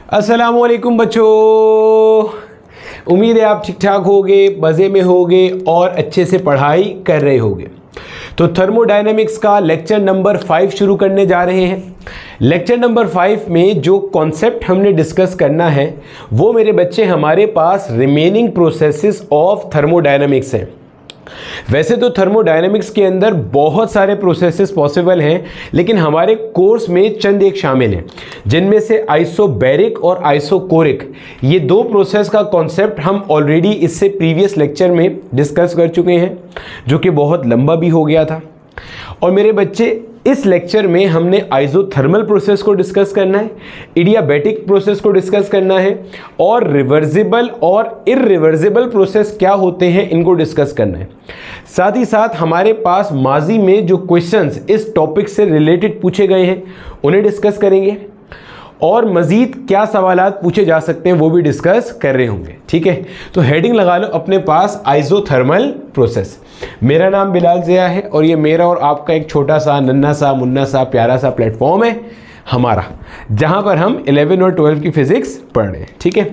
अस्सलामुअलैकुम बच्चों, उम्मीद है आप ठीक ठाक होगे, मज़े में होगे और अच्छे से पढ़ाई कर रहे होगे। तो थर्मोडायनेमिक्स का लेक्चर नंबर 5 शुरू करने जा रहे हैं। लेक्चर नंबर 5 में जो कॉन्सेप्ट हमने डिस्कस करना है वो मेरे बच्चे हमारे पास रिमेनिंग प्रोसेसेस ऑफ थर्मोडायनेमिक्स हैं। वैसे तो थर्मोडायनेमिक्स के अंदर बहुत सारे प्रोसेसेस पॉसिबल हैं, लेकिन हमारे कोर्स में चंद एक शामिल हैं, जिनमें से आइसोबैरिक और आइसोकोरिक, ये दो प्रोसेस का कॉन्सेप्ट हम ऑलरेडी इससे प्रीवियस लेक्चर में डिस्कस कर चुके हैं, जो कि बहुत लंबा भी हो गया था। और मेरे बच्चे इस लेक्चर में हमने आइसोथर्मल प्रोसेस को डिस्कस करना है, एडियाबैटिक प्रोसेस को डिस्कस करना है और रिवर्सिबल और इरिवर्सिबल प्रोसेस क्या होते हैं इनको डिस्कस करना है। साथ ही साथ हमारे पास माजी में जो क्वेश्चंस इस टॉपिक से रिलेटेड पूछे गए हैं उन्हें डिस्कस करेंगे और मज़ीद क्या सवालात पूछे जा सकते हैं वो भी डिस्कस कर रहे होंगे। ठीक है, तो हेडिंग लगा लो अपने पास, आइसोथर्मल प्रोसेस। मेरा नाम बिलाल ज़िया है और ये मेरा और आपका एक छोटा सा नन्हा सा मुन्ना सा प्यारा सा प्लेटफॉर्म है हमारा, जहाँ पर हम 11 और 12 की फिज़िक्स पढ़ रहे हैं। ठीक है,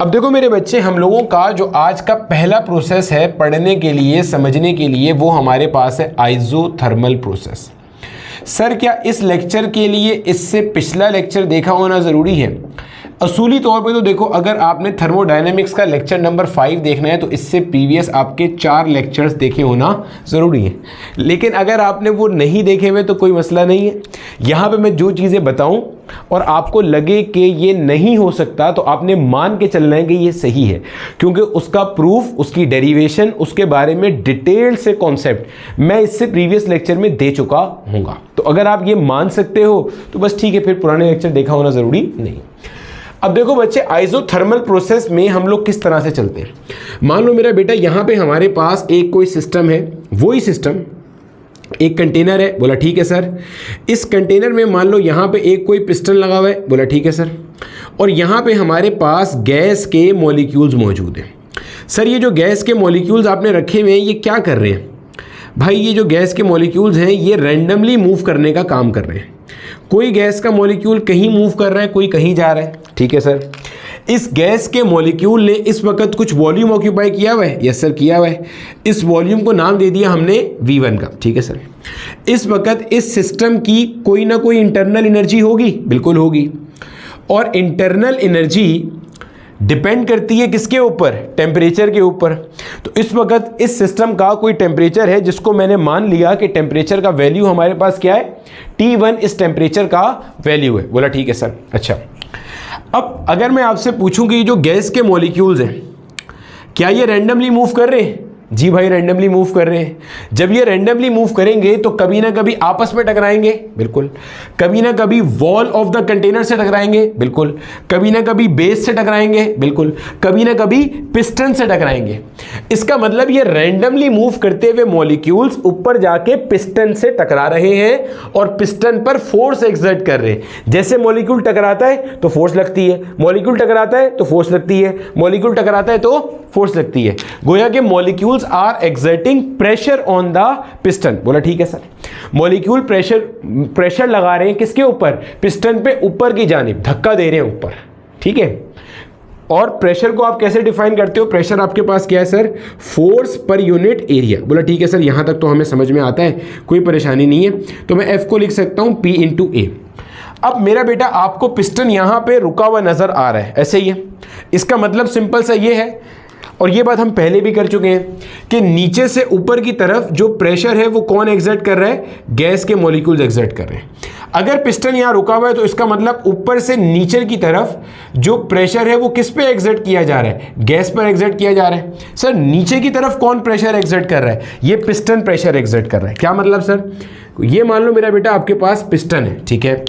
अब देखो मेरे बच्चे, हम लोगों का जो आज का पहला प्रोसेस है पढ़ने के लिए, समझने के लिए, वो हमारे पास है आइसोथर्मल प्रोसेस। सर क्या इस लेक्चर के लिए इससे पिछला लेक्चर देखा होना ज़रूरी है? असूली तौर पे तो देखो, अगर आपने थर्मोडायनेमिक्स का लेक्चर नंबर 5 देखना है तो इससे प्रीवियस आपके 4 लेक्चर्स देखे होना ज़रूरी है। लेकिन अगर आपने वो नहीं देखे हुए तो कोई मसला नहीं है। यहाँ पे मैं जो चीज़ें बताऊँ और आपको लगे कि ये नहीं हो सकता तो आपने मान के चलना है कि ये सही है, क्योंकि उसका प्रूफ, उसकी डेरिवेशन, उसके बारे में डिटेल से कॉन्सेप्ट मैं इससे प्रीवियस लेक्चर में दे चुका हूँगा। तो अगर आप ये मान सकते हो तो बस ठीक है, फिर पुराने लेक्चर देखा होना ज़रूरी नहीं। अब देखो बच्चे, आइसोथर्मल प्रोसेस में हम लोग किस तरह से चलते हैं। मान लो मेरा बेटा यहाँ पे हमारे पास एक कोई सिस्टम है, वही सिस्टम एक कंटेनर है। बोला ठीक है सर। इस कंटेनर में मान लो यहाँ पे एक कोई पिस्टन लगा हुआ है। बोला ठीक है सर। और यहाँ पे हमारे पास गैस के मॉलिक्यूल्स मौजूद हैं। सर ये जो गैस के मॉलिक्यूल्स आपने रखे हुए हैं ये क्या कर रहे हैं? भाई ये जो गैस के मॉलिक्यूल्स हैं ये रैंडमली मूव करने का काम कर रहे हैं। कोई गैस का मॉलिक्यूल कहीं मूव कर रहा है, कोई कहीं जा रहा है। ठीक है सर। इस गैस के मॉलिक्यूल ने इस वक्त कुछ वॉल्यूम ऑक्यूपाई किया हुआ है। यस सर, किया हुआ है। इस वॉल्यूम को नाम दे दिया हमने V1 का। ठीक है सर। इस वक्त इस सिस्टम की कोई ना कोई इंटरनल एनर्जी होगी, बिल्कुल होगी। और इंटरनल एनर्जी डिपेंड करती है किसके ऊपर? टेम्परेचर के ऊपर। तो इस वक्त इस सिस्टम का कोई टेम्परेचर है जिसको मैंने मान लिया कि टेम्परेचर का वैल्यू हमारे पास क्या है? T1 इस टेम्परेचर का वैल्यू है। बोला ठीक है सर। अच्छा, अब अगर मैं आपसे पूछूं कि ये जो गैस के मॉलिक्यूल्स हैं क्या ये रैंडमली मूव कर रहे हैं? जी भाई, रैंडमली मूव कर रहे हैं। जब ये रैंडमली मूव करेंगे तो कभी ना कभी आपस में टकराएंगे, बिल्कुल। कभी ना कभी वॉल ऑफ द कंटेनर से टकराएंगे, बिल्कुल। कभी ना कभी बेस से टकराएंगे, बिल्कुल। कभी ना कभी पिस्टन से टकराएंगे। इसका मतलब ये रैंडमली मूव करते हुए मॉलिक्यूल्स ऊपर जाके पिस्टन से टकरा रहे हैं और पिस्टन पर फोर्स एक्सर्ट कर रहे हैं। जैसे मॉलिक्यूल टकराता है तो फोर्स लगती है, मॉलिक्यूल टकराता है तो फोर्स लगती है, मॉलिक्यूल टकराता है तो फोर्स लगती है। गोया के molecules are exerting pressure on the piston. बोला ठीक है सर। मॉलिक्यूल प्रेशर लगा रहे हैं किसके ऊपर? पिस्टन पे ऊपर की जानिब धक्का दे रहे हैं ऊपर। ठीक है। और प्रेशर को आप कैसे डिफाइन करते हो? प्रेशर आपके पास क्या है sir? Force per unit area. बोला ठीक है सर, यहां तक तो हमें समझ में आता है, कोई परेशानी नहीं है। तो मैं F को लिख सकता हूं P × A। अब मेरा बेटा आपको पिस्टन यहां पे रुका हुआ नजर आ रहा है, ऐसे ही है। इसका मतलब सिंपल सा ये है, और ये बात हम पहले भी कर चुके हैं, कि नीचे से ऊपर की तरफ जो प्रेशर है वो कौन एक्सर्ट कर रहा है? गैस के मॉलिक्यूल्स एक्सर्ट कर रहे हैं। अगर पिस्टन यहाँ रुका हुआ है तो इसका मतलब ऊपर से नीचे की तरफ जो प्रेशर है वो किस पे एक्सर्ट किया जा रहा है? गैस पर एक्सर्ट किया जा रहा है। सर नीचे की तरफ कौन प्रेशर एक्सर्ट कर रहा है? ये पिस्टन प्रेशर एक्सर्ट कर रहा है। क्या मतलब सर? ये मान लो मेरा बेटा आपके पास पिस्टन है, ठीक है।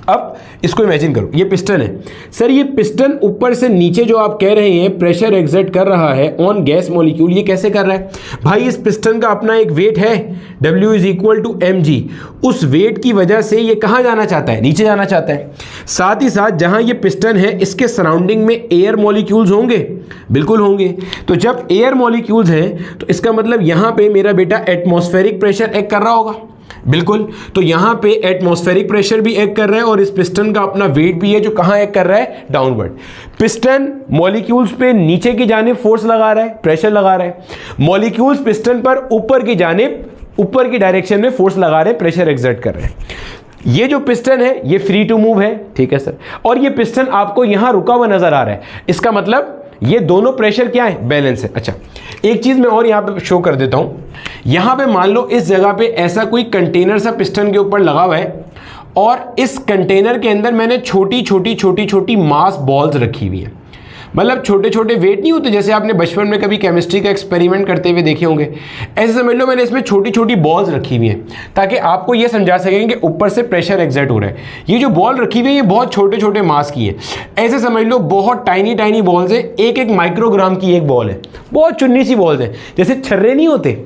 अब इसको इमेजिन करो, ये पिस्टन है। सर ये पिस्टन ऊपर से नीचे जो आप कह रहे हैं प्रेशर एक्सर्ट कर रहा है ऑन गैस मॉलिक्यूल, ये कैसे कर रहा है? भाई इस पिस्टन का अपना एक वेट है, W = mg। उस वेट की वजह से ये कहाँ जाना चाहता है? नीचे जाना चाहता है। साथ ही साथ जहाँ ये पिस्टन है इसके सराउंडिंग में एयर मॉलिक्यूल्स होंगे, बिल्कुल होंगे। तो जब एयर मॉलिक्यूल्स हैं तो इसका मतलब यहाँ पे मेरा बेटा एटमॉस्फेरिक प्रेशर एक्ट कर रहा होगा। बिल्कुल। तो यहां पे एटमॉस्फेरिक प्रेशर भी एक्ट कर रहा है और इस पिस्टन का अपना वेट भी है जो कहां एक्ट कर रहा है, डाउनवर्ड। पिस्टन मॉलिक्यूल्स पे नीचे की जानिब फोर्स लगा रहा है, प्रेशर लगा रहा है। मॉलिक्यूल्स पिस्टन पर ऊपर की जानिब, ऊपर की डायरेक्शन में फोर्स लगा रहे हैं, प्रेशर एक्सर्ट कर रहे हैं। ये जो पिस्टन है ये फ्री टू मूव है, ठीक है सर, और ये पिस्टन आपको यहां रुका हुआ नजर आ रहा है। इसका मतलब ये दोनों प्रेशर क्या है, बैलेंस है। अच्छा, एक चीज मैं और यहां पे शो कर देता हूं। यहां पे मान लो इस जगह पे ऐसा कोई कंटेनर सा पिस्टन के ऊपर लगा हुआ है और इस कंटेनर के अंदर मैंने छोटी छोटी मास बॉल्स रखी हुई है। मतलब छोटे छोटे वेट नहीं होते जैसे आपने बचपन में कभी केमिस्ट्री का एक्सपेरिमेंट करते हुए देखे होंगे, ऐसे समझ लो मैंने इसमें छोटी छोटी बॉल्स रखी हुई हैं ताकि आपको ये समझा सकें कि ऊपर से प्रेशर एक्सर्ट हो रहा है। ये जो बॉल रखी हुई है ये बहुत छोटे छोटे मास की है, ऐसे समझ लो बहुत टाइनी बॉल्स है, एक माइक्रोग्राम की एक बॉल है, बहुत चुन्नी सी बॉल्स है। जैसे छर्रे नहीं होते,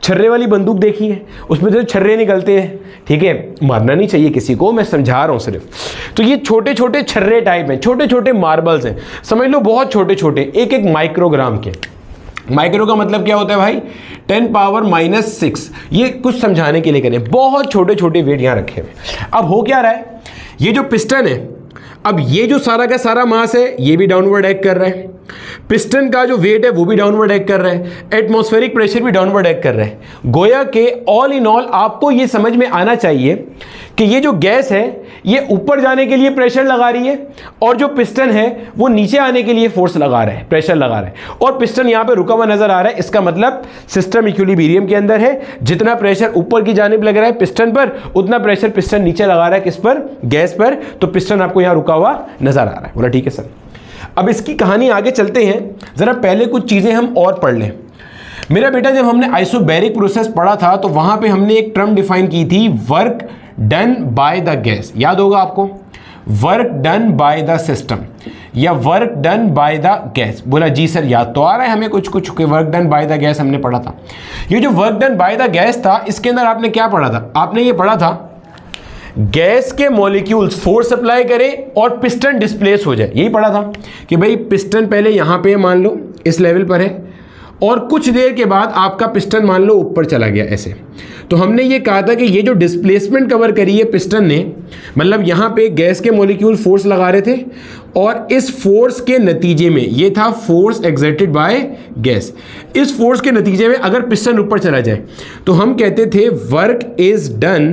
छर्रे वाली बंदूक देखी है, उसमें जो छर्रे निकलते हैं, ठीक है, मारना नहीं चाहिए किसी को, मैं समझा रहा हूं सिर्फ। तो ये छोटे छोटे छर्रे टाइप हैं, छोटे छोटे मार्बल्स हैं, समझ लो बहुत छोटे छोटे, एक माइक्रोग्राम के। माइक्रो का मतलब क्या होता है भाई, 10⁻⁻⁶। ये कुछ समझाने के लिए करें, बहुत छोटे छोटे वेट यहां रखे हुए। अब हो क्या रहा है, ये जो पिस्टन है, अब ये जो सारा का सारा मास है ये भी डाउनवर्ड एक्ट कर रहा है, पिस्टन का जो वेट है वो भी डाउनवर्ड एक्ट कर रहा है, एटमॉस्फेरिक प्रेशर भी डाउनवर्ड एक्ट कर रहा है। गोया के ऑल इन ऑल आपको ये समझ में आना चाहिए कि ये जो गैस है ये ऊपर जाने के लिए प्रेशर लगा रही है और जो पिस्टन है वो नीचे आने के लिए फोर्स लगा रहा है, प्रेशर लगा रहा है, और पिस्टन यहां पे रुका हुआ नजर आ रहा है। इसका मतलब सिस्टम इक्विलिब्रियम के अंदर है, जितना प्रेशर ऊपर की जानिब लग रहा है पिस्टन पर, उतना प्रेशर पिस्टन नीचे लगा रहा है, किस पर, गैस पर। तो पिस्टन आपको यहां रुका हुआ नजर आ रहा है। बोला ठीक है सर। अब इसकी कहानी आगे चलते हैं, जरा पहले कुछ चीजें हम और पढ़ लें। मेरा बेटा जब हमने आइसोबैरिक प्रोसेस पढ़ा था तो वहां पे हमने एक टर्म डिफाइन की थी, work done by the gas, याद होगा आपको, work done by the system या work done by the gas. बोला जी सर याद तो आ रहा है हमें कुछ कुछ कि work done by the gas हमने पढ़ा था। ये जो work done by the gas था इसके अंदर आपने क्या पढ़ा था, आपने ये पढ़ा था गैस के मॉलिक्यूल्स फोर्स अप्लाई करें और पिस्टन डिस्प्लेस हो जाए, यही पढ़ा था कि भाई पिस्टन पहले यहां पे मान लो इस लेवल पर है और कुछ देर के बाद आपका पिस्टन मान लो ऊपर चला गया ऐसे। तो हमने ये कहा था कि ये जो डिस्प्लेसमेंट कवर करी है पिस्टन ने, मतलब यहाँ पे गैस के मॉलिक्यूल फोर्स लगा रहे थे और इस फोर्स के नतीजे में, ये था फोर्स एक्सर्टेड बाय गैस, इस फोर्स के नतीजे में अगर पिस्टन ऊपर चला जाए तो हम कहते थे work is done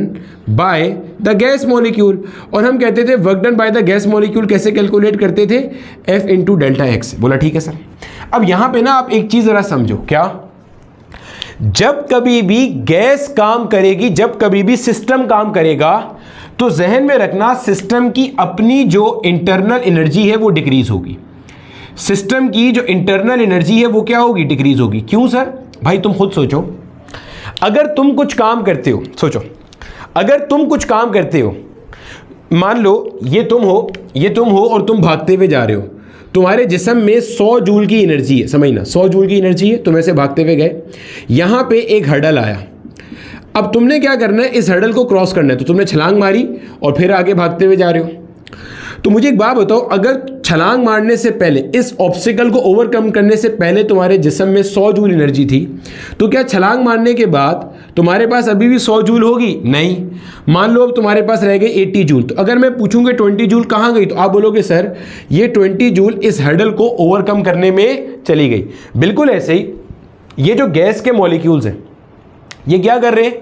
by the gas molecule, और हम कहते थे work done by the gas molecule कैसे कैलकुलेट करते थे, F इंटू डेल्टा एक्स। बोला ठीक है सर। अब यहां पे ना आप एक चीज जरा समझो, क्या, जब कभी भी गैस काम करेगी, जब कभी भी सिस्टम काम करेगा तो जहन में रखना सिस्टम की अपनी जो इंटरनल एनर्जी है वो डिक्रीज होगी। सिस्टम की जो इंटरनल एनर्जी है वो क्या होगी, डिक्रीज होगी। क्यों सर, भाई तुम खुद सोचो, अगर तुम कुछ काम करते हो, सोचो अगर तुम कुछ काम करते हो, मान लो ये तुम हो और तुम भागते हुए जा रहे हो, तुम्हारे जिस्म में 100 जूल की एनर्जी है, समझना 100 जूल की एनर्जी है, तुम ऐसे भागते हुए गए, यहां पे एक हर्डल आया, अब तुमने क्या करना है, इस हर्डल को क्रॉस करना है, तो तुमने छलांग मारी और फिर आगे भागते हुए जा रहे हो। तो मुझे एक बात बताओ, अगर छलांग मारने से पहले, इस ऑब्स्टिकल को ओवरकम करने से पहले तुम्हारे जिस्म में 100 जूल एनर्जी थी, तो क्या छलांग मारने के बाद तुम्हारे पास अभी भी 100 जूल होगी? नहीं। मान लो अब तुम्हारे पास रह गए 80 जूल। तो अगर मैं पूछूंगा 20 जूल कहाँ गई, तो आप बोलोगे सर ये 20 जूल इस हर्डल को ओवरकम करने में चली गई। बिल्कुल ऐसे ही ये जो गैस के मॉलिक्यूल्स हैं ये क्या कर रहे हैं,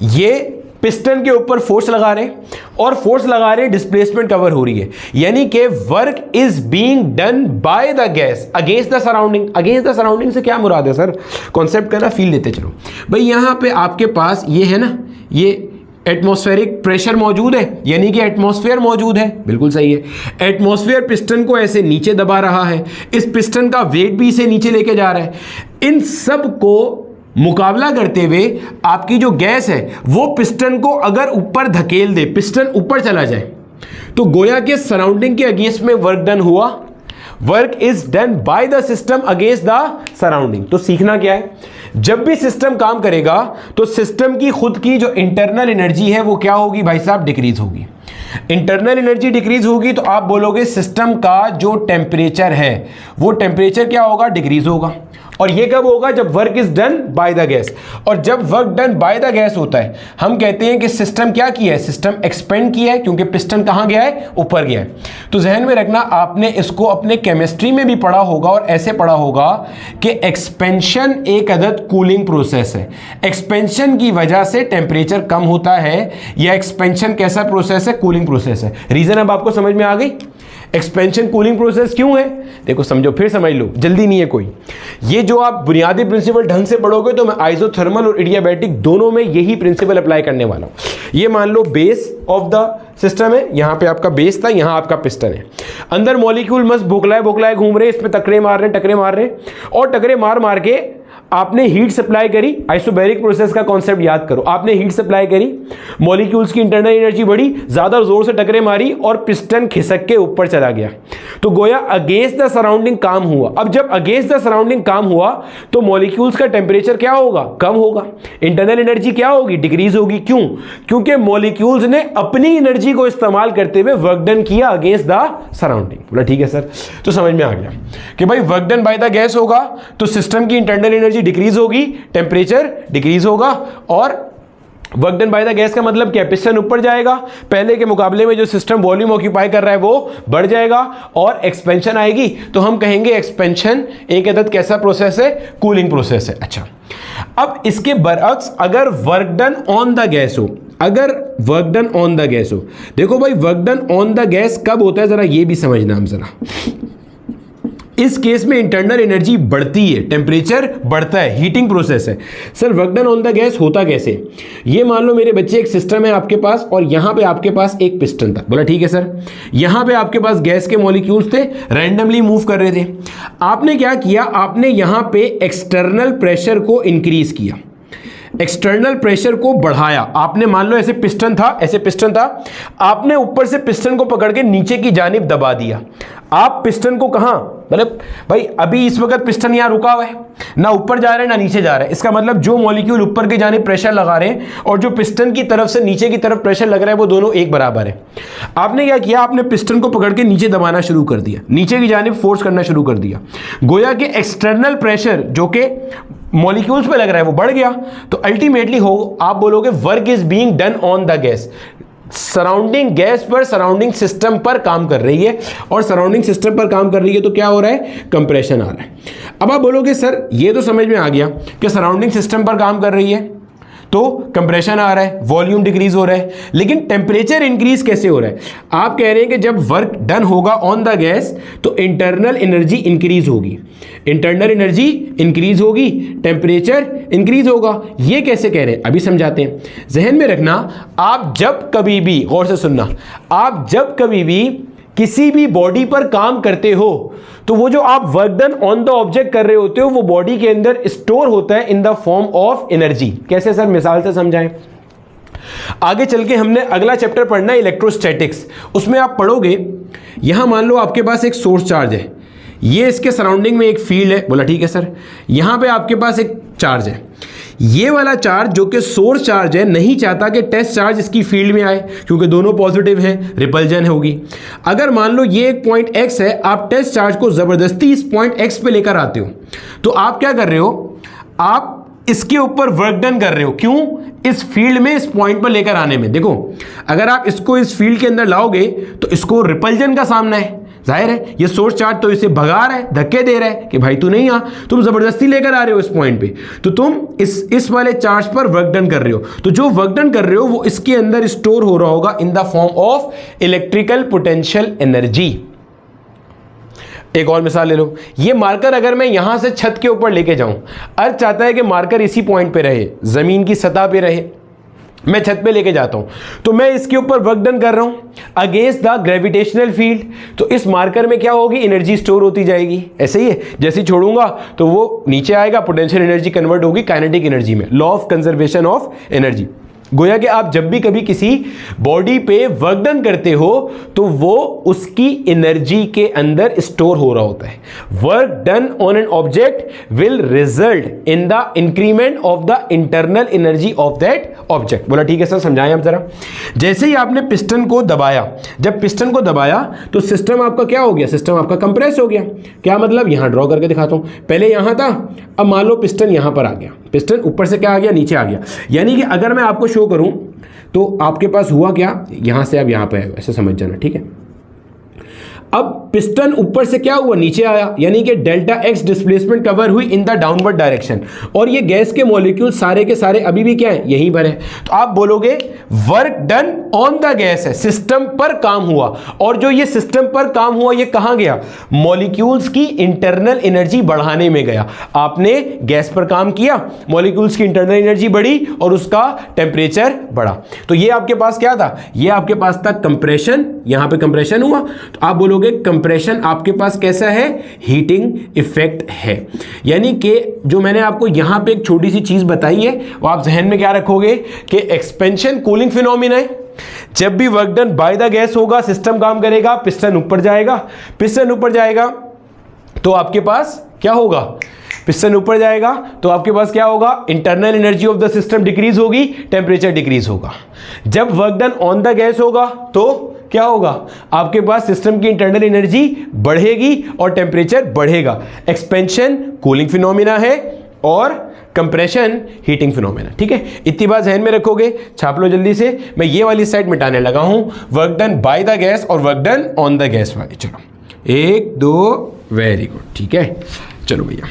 ये पिस्टन के ऊपर फोर्स लगा रहे हैं और फोर्स लगा रहे हैं, डिस्प्लेसमेंट कवर हो रही है, यानी कि work is being done by the gas against the surrounding. Against the surrounding से क्या मुराद है सर, कॉन्सेप्ट का ना फील लेते चलो भाई। यहां पे आपके पास ये है ना, ये एटमॉस्फेरिक प्रेशर मौजूद है, यानी कि एटमॉस्फेयर मौजूद है, बिल्कुल सही है। एटमॉस्फेयर पिस्टन को ऐसे नीचे दबा रहा है, इस पिस्टन का वेट भी इसे नीचे लेके जा रहा है। इन सब को मुकाबला करते हुए आपकी जो गैस है वो पिस्टन को अगर ऊपर धकेल दे, पिस्टन ऊपर चला जाए, तो गोया के सराउंडिंग के अगेंस्ट में वर्क डन हुआ। Work is done by the system against the surrounding. तो सीखना क्या है, जब भी सिस्टम काम करेगा तो सिस्टम की खुद की जो इंटरनल एनर्जी है वो क्या होगी भाई साहब, डिक्रीज होगी। इंटरनल एनर्जी डिक्रीज होगी तो आप बोलोगे सिस्टम का जो टेम्परेचर है वो टेम्परेचर क्या होगा, डिक्रीज होगा। और ये कब होगा? जब work is done by the gas. और जब work done by the gas होता है, हम कहते हैं कि सिस्टम क्या किया है? सिस्टम एक्सपेंड किया है, क्योंकि पिस्टन कहां गया है? ऊपर गया है। तो जहन में रखना, आपने इसको अपने केमिस्ट्री में भी पढ़ा होगा और ऐसे पढ़ा होगा कि एक्सपेंशन एक अदद कूलिंग प्रोसेस है। एक्सपेंशन की वजह से टेम्परेचर कम होता है, या एक्सपेंशन कैसा प्रोसेस है? कूलिंग प्रोसेस है। रीजन अब आपको समझ में आ गई? एक्सपेंशन कूलिंग प्रोसेस क्यों है? देखो समझो, फिर समझ लो, जल्दी नहीं है कोई। ये जो आप बुनियादी प्रिंसिपल ढंग से पढ़ोगे तो मैं आइसोथर्मल और एडियाबैटिक दोनों में यही प्रिंसिपल अप्लाई करने वाला हूं। ये मान लो बेस ऑफ द सिस्टम है, यहां पे आपका बेस था, यहां आपका पिस्टन है। अंदर मॉलिक्यूल मस्त बोखलाए घूम रहे हैं, इसमें टकरे मार रहे हैं, और टकरे मार के आपने हीट सप्लाई करी। आइसोबैरिक प्रोसेस का कॉन्सेप्ट याद करो। आपने हीट सप्लाई करी, मॉलिक्यूल्स की इंटरनल एनर्जी बढ़ी, ज्यादा जोर से टकरे मारी और पिस्टन खिसक के ऊपर चला गया। तो गोया अगेंस्ट द सराउंडिंग काम हुआ। अब जब अगेंस्ट द सराउंडिंग काम हुआ तो मॉलिक्यूल्स का टेम्परेचर क्या होगा? कम होगा। इंटरनल एनर्जी क्या होगी? डिक्रीज होगी। क्यों? क्योंकि मॉलिक्यूल्स ने अपनी एनर्जी को इस्तेमाल करते हुए वर्क डन किया अगेंस्ट द सराउंडिंग। बोला ठीक है सर। तो समझ में आ गया कि भाई work done by the gas होगा तो सिस्टम की इंटरनल एनर्जी डिक्रीज होगी, टेम्परेचर डिक्रीज होगा, और work done by the gas का मतलब क्या? पिस्टन ऊपर जाएगा, पहले के मुकाबले में जो सिस्टम वॉल्यूम ऑक्यूपाई कर रहा है वो बढ़ जाएगा, और एक्सपेंशन आएगी। तो हम कहेंगे एक्सपेंशन एक अदद कैसा प्रोसेस है? कूलिंग प्रोसेस है। अच्छा, अब इसके बरअक्स अगर work done on the gas हो, अगर work done on the gas हो, देखो भाई work done on the gas कब होता है, जरा ये भी समझना हम जरा। इस केस में इंटरनल एनर्जी बढ़ती है, टेम्परेचर बढ़ता है, हीटिंग प्रोसेस है। Sir work done on the gas होता कैसे? ये मान लो मेरे बच्चे एक सिस्टम है आपके पास, और यहां पे आपके पास एक पिस्टन था। बोला ठीक है सर। यहां पे आपके पास गैस के मॉलिक्यूल्स थे, रैंडमली मूव कर रहे थे। आपने क्या किया? आपने यहां पे एक्सटर्नल प्रेशर को इंक्रीज किया, एक्सटर्नल प्रेशर को बढ़ाया। आपने मान लो ऐसे पिस्टन था, आपने ऊपर से पिस्टन को पकड़ के नीचे की जानिब दबा दिया। आप पिस्टन को कहां, मतलब भाई अभी इस वक्त पिस्टन यहां रुका हुआ है, ना ऊपर जा रहा है ना नीचे जा रहा है। इसका मतलब जो मॉलिक्यूल ऊपर की जानिब प्रेशर लगा रहे हैं और जो पिस्टन की तरफ से नीचे की तरफ प्रेशर लग रहा है वो दोनों एक बराबर है। आपने क्या किया? आपने पिस्टन को पकड़ के नीचे दबाना शुरू कर दिया, नीचे की जानिब फोर्स करना शुरू कर दिया। गोया कि एक्सटर्नल प्रेशर जो कि मॉलिक्यूल्स पे लग रहा है वो बढ़ गया। तो अल्टीमेटली हो आप बोलोगे work is being done on the gas. Surrounding gas पर, सराउंडिंग सिस्टम पर काम कर रही है, और सराउंडिंग सिस्टम पर काम कर रही है तो क्या हो रहा है? कंप्रेशन आ रहा है। अब आप बोलोगे सर ये तो समझ में आ गया कि सराउंडिंग सिस्टम पर काम कर रही है तो कंप्रेशन आ रहा है, वॉल्यूम डिक्रीज हो रहा है, लेकिन टेम्परेचर इंक्रीज कैसे हो रहा है? आप कह रहे हैं कि जब वर्क डन होगा ऑन द गैस तो इंटरनल एनर्जी इंक्रीज होगी, इंटरनल एनर्जी इंक्रीज होगी, टेम्परेचर इंक्रीज होगा। ये कैसे कह रहे हैं? अभी समझाते हैं। जहन में रखना, आप जब कभी भी, गौर से सुनना, आप जब कभी भी किसी भी बॉडी पर काम करते हो तो वो जो आप work done on the object कर रहे होते हो वो बॉडी के अंदर स्टोर होता है in the form of energy. कैसे सर? मिसाल से समझाएं। आगे चल के हमने अगला चैप्टर पढ़ना है इलेक्ट्रोस्टैटिक्स, उसमें आप पढ़ोगे, यहां मान लो आपके पास एक सोर्स चार्ज है, ये इसके सराउंडिंग में एक फील्ड है। बोला ठीक है सर। यहां पे आपके पास एक चार्ज है, ये वाला चार्ज जो कि सोर्स चार्ज है नहीं चाहता कि टेस्ट चार्ज इसकी फील्ड में आए, क्योंकि दोनों पॉजिटिव हैं, रिपल्जन होगी। अगर मान लो ये एक पॉइंट एक्स है, आप टेस्ट चार्ज को जबरदस्ती इस पॉइंट एक्स पे लेकर आते हो, तो आप क्या कर रहे हो? आप इसके ऊपर वर्क डन कर रहे हो। क्यों? इस फील्ड में, इस पॉइंट पर लेकर आने में। देखो अगर आप इसको इस फील्ड के अंदर लाओगे तो इसको रिपल्जन का सामना है, जाहिर है ये सोर्स चार्ज तो इसे भगा रहा है, धक्के दे रहा है कि भाई तू नहीं आ, तुम जबरदस्ती लेकर आ रहे हो इस पॉइंट पे, तो तुम इस वाले चार्ज पर वर्क डन कर रहे हो। तो जो वर्क डन कर रहे हो वो इसके अंदर स्टोर हो रहा होगा in the form of electrical potential energy. एक और मिसाल ले लो, ये मार्कर अगर मैं यहां से छत के ऊपर लेके जाऊं, अर्थ चाहता है कि मार्कर इसी पॉइंट पे रहे, जमीन की सतह पे रहे, मैं छत पे लेके जाता हूं, तो मैं इसके ऊपर वर्क डन कर रहा हूं अगेंस्ट द ग्रेविटेशनल फील्ड, तो इस मार्कर में क्या होगी? एनर्जी स्टोर होती जाएगी। ऐसे ही है, जैसे ही छोड़ूंगा तो वो नीचे आएगा, पोटेंशियल एनर्जी कन्वर्ट होगी काइनेटिक एनर्जी में, law of conservation of energy. गोया कि आप जब भी कभी किसी बॉडी पे वर्क डन करते हो तो वो उसकी एनर्जी के अंदर स्टोर हो रहा होता है। Work done on an object will result in the increment of the internal energy of that object. बोला ठीक है सर, समझाएं आप जरा। जैसे ही आपने पिस्टन को दबाया, जब पिस्टन को दबाया तो सिस्टम आपका क्या हो गया, सिस्टम आपका कंप्रेस हो गया। क्या मतलब, यहां ड्रॉ करके दिखाता हूं, पहले यहां था, अब मान लो पिस्टन यहां पर आ गया, पिस्टन ऊपर से क्या आ गया, नीचे आ गया। यानी कि अगर मैं आपको शो करूं तो आपके पास हुआ क्या, यहां से अब यहां पे है, ऐसे समझ जाना, ठीक है। अब पिस्टन ऊपर से क्या हुआ, नीचे आया, यानी कि डेल्टा एक्स डिस्प्लेसमेंट कवर हुई इन द डाउनवर्ड डायरेक्शन, और ये गैस के मॉलिक्यूल सारे के सारे अभी भी क्या है, यहीं पर है। तो आप बोलोगे work done on the gas है, सिस्टम पर काम हुआ, और जो ये सिस्टम पर काम हुआ ये कहां गया, मॉलिक्यूल्स की इंटरनल एनर्जी बढ़ाने में गया। आपने गैस पर काम किया, मॉलिक्यूल्स की इंटरनल एनर्जी बढ़ी और उसका टेम्परेचर बढ़ा। तो ये आपके पास क्या था, ये आपके पास था कंप्रेशन, यहां पे कंप्रेशन हुआ। तो आप बोलोगे कंप्रेशन आपके पास कैसा है, हीटिंग इफेक्ट है। यानी कि जो मैंने आपको यहां पे एक छोटी सी चीज बताई है वो आप जहन में क्या रखोगे कि एक्सपेंशन कूलिंग फिनोमिना है। जब भी work done by the gas होगा सिस्टम काम करेगा, पिस्टन ऊपर जाएगा, पिस्टन ऊपर जाएगा तो आपके पास क्या होगा, पिस्टन ऊपर जाएगा तो आपके पास क्या होगा, internal energy of the system decrease होगी, टेम्परेचर डिक्रीज होगा। जब work done on the gas होगा तो क्या होगा, आपके पास सिस्टम की इंटरनल एनर्जी बढ़ेगी और टेम्परेचर बढ़ेगा। एक्सपेंशन कूलिंग फिनोमिना है और कंप्रेशन हीटिंग फिनोमिना, ठीक है। इतनी बात ध्यान में रखोगे, छाप लो जल्दी से। मैं ये वाली साइड मिटाने लगा हूं, work done by the gas और work done on the gas वाली। चलो 1 2, वेरी गुड, ठीक है। चलो भैया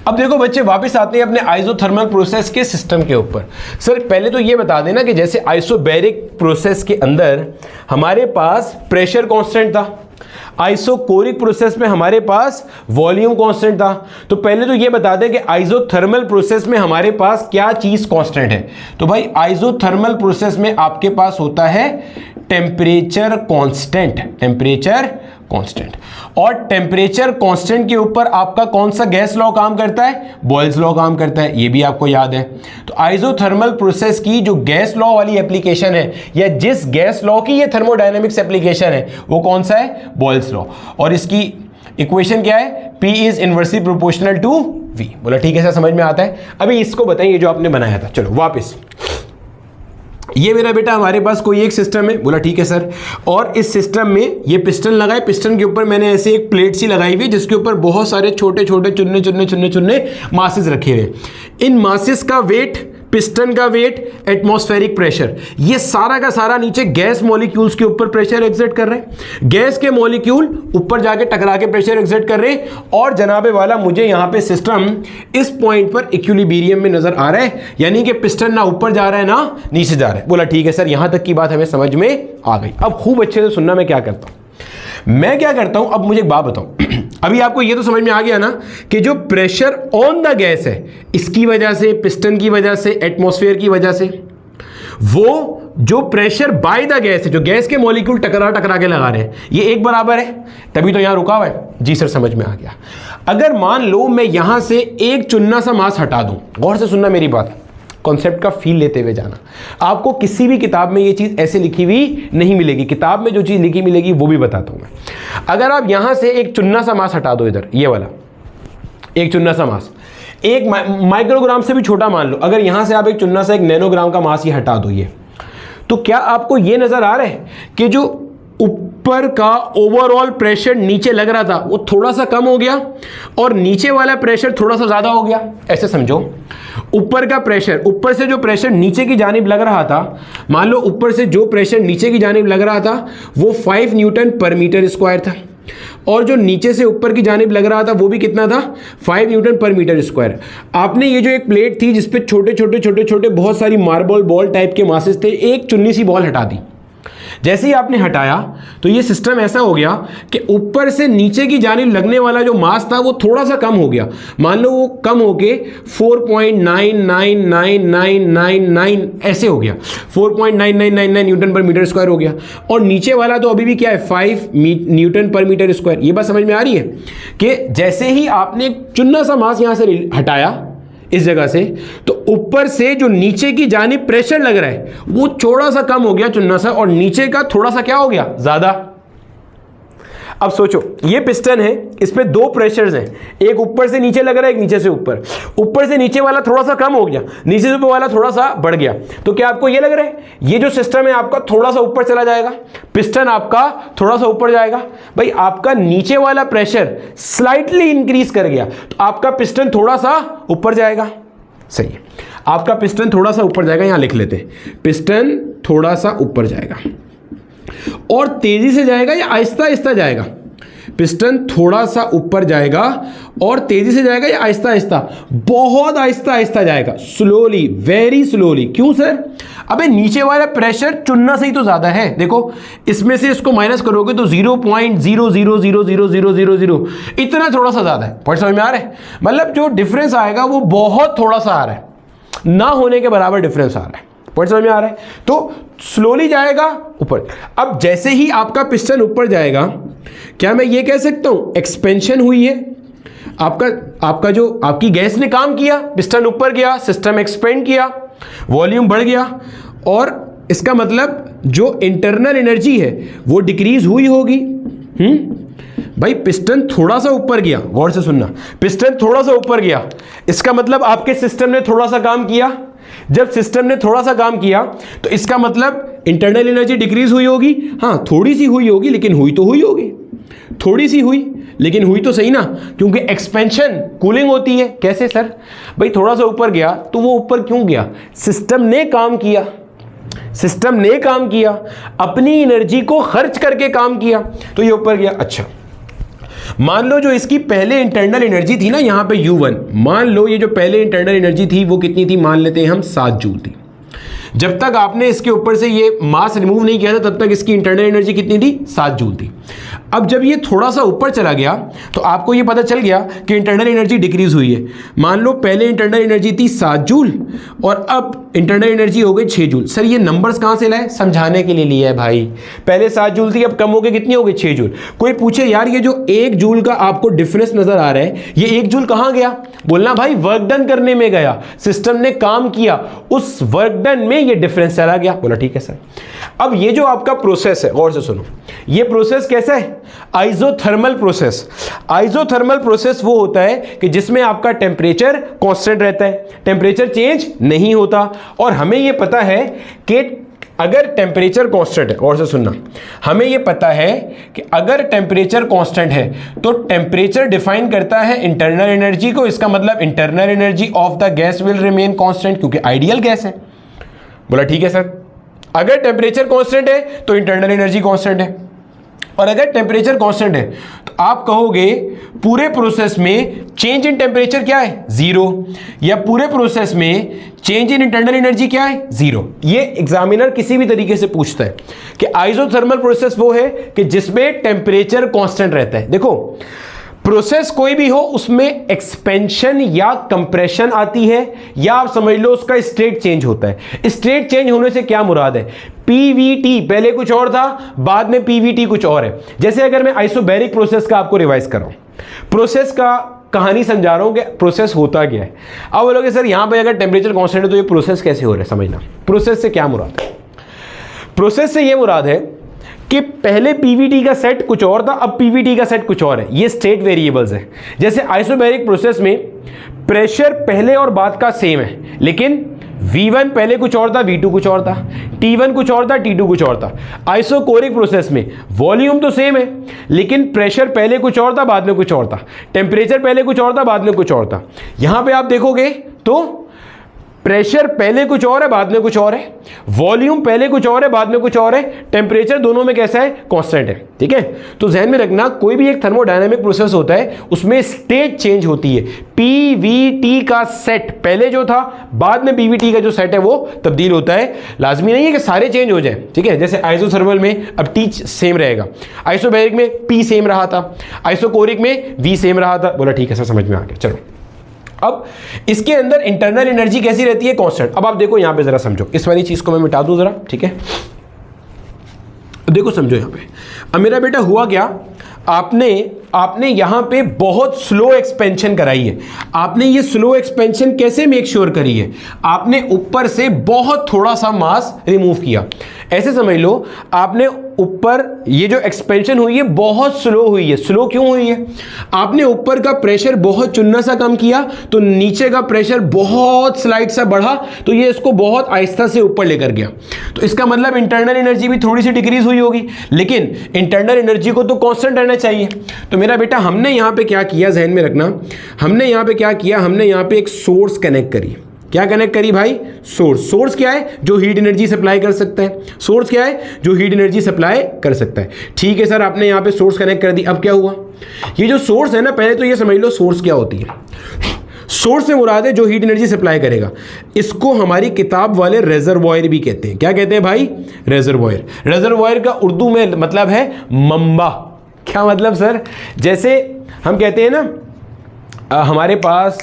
अब देखो बच्चे, वापस आते हैं अपने आइसोथर्मल प्रोसेस के सिस्टम के ऊपर। सर पहले तो ये बता देना कि जैसे आइसोबैरिक प्रोसेस के अंदर हमारे पास प्रेशर कांस्टेंट था, आइसोकोरिक प्रोसेस में हमारे पास वॉल्यूम कांस्टेंट था। तो पहले तो ये बता दें कि आइसोथर्मल प्रोसेस में हमारे पास क्या चीज कांस्टेंट है। तो भाई आइसोथर्मल प्रोसेस में आपके पास होता है टेम्परेचर कांस्टेंट, टेम्परेचर कांस्टेंट। और टेम्परेचर कांस्टेंट के ऊपर आपका कौन सा गैस लॉ काम करता है, बॉयल्स लॉ काम करता है, ये भी आपको याद है। तो आइसोथर्मल प्रोसेस की जो गैस लॉ वाली एप्लीकेशन है या जिस गैस लॉ की ये थर्मोडायनेमिक्स एप्लीकेशन है वो कौन सा है, बॉयल्स लॉ। और इसकी इक्वेशन क्या है, P is inversely proportional to V। बोला ठीक है सर, समझ में आता है। अभी इसको बताइए जो आपने बनाया था। चलो वापस, ये मेरा बेटा हमारे पास कोई एक सिस्टम है। बोला ठीक है सर, और इस सिस्टम में ये पिस्टन लगाए, पिस्टन के ऊपर मैंने ऐसे एक प्लेट सी लगाई हुई जिसके ऊपर बहुत सारे छोटे छोटे चुन्ने चुन्ने चुन्ने चुन्ने मासेस रखे हुए। इन मासेस का वेट, पिस्टन का वेट, एटमॉस्फेरिक प्रेशर, ये सारा का सारा नीचे गैस मॉलिक्यूल्स के ऊपर प्रेशर एक्सर्ट कर रहे हैं। गैस के मॉलिक्यूल ऊपर जाके टकरा के प्रेशर एक्सर्ट कर रहे हैं, और जनाबे वाला मुझे यहां पे सिस्टम इस पॉइंट पर इक्विलिब्रियम में नजर आ रहा है, यानी कि पिस्टन ना ऊपर जा रहा है ना नीचे जा रहा है। बोला ठीक है सर, यहां तक की बात हमें समझ में आ गई। अब खूब अच्छे से सुनना, मैं क्या करता हूं, मैं क्या करता हूं, अब मुझे एक बात बताओ। अभी आपको ये तो समझ में आ गया ना कि जो प्रेशर ऑन द गैस है, इसकी वजह से, पिस्टन की वजह से, एटमॉस्फेयर की वजह से, वो जो प्रेशर बाय द गैस है, जो गैस के मॉलिक्यूल टकरा टकरा के लगा रहे हैं, ये एक बराबर है, तभी तो यहां रुका हुआ है। जी सर समझ में आ गया। अगर मान लो मैं यहां से एक चुन्ना सा मास हटा दूं, गौर से सुनना मेरी बात, कॉन्सेप्ट का फील लेते हुए जाना। आपको किसी भी किताब में ये चीज ऐसे लिखी हुई नहीं मिलेगी, किताब में जो चीज लिखी मिलेगी वो भी बताता हूं मैं। अगर आप यहां से एक चुन्ना सा मास हटा दो, इधर ये वाला एक चुन्ना सा मास, एक माइक्रोग्राम से भी छोटा मान लो, अगर यहां से आप एक चुन्ना सा एक नैनोग्राम का मास ये हटा दो, ये तो क्या आपको ये नजर आ रहा है कि जो ऊपर का ओवरऑल प्रेशर नीचे लग रहा था वो थोड़ा सा कम हो गया और नीचे वाला प्रेशर थोड़ा सा ज्यादा हो गया? ऐसे समझो, ऊपर का प्रेशर, ऊपर से जो प्रेशर नीचे की जानिब लग रहा था, मान लो ऊपर से जो प्रेशर नीचे की जानिब लग रहा था वो 5 न्यूटन पर मीटर स्क्वायर था, और जो नीचे से ऊपर की जानिब लग रहा था वो भी कितना था, 5 न्यूटन पर मीटर स्क्वायर। आपने ये जो एक प्लेट थी जिसपे छोटे छोटे छोटे छोटे बहुत सारी मार्बल बॉल टाइप के मासेस थे, एक चुन्नी सी बॉल हटा दी। जैसे ही आपने हटाया तो ये सिस्टम ऐसा हो गया कि ऊपर से नीचे की जानिब लगने वाला जो मास था वो थोड़ा सा कम हो गया। मान लो वो कम होके 4.99999 ऐसे हो गया, 4.9999 न्यूटन पर मीटर स्क्वायर हो गया, और नीचे वाला तो अभी भी क्या है, 5 न्यूटन पर मीटर स्क्वायर। ये बात समझ में आ रही है कि जैसे ही आपने चुन्ना सा मास यहां से हटाया, इस जगह से, तो ऊपर से जो नीचे की जानिब प्रेशर लग रहा है वो थोड़ा सा कम हो गया, चुन्ना सा, और नीचे का थोड़ा सा क्या हो गया, ज्यादा। अब सोचो, ये पिस्टन है, इसमें दो प्रेशर्स हैं, एक ऊपर से नीचे लग रहा है, एक नीचे से ऊपर। ऊपर से नीचे वाला थोड़ा सा कम हो गया, नीचे से ऊपर वाला थोड़ा सा बढ़ गया। तो क्या आपको ये लग रहा है ये जो सिस्टम है आपका थोड़ा सा ऊपर चला जाएगा, पिस्टन आपका थोड़ा सा ऊपर जाएगा? भाई आपका नीचे वाला प्रेशर स्लाइटली इंक्रीज कर गया तो आपका पिस्टन थोड़ा सा ऊपर जाएगा। सही है, आपका पिस्टन थोड़ा सा ऊपर जाएगा, यहां लिख लेते हैं, पिस्टन थोड़ा सा ऊपर जाएगा। और तेजी से जाएगा या आहिस्ता आहिस्ता जाएगा? पिस्टन थोड़ा सा ऊपर जाएगा और तेजी से जाएगा या आहिस्ता आहिस्ता? बहुत आहिस्ता आहिस्ता जाएगा, स्लोली, वेरी स्लोली। क्यों सर? अबे नीचे वाला प्रेशर चुनना से ही तो ज्यादा है। देखो इसमें से इसको माइनस करोगे तो 0.000000 इतना थोड़ा सा ज्यादा है। पॉइंट समझ में आ रहा है? मतलब जो डिफरेंस आएगा वो बहुत थोड़ा सा आ रहा है, ना होने के बराबर डिफरेंस आ रहा है। पॉइंट समझ में आ रहा है? तो स्लोली जाएगा ऊपर। अब जैसे ही आपका पिस्टन ऊपर जाएगा, क्या मैं ये कह सकता हूं एक्सपेंशन हुई है? आपका जो आपकी गैस ने काम किया, पिस्टन ऊपर गया, सिस्टम एक्सपेंड किया, वॉल्यूम बढ़ गया, और इसका मतलब जो इंटरनल एनर्जी है वो डिक्रीज हुई होगी। भाई पिस्टन थोड़ा सा ऊपर गया, गौर से सुनना, पिस्टन थोड़ा सा ऊपर गया, इसका मतलब आपके सिस्टम ने थोड़ा सा काम किया। जब सिस्टम ने थोड़ा सा काम किया तो इसका मतलब इंटरनल एनर्जी डिक्रीज हुई होगी। हाँ, थोड़ी सी हुई होगी, लेकिन हुई तो हुई होगी। थोड़ी सी हुई लेकिन हुई तो सही ना, क्योंकि एक्सपेंशन कूलिंग होती है। कैसे सर? भाई थोड़ा सा ऊपर गया तो वो ऊपर क्यों गया? सिस्टम ने काम किया, सिस्टम ने काम किया, अपनी एनर्जी को खर्च करके काम किया, तो ये ऊपर गया। अच्छा, मान लो जो इसकी पहले इंटरनल एनर्जी थी ना, यहां पे U1, मान लो ये जो पहले इंटरनल एनर्जी थी वो कितनी थी? मान लेते हैं हम 7 जूल थी। जब तक आपने इसके ऊपर से ये मास रिमूव नहीं किया था तब तक इसकी इंटरनल एनर्जी कितनी थी? 7 जूल थी। अब जब ये थोड़ा सा ऊपर चला गया तो आपको ये पता चल गया कि इंटरनल एनर्जी डिक्रीज हुई है। मान लो पहले इंटरनल एनर्जी थी 7 जूल और अब इंटरनल एनर्जी हो गई 6 जूल। सर ये नंबर्स कहां से लाए? समझाने के लिए लिया है भाई। पहले 7 जूल थी, अब कम हो गई, कितनी हो गई? 6 जूल। कोई पूछे यार ये जो 1 जूल का आपको डिफरेंस नजर आ रहा है, ये 1 जूल कहां गया? बोलना भाई वर्क डन करने में गया, सिस्टम ने काम किया, उस वर्क डन में ये डिफरेंस चला गया। बोला ठीक है सर। अब ये जो आपका प्रोसेस है, गौर से सुनो, ये प्रोसेस कैसा है? Isothermal process. आइसोथर्मल प्रोसेस वो होता है कि जिसमें आपका टेम्परेचर कांस्टेंट रहता है, टेम्परेचर चेंज नहीं होता। और हमें ये पता है कि अगर टेम्परेचर कांस्टेंट है, और से सुनना, हमें ये पता है कि अगर टेम्परेचर कांस्टेंट है तो टेम्परेचर डिफाइन करता है इंटरनल एनर्जी को। इसका मतलब internal energy of the gas will remain constant, क्योंकि आइडियल गैस है। बोला ठीक है सर। अगर टेम्परेचर कांस्टेंट है तो इंटरनल एनर्जी कांस्टेंट है, और अगर टेम्परेचर कांस्टेंट है तो आप कहोगे पूरे प्रोसेस में चेंज इन टेम्परेचर क्या है? 0। या पूरे प्रोसेस में चेंज इन इंटरनल एनर्जी क्या है? 0। ये एग्जामिनर किसी भी तरीके से पूछता है कि आइसोथर्मल प्रोसेस वो है कि जिसमें टेम्परेचर कांस्टेंट रहता है। देखो प्रोसेस कोई भी हो उसमें एक्सपेंशन या कंप्रेशन आती है, या आप समझ लो उसका स्टेट चेंज होता है। स्टेट चेंज होने से क्या मुराद है? पीवीटी पहले कुछ और था, बाद में पीवीटी कुछ और है। जैसे अगर मैं आइसोबैरिक प्रोसेस का आपको रिवाइज कर रहा हूं, प्रोसेस का कहानी समझा रहा हूं कि प्रोसेस होता क्या है। अब बोलोगे सर यहां पे अगर टेम्परेचर कांस्टेंट है तो ये प्रोसेस कैसे हो रहा है? समझना, प्रोसेस से क्या मुराद है? प्रोसेस से ये मुराद है कि पहले पीवीटी का सेट कुछ और था, अब पीवीटी का सेट कुछ और है। ये स्टेट वेरिएबल्स है। जैसे आइसोबैरिक प्रोसेस में प्रेशर पहले और बाद का सेम है, लेकिन V1 पहले कुछ और था, V2 कुछ और था, T1 कुछ और था, T2 कुछ और था। आइसोकोरिक प्रोसेस में वॉल्यूम तो सेम है, लेकिन प्रेशर पहले कुछ और था, बाद में कुछ और था, टेम्परेचर पहले कुछ और था, बाद में कुछ और था। यहां पे आप देखोगे तो प्रेशर पहले कुछ और है, बाद में कुछ और है, वॉल्यूम पहले कुछ और है, बाद में कुछ और है, टेम्परेचर दोनों में कैसा है? कांस्टेंट है। ठीक है, तो ध्यान में रखना कोई भी एक थर्मोडायनामिक प्रोसेस होता है उसमें स्टेट चेंज होती है। पीवीटी का सेट पहले जो था, बाद में पीवीटी का जो सेट है वो तब्दील होता है। लाजमी नहीं है कि सारे चेंज हो जाए। ठीक है, जैसे आइसोथर्मल में अब टी सेम रहेगा, आइसोबैरिक में पी सेम रहा था, आइसोकोरिक में वी सेम रहा था। बोला ठीक है सर, समझ में आ गया। चलो अब इसके अंदर इंटरनल एनर्जी कैसी रहती है? कांस्टेंट। अब आप देखो यहां पे जरा समझो, इस वाली चीज को मैं मिटा दूं जरा। ठीक है, देखो समझो यहां पे। अब मेरा बेटा हुआ क्या, आपने आपने यहां पे बहुत स्लो एक्सपेंशन कराई है। आपने ये स्लो एक्सपेंशन कैसे मेक श्योर करी है? आपने ऊपर से बहुत थोड़ा सा मास रिमूव किया। ऐसे समझ लो, आपने ऊपर ये जो एक्सपेंशन हुई है बहुत स्लो हुई है। स्लो क्यों हुई है? आपने ऊपर का प्रेशर बहुत चुन्ना सा कम किया, तो नीचे का प्रेशर बहुत स्लाइड सा बढ़ा, तो ये इसको बहुत आहिस्ता से ऊपर लेकर गया। तो इसका मतलब इंटरनल एनर्जी भी थोड़ी सी डिक्रीज हुई होगी, लेकिन इंटरनल एनर्जी को तो कांस्टेंट रहना चाहिए। तो मेरा बेटा, हमने यहां पे क्या किया, ध्यान में रखना, हमने यहां पे क्या किया, हमने यहां पे एक सोर्स कनेक्ट करी। क्या कनेक्ट करी भाई? सोर्स। सोर्स क्या है? जो हीट एनर्जी सप्लाई कर सकता है। सोर्स क्या है? जो हीट एनर्जी सप्लाई कर सकता है। ठीक है सर, आपने यहां पे सोर्स कनेक्ट कर दी। अब क्या हुआ? ये जो सोर्स है ना, पहले तो ये समझ लो सोर्स क्या होती है। सोर्स से मुराद है जो हीट एनर्जी सप्लाई करेगा। इसको हमारी किताब वाले रेजर्वॉयर भी कहते हैं। क्या कहते हैं भाई? रेजर्वॉयर। रेजर्वॉयर का उर्दू में मतलब है मंबा। क्या मतलब सर? जैसे हम कहते हैं ना, हमारे पास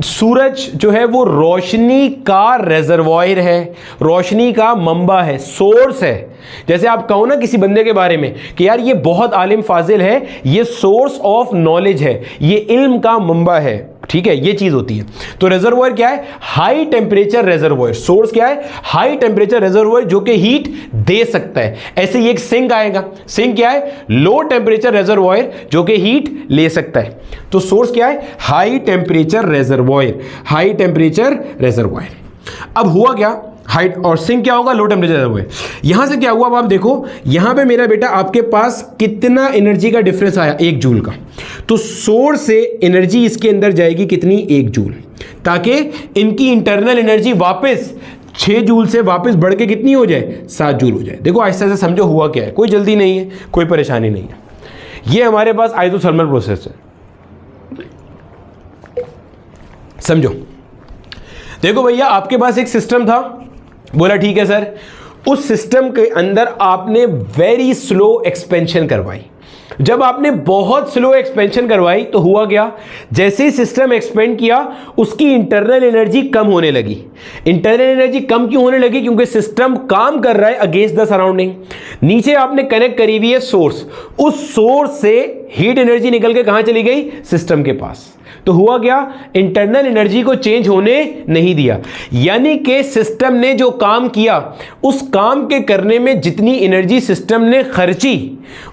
सूरज जो है वो रोशनी का रेजर्वॉयर है, रोशनी का मंबा है, सोर्स है। जैसे आप कहो ना किसी बंदे के बारे में कि यार ये बहुत आलिम फाजिल है, ये सोर्स ऑफ नॉलेज है, ये इल्म का मंबा है। ठीक है, ये चीज होती है। तो रेजर्वॉयर क्या है? High temperature reservoir. सोर्स क्या है? हाई टेम्परेचर रेजर्वॉयर जो कि हीट दे सकता है। ऐसे ही एक सिंक आएगा। सिंक क्या है? लो टेम्परेचर रेजर्वॉयर जो कि हीट ले सकता है। तो सोर्स क्या है? High temperature reservoir. High temperature reservoir. अब हुआ क्या? हाइट और सिंक क्या होगा? Low temperature reservoir. यहां से क्या हुआ? अब आप देखो, यहां पे मेरा बेटा आपके पास कितना एनर्जी का डिफरेंस आया? 1 जूल का। तो सोर्स से एनर्जी इसके अंदर जाएगी कितनी? 1 जूल, ताकि इनकी इंटरनल एनर्जी वापस 6 जूल से वापस बढ़ के कितनी हो जाए? 7 जूल हो जाए। देखो आहिस्ता से समझो हुआ क्या है। कोई जल्दी नहीं है, कोई परेशानी नहीं है। ये हमारे पास आइसोथर्मल प्रोसेस है। समझो, देखो भैया, आपके पास एक सिस्टम था। बोला ठीक है सर, उस सिस्टम के अंदर आपने वेरी स्लो एक्सपेंशन करवाई। जब आपने बहुत स्लो एक्सपेंशन करवाई तो हुआ क्या? जैसे ही सिस्टम एक्सपेंड किया, उसकी इंटरनल एनर्जी कम होने लगी। इंटरनल एनर्जी कम क्यों होने लगी? क्योंकि सिस्टम काम कर रहा है अगेंस्ट द सराउंडिंग। नीचे आपने कनेक्ट करी हुई है सोर्स, उस सोर्स से हीट एनर्जी निकल के कहां चली गई? सिस्टम के पास। तो हुआ क्या? इंटरनल एनर्जी को चेंज होने नहीं दिया। यानी कि सिस्टम ने जो काम किया, उस काम के करने में जितनी एनर्जी सिस्टम ने खर्ची,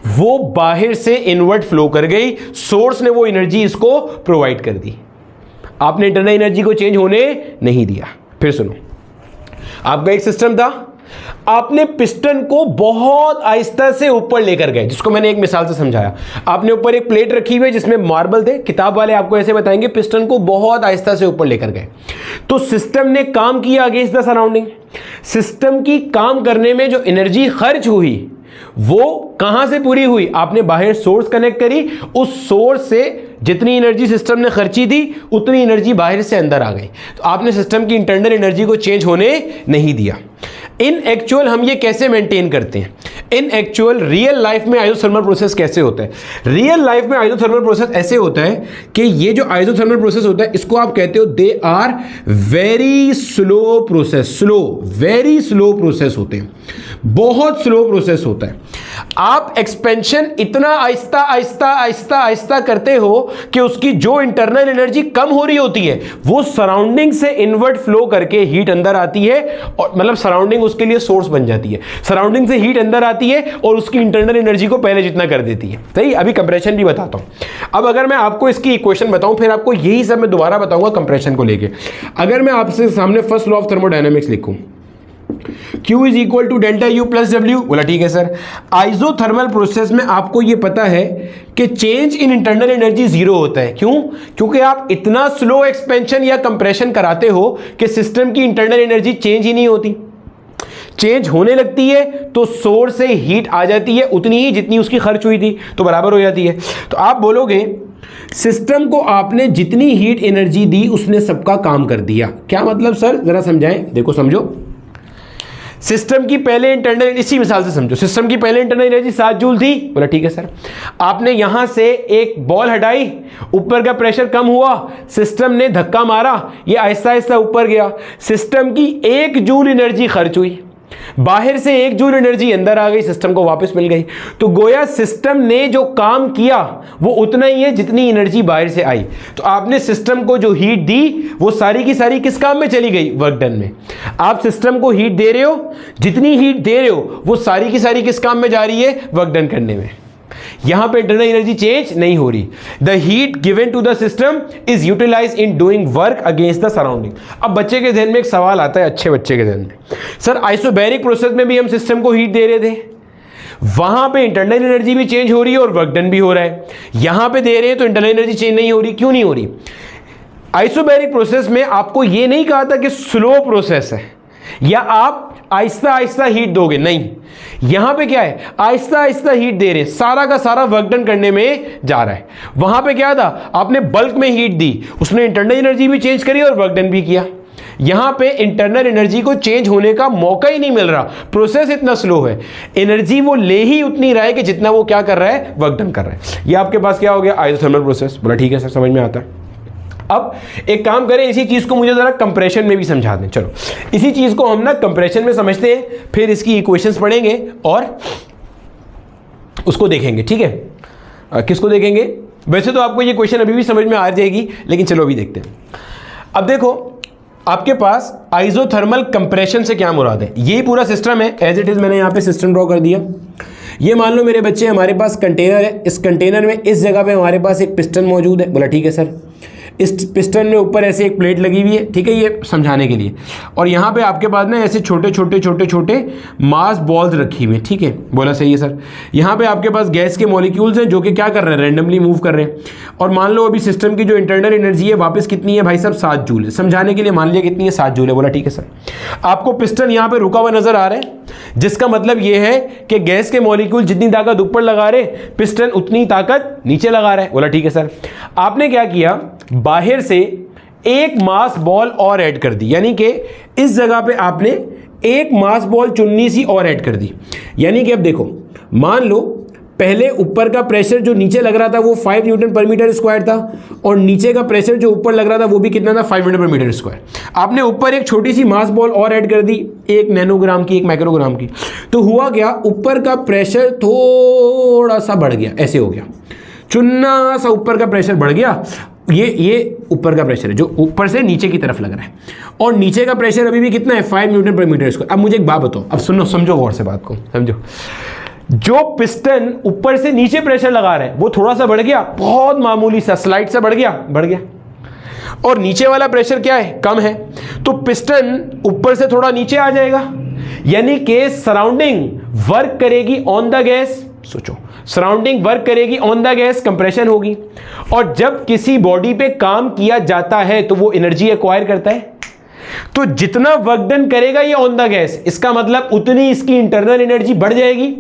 वो बाहर से इनवर्ट फ्लो कर गई। सोर्स ने वो एनर्जी इसको प्रोवाइड कर दी। आपने इंटरनल एनर्जी को चेंज होने नहीं दिया। फिर सुनो, आपका एक सिस्टम था, आपने पिस्टन को बहुत आहिस्ता से ऊपर लेकर गए, जिसको मैंने एक मिसाल से समझाया। आपने ऊपर एक प्लेट रखी हुई है जिसमें मार्बल थे। किताब वाले आपको ऐसे बताएंगे, पिस्टन को बहुत आहिस्ता से ऊपर लेकर गए। तो सिस्टम ने काम किया अगेंस्ट द सराउंडिंग। सिस्टम की काम करने में जो एनर्जी खर्च हुई, वो कहां से पूरी हुई? आपने बाहर सोर्स कनेक्ट करी, उस सोर्स से जितनी एनर्जी सिस्टम ने खर्ची थी, उतनी एनर्जी बाहर से अंदर आ गई। तो आपने सिस्टम की इंटरनल एनर्जी को चेंज होने नहीं दिया। इन एक्चुअल हम ये कैसे मेंटेन करते हैं? इन एक्चुअल रियल लाइफ में आइसोथर्मल प्रोसेस कैसे होता है? रियल लाइफ में आइसोथर्मल प्रोसेस ऐसे होता है कि ये जो आइसोथर्मल प्रोसेस होता है, इसको आप कहते हो they are very slow process. Slow, very slow process होते हैं, बहुत स्लो प्रोसेस होता है। आप एक्सपेंशन इतना आहिस्ता आहिस्ता आहिस्ता आहिस्ता करते हो कि उसकी जो इंटरनल एनर्जी कम हो रही होती है, वो सराउंडिंग से इनवर्ट फ्लो करके हीट अंदर आती है, और मतलब सराउंडिंग उसके लिए सोर्स बन जाती है। सराउंडिंग से हीट अंदर आती है और उसकी इंटरनल एनर्जी को पहले जितना कर देती है। सही, अभी कंप्रेशन भी बताता हूं। अब अगर मैं आपको इसकी इक्वेशन बताऊं, फिर आपको यही सब मैं दोबारा बताऊंगा कंप्रेशन को लेके। अगर मैं आपसे सामने फर्स्ट लॉ ऑफ थर्मोडायनेमिक्स लिखूं, Q is equal to delta U plus W, बोला ठीक है सर। आइसोथर्मल प्रोसेस में आपको यह पता है कि change in internal energy zero होता है। क्यों? क्योंकि आप इतना स्लो एक्सपेंशन या कंप्रेशन कराते हो कि सिस्टम की इंटरनल एनर्जी चेंज ही नहीं होती। चेंज होने लगती है तो सोर्स से हीट आ जाती है उतनी ही जितनी उसकी खर्च हुई थी, तो बराबर हो जाती है। तो आप बोलोगे सिस्टम को आपने जितनी हीट एनर्जी दी उसने सबका काम कर दिया। क्या मतलब सर? जरा समझाएं। देखो समझो, सिस्टम की पहले इंटरनल, इसी मिसाल से समझो, सिस्टम की पहले इंटरनल एनर्जी 7 जूल थी। बोला ठीक है सर। आपने यहां से एक बॉल हटाई, ऊपर का प्रेशर कम हुआ, सिस्टम ने धक्का मारा, ये आहिस्ता आहिस्ता ऊपर गया, सिस्टम की 1 जूल एनर्जी खर्च हुई। बाहर से 1 जूल एनर्जी अंदर आ गई, सिस्टम को वापस मिल गई। तो गोया सिस्टम ने जो काम किया वो उतना ही है जितनी एनर्जी बाहर से आई। तो आपने सिस्टम को जो हीट दी वो सारी की सारी किस काम में चली गई? वर्क डन में। आप सिस्टम को हीट दे रहे हो, जितनी हीट दे रहे हो वो सारी की सारी किस काम में जा रही है? वर्क डन करने में। यहां पे इंटरनल एनर्जी चेंज नहीं हो रही। The heat given to the system is utilize in doing work against the surrounding. अब बच्चे के ध्यान में एक सवाल आता है, अच्छे बच्चे के ध्यान में, सर आइसोबैरिक प्रोसेस में भी हम सिस्टम को हीट दे रहे थे, वहां पे इंटरनल एनर्जी भी चेंज हो रही है और वर्क डन भी हो रहा है, यहां पे दे रहे हैं तो इंटरनल एनर्जी चेंज नहीं हो रही। क्यों नहीं हो रही? आइसोबैरिक प्रोसेस में आपको यह नहीं कहा था कि स्लो प्रोसेस है या आप आहिस्ता आहिस्ता हीट दोगे, नहीं, यहां पे क्या है? आहिस्ता आहिस्ता हीट दे रहे हैं, सारा का सारा वर्क डन करने में जा रहा है। वहां पे क्या था? आपने बल्क में हीट दी, उसने इंटरनल एनर्जी भी चेंज करी और वर्क डन भी किया। यहां पे इंटरनल एनर्जी को चेंज होने का मौका ही नहीं मिल रहा, प्रोसेस इतना स्लो है, एनर्जी वो ले ही उतनी रहा है कि जितना वो क्या कर रहा है? वर्क डन कर रहा है। ये आपके पास क्या हो गया? Isothermal process. बोला ठीक है सर, समझ में आता है। अब एक काम करें, इसी चीज को मुझे जरा कंप्रेशन में भी समझा दें। चलो इसी चीज को हम ना कंप्रेशन में समझते हैं, फिर इसकी इक्वेशंस पढ़ेंगे और उसको देखेंगे, ठीक है? किसको देखेंगे? वैसे तो आपको ये क्वेश्चन अभी भी समझ में आ जाएगी, लेकिन चलो अभी देखते हैं। अब देखो आपके पास आइसोथर्मल कंप्रेशन से क्या मुराद है? यही पूरा सिस्टम है, एज इट इज मैंने यहाँ पे सिस्टम ड्रॉ कर दिया। ये मान लो मेरे बच्चे, हमारे पास कंटेनर है, इस कंटेनर में इस जगह पे हमारे पास एक पिस्टन मौजूद है। बोला ठीक है सर। इस पिस्टन में ऊपर ऐसे एक प्लेट लगी हुई है, ठीक है, ये समझाने के लिए। और यहाँ पे आपके पास ना ऐसे छोटे छोटे छोटे छोटे मास बॉल्स रखी हुई है, ठीक है। बोला सही है सर। यहाँ पे आपके पास गैस के मॉलिक्यूल्स हैं जो कि क्या कर रहे हैं? रैंडमली मूव कर रहे हैं। और मान लो अभी सिस्टम की जो इंटरनल एनर्जी है वापस कितनी है भाई साहब? 7 जूल है। समझाने के लिए मान लिया कितनी है? 7 जूल है। बोला ठीक है सर। आपको पिस्टन यहाँ पे रुका हुआ नजर आ रहा है, जिसका मतलब ये है कि गैस के मॉलिक्यूल जितनी ताकत ऊपर लगा रहे, पिस्टन उतनी ताकत नीचे लगा रहा है। बोला ठीक है सर। आपने क्या किया? बाहर से एक मास बॉल और ऐड कर दी, यानी कि इस जगह पे आपने एक मास बॉल चुन्नी सी और ऐड कर दी। यानी कि अब देखो, मान लो पहले ऊपर का प्रेशर जो नीचे लग रहा था वो 5 न्यूटन पर मीटर स्क्वायर था, और नीचे का प्रेशर जो ऊपर लग रहा था वो भी कितना था? 5 न्यूटन पर मीटर स्क्वायर। आपने ऊपर एक छोटी सी मास बॉल और ऐड कर दी, 1 नैनोग्राम की, 1 माइक्रोग्राम की। तो हुआ क्या? ऊपर का प्रेशर थोड़ा सा बढ़ गया, ऐसे हो गया, चुन्ना सा ऊपर का प्रेशर बढ़ गया। ये ऊपर का प्रेशर है जो ऊपर से नीचे की तरफ लग रहा है, और नीचे का प्रेशर अभी भी कितना है? 5 न्यूटन पर मीटर स्क्वायर। अब मुझे एक बात बताओ, अब सुनो, समझो गौर से बात को, समझो। जो पिस्टन ऊपर से नीचे प्रेशर लगा रहा है वो थोड़ा सा बढ़ गया, बहुत मामूली सा, स्लाइड सा बढ़ गया, और नीचे वाला प्रेशर क्या है? कम है। तो पिस्टन ऊपर से थोड़ा नीचे आ जाएगा, यानी कि सराउंडिंग वर्क करेगी ऑन द गैस। सोचो, सराउंडिंग वर्क करेगी ऑन द गैस, कंप्रेशन होगी। और जब किसी बॉडी पे काम किया जाता है तो वो एनर्जी एक्वायर करता है, तो जितना वर्क डन करेगा ये ऑन द गैस, इसका मतलब उतनी इसकी इंटरनल एनर्जी बढ़ जाएगी।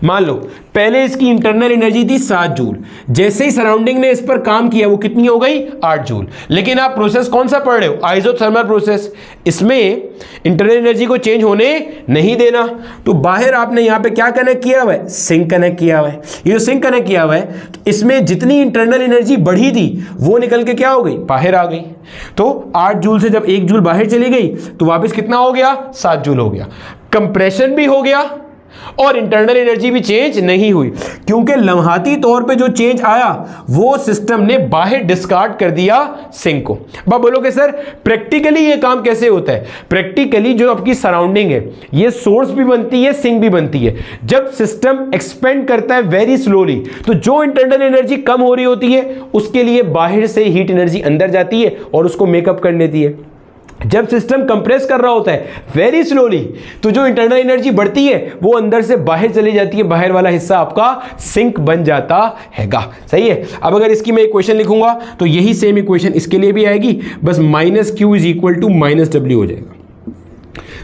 मान लो पहले इसकी इंटरनल एनर्जी थी 7 जूल, जैसे ही सराउंडिंग ने इस पर काम किया वो कितनी हो गई? 8 जूल। लेकिन आप प्रोसेस कौन सा पढ़ रहे हो? Isothermal process. इसमें इंटरनल एनर्जी को चेंज होने नहीं देना। तो बाहर आपने यहां पे क्या कनेक्ट किया हुआ है? सिंक कनेक्ट किया हुआ है। ये जो सिंक कनेक्ट किया हुआ है, तो इसमें जितनी इंटरनल एनर्जी बढ़ी थी वो निकल के क्या हो गई? बाहर आ गई। तो 8 जूल से जब 1 जूल बाहर चली गई तो वापस कितना हो गया? 7 जूल हो गया। कंप्रेशन भी हो गया और इंटरनल एनर्जी भी चेंज नहीं हुई, क्योंकि लम्हाती तौर पे जो चेंज आया वो सिस्टम ने बाहर डिस्कार्ड कर दिया सिंक को। अब बोलोगे सर प्रैक्टिकली ये काम कैसे होता है? प्रैक्टिकली जो आपकी सराउंडिंग है ये सोर्स भी बनती है, सिंक भी बनती है। जब सिस्टम एक्सपेंड करता है वेरी स्लोली, तो जो इंटरनल एनर्जी कम हो रही होती है उसके लिए बाहर से हीट एनर्जी अंदर जाती है और उसको मेकअप कर लेती है। जब सिस्टम कंप्रेस कर रहा होता है वेरी स्लोली, तो जो इंटरनल एनर्जी बढ़ती है वो अंदर से बाहर चली जाती है, बाहर वाला हिस्सा आपका सिंक बन जाता हैगा। सही है। अब अगर इसकी मैं इक्वेशन लिखूंगा तो यही सेम इक्वेशन इसके लिए भी आएगी, बस -q is equal to -w हो जाएगा।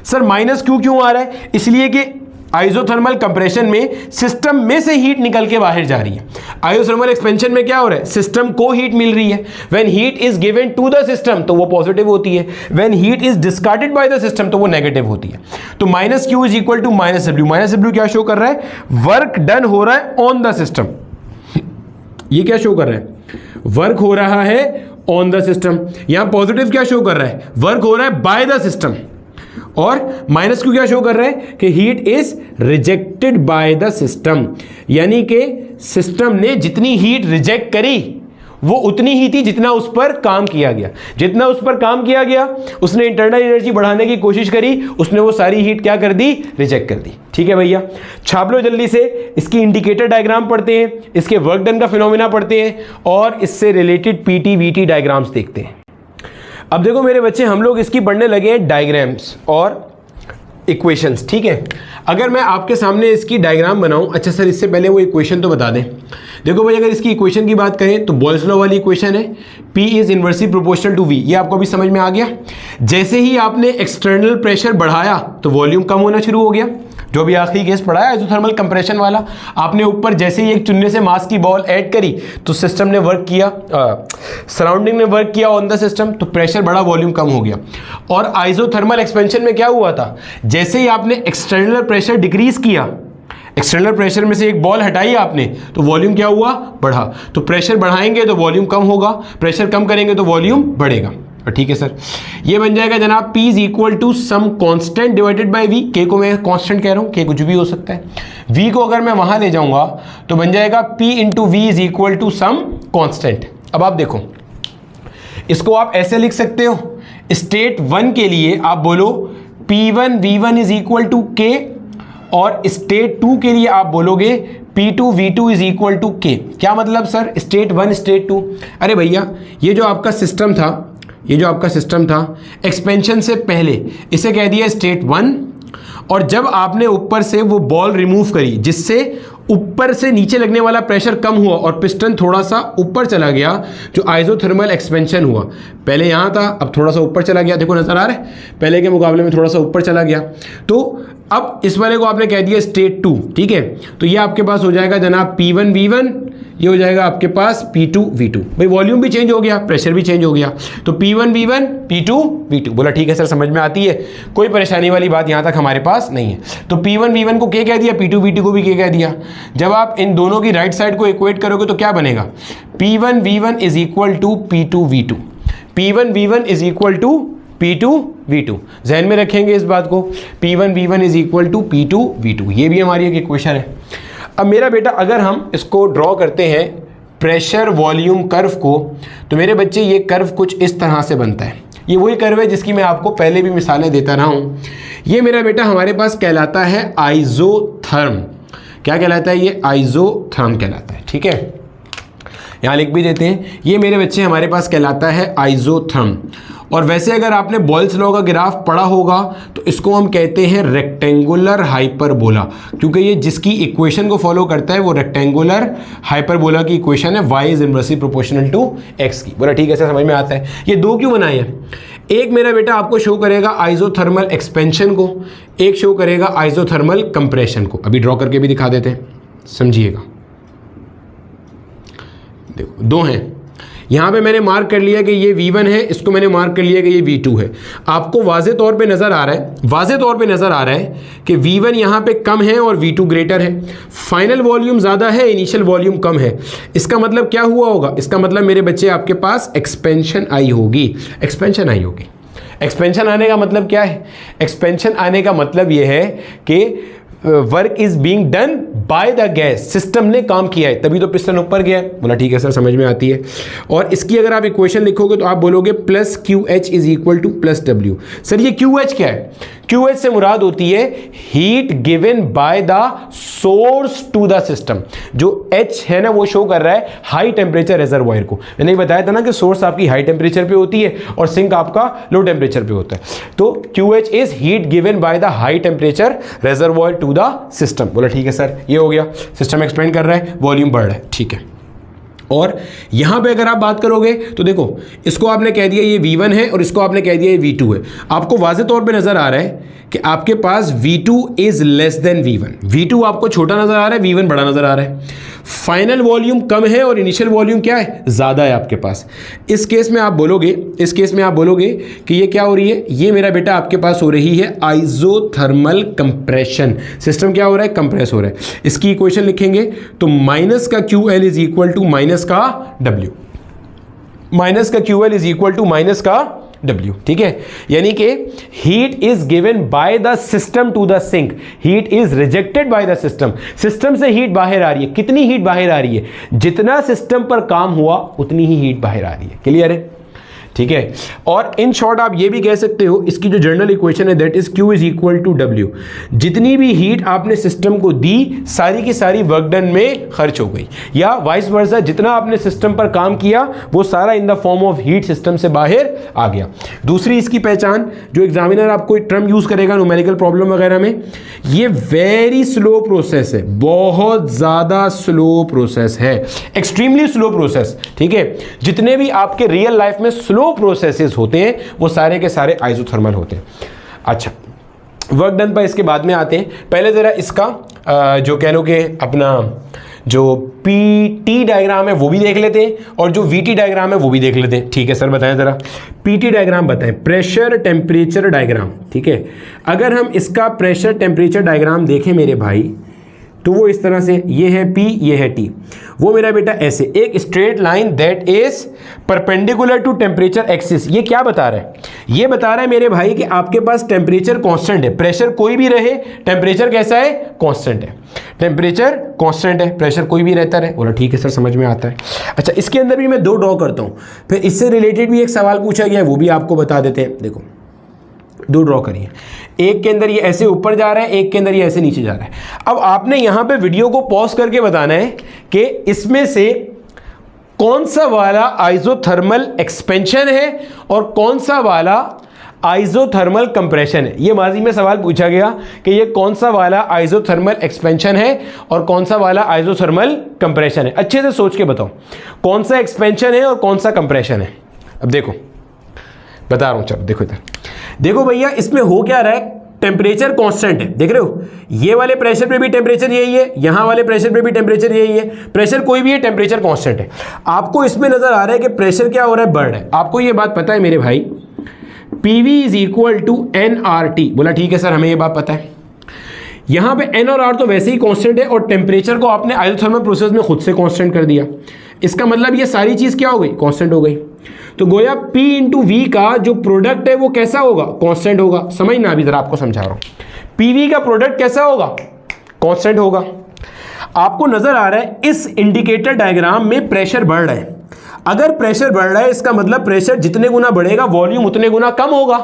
सर -q क्यों आ रहा है? इसलिए कि आइसोथर्मल कंप्रेशन में सिस्टम में से हीट निकल के बाहर जा रही है। आइसोथर्मल एक्सपेंशन में क्या हो रहा है? सिस्टम को हीट मिल रही है। When heat is given to the system तो वो पॉजिटिव होती है, when heat is discarded by the system तो वो नेगेटिव होती है। तो -q is equal to -w। -w क्या शो कर रहा है? वर्क डन हो रहा है ऑन द सिस्टम। ये क्या शो कर रहा है? वर्क हो रहा है ऑन द सिस्टम। यहां पॉजिटिव क्या शो कर रहा है? वर्क हो रहा है बाय द सिस्टम। और माइनस क्यू क्या शो कर रहा है कि heat is rejected by the system, यानी कि सिस्टम ने जितनी हीट रिजेक्ट करी वो उतनी ही थी जितना उस पर काम किया गया। जितना उस पर काम किया गया, उसने इंटरनल एनर्जी बढ़ाने की कोशिश करी, उसने वो सारी हीट क्या कर दी, रिजेक्ट कर दी। ठीक है भैया, छाप लो जल्दी से, इसकी इंडिकेटर डायग्राम पढ़ते हैं, इसके वर्क डन का फिनोमेना पढ़ते हैं और इससे रिलेटेड पीटी वीटी डायग्राम्स देखते हैं। अब देखो मेरे बच्चे, हम लोग इसकी पढ़ने लगे हैं डायग्राम्स और इक्वेशंस। ठीक है, अगर मैं आपके सामने इसकी डायग्राम बनाऊं, अच्छा सर इससे पहले वो इक्वेशन तो बता दें। देखो भाई, अगर इसकी इक्वेशन की बात करें तो बॉयल्स लॉ वाली इक्वेशन है, P is inversely proportional to V। ये आपको अभी समझ में आ गया। जैसे ही आपने एक्सटर्नल प्रेशर बढ़ाया तो वॉल्यूम कम होना शुरू हो गया, जो भी आखिरी केस पढ़ा है आइसोथर्मल कंप्रेशन वाला। आपने ऊपर जैसे ही एक चुन्ने से मास की बॉल ऐड करी तो सिस्टम ने वर्क किया, सराउंडिंग ने वर्क किया ऑन द सिस्टम, तो प्रेशर बढ़ा, वॉल्यूम कम हो गया। और आइसोथर्मल एक्सपेंशन में क्या हुआ था, जैसे ही आपने एक्सटर्नल प्रेशर डिक्रीज किया, एक्सटर्नल प्रेशर में से एक बॉल हटाई आपने, तो वॉल्यूम क्या हुआ, बढ़ा। तो प्रेशर बढ़ाएंगे तो वॉल्यूम कम होगा, प्रेशर कम करेंगे तो वॉल्यूम बढ़ेगा। ठीक है सर, ये बन जाएगा जनाब P is equal to some constant divided by V। K को मैं कांस्टेंट कह रहा हूँ, K कुछ भी हो सकता है। V को अगर मैं वहां ले जाऊंगा तो बन जाएगा P into V is equal to some constant. अब आप देखो, इसको आप ऐसे लिख सकते हो, स्टेट 1 के लिए आप बोलो P1 V1 is equal to K, और स्टेट 2 के लिए आप बोलोगे P2 V2 is equal to K। क्या मतलब सर, स्टेट 1 स्टेट 2? अरे भैया, ये जो आपका सिस्टम था, ये जो आपका सिस्टम था एक्सपेंशन से पहले, इसे कह दिया स्टेट 1, और जब आपने ऊपर से वो बॉल रिमूव करी जिससे ऊपर से नीचे लगने वाला प्रेशर कम हुआ और पिस्टन थोड़ा सा ऊपर चला गया, जो आइसोथर्मल एक्सपेंशन हुआ, पहले यहाँ था अब थोड़ा सा ऊपर चला गया, देखो नजर आ रहा है, पहले के मुकाबले में थोड़ा सा ऊपर चला गया। तो अब इस वाले को आपने कह दिया स्टेट 2। ठीक है, तो ये आपके पास हो जाएगा जनाब P1 V1, ये हो जाएगा आपके पास P2 V2। भाई वॉल्यूम भी चेंज हो गया, प्रेशर भी चेंज हो गया, तो P1 V1 P2 V2। बोला ठीक है सर, समझ में आती है, कोई परेशानी वाली बात यहाँ तक हमारे पास नहीं है। तो P1 V1 को K कह दिया, P2 V2 को भी K कह दिया। जब आप इन दोनों की राइट साइड को इक्वेट करोगे तो क्या बनेगा, P1 V1 is equal to P2 V2। P1 V1 is equal to P2 V2, जहन में रखेंगे इस बात को, P1 V1 is equal to P2 V2। ये भी हमारी एक इक्वेशन है। अब मेरा बेटा, अगर हम इसको ड्रॉ करते हैं प्रेशर वॉल्यूम कर्व को, तो मेरे बच्चे ये कर्व कुछ इस तरह से बनता है। ये वही कर्व है जिसकी मैं आपको पहले भी मिसालें देता रहा हूँ। ये मेरा बेटा हमारे पास कहलाता है आइसोथर्म। क्या कहलाता है ये, आइसोथर्म कहलाता है। ठीक है, यहाँ लिख भी देते हैं, ये मेरे बच्चे हमारे पास कहलाता है आइसोथर्म। और वैसे अगर आपने बॉयल्स लॉ का ग्राफ पढ़ा होगा तो इसको हम कहते हैं रेक्टेंगुलर हाइपरबोला, क्योंकि ये जिसकी इक्वेशन को फॉलो करता है वो रेक्टेंगुलर हाइपरबोला की इक्वेशन है, y is inversely proportional to x की। बोला ठीक है, समझ में आता है। ये दो क्यों बनाए हैं, एक मेरा बेटा आपको शो करेगा आइसोथर्मल एक्सपेंशन को, एक शो करेगा आइसोथर्मल कंप्रेशन को। अभी ड्रॉ करके भी दिखा देते हैं, समझिएगा। देखो दो हैं, यहाँ पे मैंने मार्क कर लिया कि ये V1 है, इसको मैंने मार्क कर लिया कि ये V2 है। आपको वाज़े तौर पे नज़र आ रहा है, वाज़े तौर पे नज़र आ रहा है कि V1 यहाँ पे कम है और V2 ग्रेटर है। फाइनल वॉल्यूम ज़्यादा है, इनिशियल वॉल्यूम कम है। इसका मतलब क्या हुआ होगा, इसका मतलब मेरे बच्चे आपके पास एक्सपेंशन आई होगी, एक्सपेंशन आई होगी। एक्सपेंशन आने का मतलब क्या है, एक्सपेंशन आने का मतलब ये है कि work is being done by the gas, system ने काम किया है तभी तो पिस्टन ऊपर गया है। बोला ठीक है सर, समझ में आती है। और इसकी अगर आप इक्वेशन लिखोगे तो आप बोलोगे plus QH is equal to plus W। Sir ये QH क्या है, QH से मुराद होती है heat given by the source to the system. जो H है ना वो शो कर रहा है हाई टेम्परेचर रिजर्वॉयर को। मैंने बताया था ना कि सोर्स आपकी हाई टेम्परेचर पे होती है और सिंक आपका लो टेम्परेचर पे होता है। तो QH is heat given by the high temperature reservoir to the system. बोला ठीक है सर, ये हो गया, सिस्टम एक्सपेंड कर रहा है, वॉल्यूम बढ़ रहा है। ठीक है, और यहां पे अगर आप बात करोगे तो देखो, इसको आपने कह दिया ये V1 है और इसको आपने कह दिया ये V2 है। आपको वाज़े तौर पे नजर आ रहा है कि आपके पास V2 is less than V1। V2 आपको छोटा नजर आ रहा है, V1 बड़ा नजर आ रहा है। फाइनल वॉल्यूम कम है और इनिशियल वॉल्यूम क्या है, ज्यादा है आपके पास। इस केस में आप बोलोगे, इस केस में आप बोलोगे कि ये क्या हो रही है, ये मेरा बेटा आपके पास हो रही है आइसोथर्मल कंप्रेशन। सिस्टम क्या हो रहा है, कंप्रेस हो रहा है। इसकी इक्वेशन लिखेंगे तो माइनस का QL is equal to minus का W, माइनस का QL is equal to minus का W, ठीक है। यानी कि heat is given by the system to the sink, heat is rejected by the system. System से हीट बाहर आ रही है, कितनी हीट बाहर आ रही है? जितना सिस्टम पर काम हुआ उतनी ही हीट बाहर आ रही है। क्लियर है? ठीक है। और इन शॉर्ट आप ये भी कह सकते हो, इसकी जो जनरल इक्वेशन है that is Q is equal to W। जितनी भी हीट आपने सिस्टम को दी सारी की सारी वर्क डन में खर्च हो गई, या वाइस वर्सा जितना आपने सिस्टम पर काम किया वो सारा in the form of heat system से बाहर आ गया। दूसरी इसकी पहचान, जो एग्जामिनर आपको टर्म यूज करेगा न्यूमेरिकल प्रॉब्लम वगैरह में, ये वेरी स्लो प्रोसेस है, बहुत ज्यादा स्लो प्रोसेस है, एक्सट्रीमली स्लो प्रोसेस। ठीक है, जितने भी आपके रियल लाइफ में स्लो प्रोसेसेस होते हैं वो सारे के सारे आइसोथर्मल होते हैं। अच्छा, वर्क डन पर इसके बाद में आते हैं। पहले जरा इसका जो कह लो कि अपना जो PT डायग्राम है वो भी देख लेते हैं और जो VT डायग्राम है वो भी देख लेते हैं। ठीक है सर, बताएं जरा PT डायग्राम बताएं, प्रेशर टेम्परेचर डायग्राम। ठीक है, अगर हम इसका प्रेशर टेम्परेचर डायग्राम देखें मेरे भाई, तो वो इस तरह से, ये है P, ये है T। वो मेरा बेटा ऐसे एक straight line that is perpendicular to temperature axis. ये क्या बता रहा है? ये बता रहा है मेरे भाई कि आपके पास टेम्परेचर कांस्टेंट है, प्रेशर कोई भी रहे, टेम्परेचर कैसा है? कांस्टेंट है। टेम्परेचर कांस्टेंट है, प्रेशर कोई भी रहता है। बोला ठीक है सर, समझ में आता है। अच्छा, इसके अंदर भी मैं 2 ड्रॉ करता हूँ, फिर इससे रिलेटेड भी एक सवाल पूछा गया है, वो भी आपको बता देते हैं। देखो 2 ड्रॉ करिए, एक के अंदर ये ऐसे ऊपर जा रहा है, एक के अंदर ये ऐसे नीचे जा रहा है। अब आपने यहां पे वीडियो को पॉज करके बताना है कि इसमें से कौन सा वाला आइसोथर्मल एक्सपेंशन है और कौन सा वाला आइसोथर्मल कंप्रेशन है। ये माजी में सवाल पूछा गया कि ये कौन सा वाला आइसोथर्मल एक्सपेंशन है और कौन सा वाला आइसोथर्मल कंप्रेशन है। अच्छे से सोच के बताओ कौन सा एक्सपेंशन है और कौन सा कंप्रेशन है। अब देखो बता रहा हूं, चलो देखो इधर देखो भैया, इसमें हो क्या रहा है? टेम्परेचर कांस्टेंट है, देख रहे हो? ये वाले प्रेशर पे भी टेम्परेचर यही है, यहां वाले प्रेशर पे भी टेम्परेचर यही है। प्रेशर कोई भी है, टेम्परेचर कांस्टेंट है। आपको इसमें नजर आ रहा है कि प्रेशर क्या हो रहा है? बढ़ रहा है। आपको ये बात पता है मेरे भाई, PV is equal to nRT। बोला ठीक है सर, हमें ये बात पता है। यहां पे N और R तो वैसे ही कांस्टेंट है और टेम्परेचर को आपने आइसोथर्मल प्रोसेस में खुद से कांस्टेंट कर दिया। इसका मतलब ये सारी चीज क्या हो गई? कांस्टेंट हो गई। तो गोया P इंटू V का जो प्रोडक्ट है वो कैसा होगा? कांस्टेंट होगा। समझना, अभी जरा आपको समझा रहा हूं। PV का प्रोडक्ट कैसा होगा? कांस्टेंट होगा। आपको नजर आ रहा है इस इंडिकेटर डायग्राम में प्रेशर बढ़ रहा है। अगर प्रेशर बढ़ रहा है इसका मतलब प्रेशर जितने गुना बढ़ेगा वॉल्यूम उतने गुना कम होगा।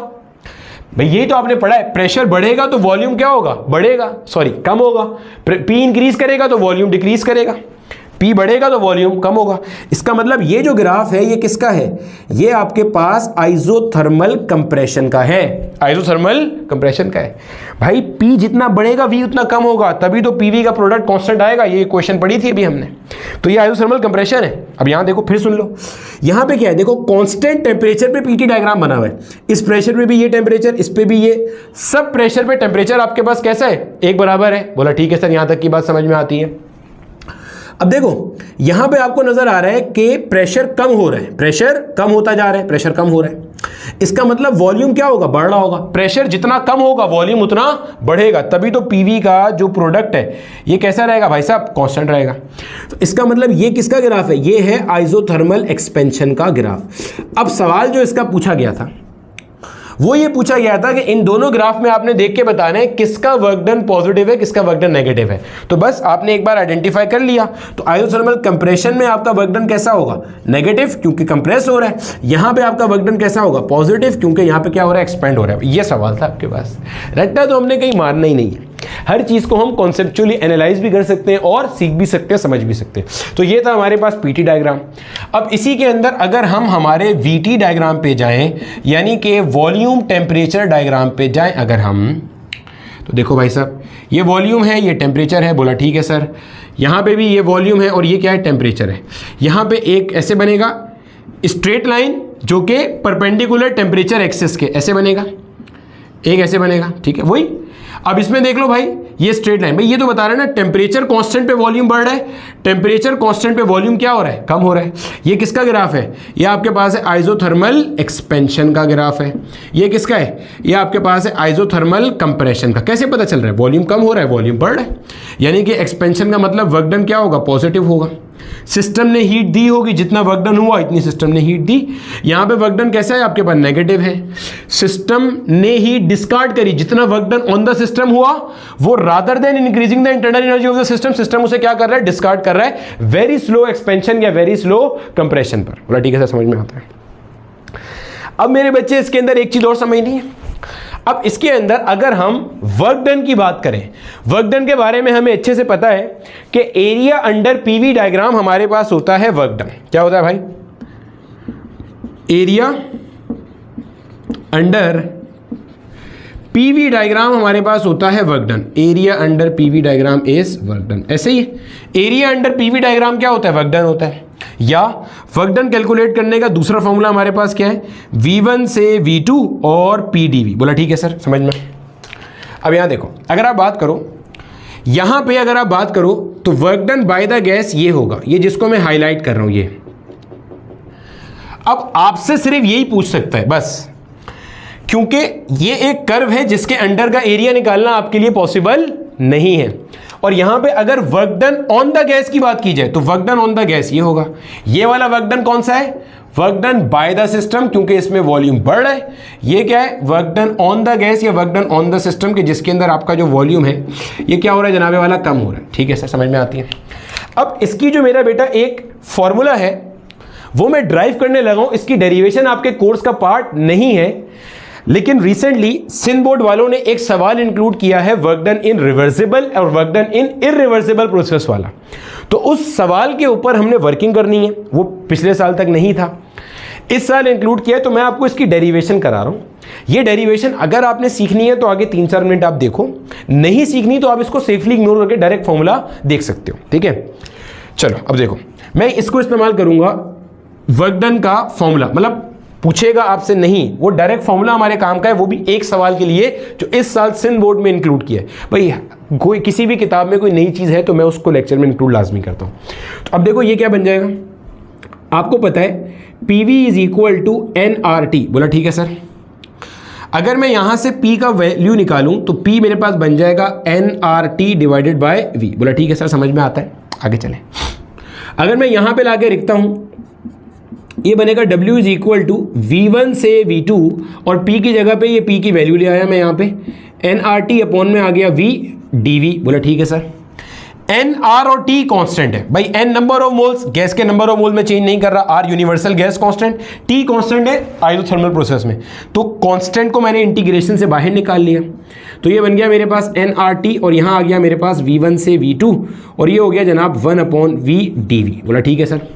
भाई यही तो आपने पढ़ा है, प्रेशर बढ़ेगा तो वॉल्यूम क्या होगा? बढ़ेगा, सॉरी कम होगा। P इंक्रीज करेगा तो वॉल्यूम डिक्रीज करेगा, P बढ़ेगा तो वॉल्यूम कम होगा। इसका मतलब ये जो ग्राफ है ये किसका है? ये आपके पास आइसोथर्मल कंप्रेशन का है। आइसोथर्मल कंप्रेशन का है भाई। P जितना बढ़ेगा V उतना कम होगा, तभी तो PV का प्रोडक्ट कांस्टेंट आएगा। ये क्वेश्चन पढ़ी थी अभी हमने। तो ये आइसोथर्मल कंप्रेशन है। अब यहां देखो, फिर सुन लो, यहां पे क्या है? देखो कांस्टेंट टेम्परेचर पे PT डायग्राम बना हुआ है। इस प्रेशर पे भी ये टेम्परेचर, इस पे भी ये, सब प्रेशर पे टेम्परेचर आपके पास कैसा है? एक बराबर है। बोला ठीक है सर, यहां तक की बात समझ में आती है। अब देखो यहां पे आपको नजर आ रहा है कि प्रेशर कम हो रहा है, प्रेशर कम होता जा रहा है, प्रेशर कम हो रहा है। इसका मतलब वॉल्यूम क्या होगा? बढ़ रहा होगा। प्रेशर जितना कम होगा वॉल्यूम उतना बढ़ेगा, तभी तो PV का जो प्रोडक्ट है ये कैसा रहेगा भाई साहब? कांस्टेंट रहेगा। तो इसका मतलब ये किसका ग्राफ है? ये है आइसोथर्मल एक्सपेंशन का ग्राफ। अब सवाल जो इसका पूछा गया था वो ये पूछा गया था कि इन दोनों ग्राफ में आपने देख के बताना है किसका वर्क डन पॉजिटिव है, किसका वर्क डन नेगेटिव है। तो बस आपने एक बार आइडेंटिफाई कर लिया। तो आइसोथर्मल कंप्रेशन में आपका वर्क डन कैसा होगा? नेगेटिव, क्योंकि कंप्रेस हो रहा है। यहां पे आपका वर्क डन कैसा होगा? पॉजिटिव, क्योंकि यहां पे क्या हो रहा है? एक्सपेंड हो रहा है। ये सवाल था आपके पास। रट्टा तो हमने कहीं मारना ही नहीं है। हर चीज को हम कॉन्सेप्चुअली एनालाइज भी कर सकते हैं और सीख भी सकते हैं, समझ भी सकते हैं। तो ये था हमारे पास PT डायग्राम। अब इसी के अंदर अगर हम हमारे VT डायग्राम पे जाएं, यानी कि वॉल्यूम टेम्परेचर डायग्राम पे जाएं अगर हम, तो देखो भाई साहब ये वॉल्यूम है, ये टेम्परेचर है। बोला ठीक है सर, यहाँ पे भी ये वॉल्यूम है और ये क्या है? टेम्परेचर है। यहाँ पे एक ऐसे बनेगा स्ट्रेट लाइन जो कि परपेंडिकुलर टेम्परेचर एक्सिस के, ऐसे बनेगा, एक ऐसे बनेगा। ठीक है, वही। अब इसमें देख लो भाई, ये स्ट्रेट लाइन, भाई ये तो बता रहा है ना टेम्परेचर कांस्टेंट पे वॉल्यूम बढ़ रहा है, टेम्परेचर कांस्टेंट पे वॉल्यूम क्या हो रहा है? कम हो रहा है। ये किसका ग्राफ है? ये आपके पास है आइसोथर्मल एक्सपेंशन का ग्राफ है। ये किसका है? ये आपके पास है आइसोथर्मल कंप्रेशन का। कैसे पता चल रहा है? वॉल्यूम कम हो रहा है, वॉल्यूम बढ़ रहा है, यानी कि एक्सपेंशन का मतलब वर्क डन क्या होगा? पॉजिटिव होगा। सिस्टम ने हीट दी होगी, जितना वर्क डन हुआ इतनी सिस्टम ने हीट दी। यहाँ पे वर्क डन कैसा है आपके पास, नेगेटिव है। सिस्टम ने हीट डिस्कार्ड करी, जितना work done on the system हुआ वो rather than increasing the internal energy of the system, system उसे क्या कर रहा है, डिस्कार्ड कर रहा है वेरी स्लो एक्सपेंशन या वेरी स्लो कंप्रेशन पर। बोला ठीक है सर, समझ में आता है। अब मेरे बच्चे इसके अंदर एक चीज और समझनी है। अब इसके अंदर अगर हम वर्क डन की बात करें, वर्क डन के बारे में हमें अच्छे से पता है कि एरिया अंडर पीवी डायग्राम हमारे पास होता है वर्क डन। क्या होता है भाई, एरिया अंडर पीवी डायग्राम हमारे पास होता है work done. Area under PV diagram is work done. ऐसे ही एरिया अंडर पीवी डायग्राम क्या होता है, वर्क डन होता है। या वर्क डन कैलकुलेट करने का दूसरा फॉर्मूला हमारे पास क्या है, V1 से V2 और PdV। बोला ठीक है सर, समझ में। अब यहां देखो, अगर आप बात करो यहां पे, अगर आप बात करो तो work done by the gas ये होगा, ये जिसको मैं हाईलाइट कर रहा हूं ये। अब आपसे सिर्फ यही पूछ सकता है बस, क्योंकि ये एक कर्व है जिसके अंडर का एरिया निकालना आपके लिए पॉसिबल नहीं है। और यहां पे अगर work done on the gas की बात की जाए तो work done on the gas ये होगा। ये वाला वर्क डन कौन सा है, work done by the system, क्योंकि इसमें वॉल्यूम बढ़ रहा है। ये क्या है, work done on the gas या work done on the system, के जिसके अंदर आपका जो वॉल्यूम है ये क्या हो रहा है जनाबे वाला, कम हो रहा है। ठीक है सर, समझ में आती है। अब इसकी जो मेरा बेटा एक फॉर्मूला है वो मैं ड्राइव करने लगा हूं। इसकी डेरिवेशन आपके कोर्स का पार्ट नहीं है, लेकिन रिसेंटली सिंध बोर्ड वालों ने एक सवाल इंक्लूड किया है वर्क डन इन रिवर्सिबल और वर्क डन इन इरिवर्सिबल प्रोसेस वाला। तो उस सवाल के ऊपर हमने वर्किंग करनी है, वो पिछले साल तक नहीं था, इस साल इंक्लूड किया है। तो मैं आपको इसकी डेरिवेशन करा रहा हूं। ये डेरिवेशन अगर आपने सीखनी है तो आगे 3-4 मिनट आप देखो, नहीं सीखनी तो आप इसको सेफली इग्नोर करके डायरेक्ट फॉर्मूला देख सकते हो। ठीक है, चलो अब देखो, मैं इसको इस्तेमाल करूंगा वर्क डन का फॉर्मूला, मतलब पूछेगा आपसे नहीं, वो डायरेक्ट फॉर्मूला हमारे काम का है, वो भी एक सवाल के लिए जो इस साल सिंध बोर्ड में इंक्लूड किया है। भाई कोई किसी भी किताब में कोई नई चीज़ है तो मैं उसको लेक्चर में इंक्लूड लाजमी करता हूँ। तो अब देखो ये क्या बन जाएगा, आपको पता है PV is equal to nRT। बोला ठीक है सर। अगर मैं यहां से P का वैल्यू निकालूं तो P मेरे पास बन जाएगा nRT डिवाइडेड बाय V। बोला ठीक है सर, समझ में आता है। आगे चलें, अगर मैं यहां पे लाके लिखता हूं, ये बनेगा W is equal to V1 से V2 और P की जगह पे ये P की वैल्यू ले आया मैं यहाँ पे, nRT अपॉन में आ गया V dV। बोला ठीक है सर। N, R और T कांस्टेंट है भाई, N number of moles, gas के नंबर ऑफ मोल में चेंज नहीं कर रहा, R universal gas constant, T constant है आइसोथर्मल प्रोसेस में। तो कांस्टेंट को मैंने इंटीग्रेशन से बाहर निकाल लिया, तो ये बन गया मेरे पास nRT और यहाँ आ गया मेरे पास V1 से V2 और ये हो गया जनाब 1/V dV। बोला ठीक है सर।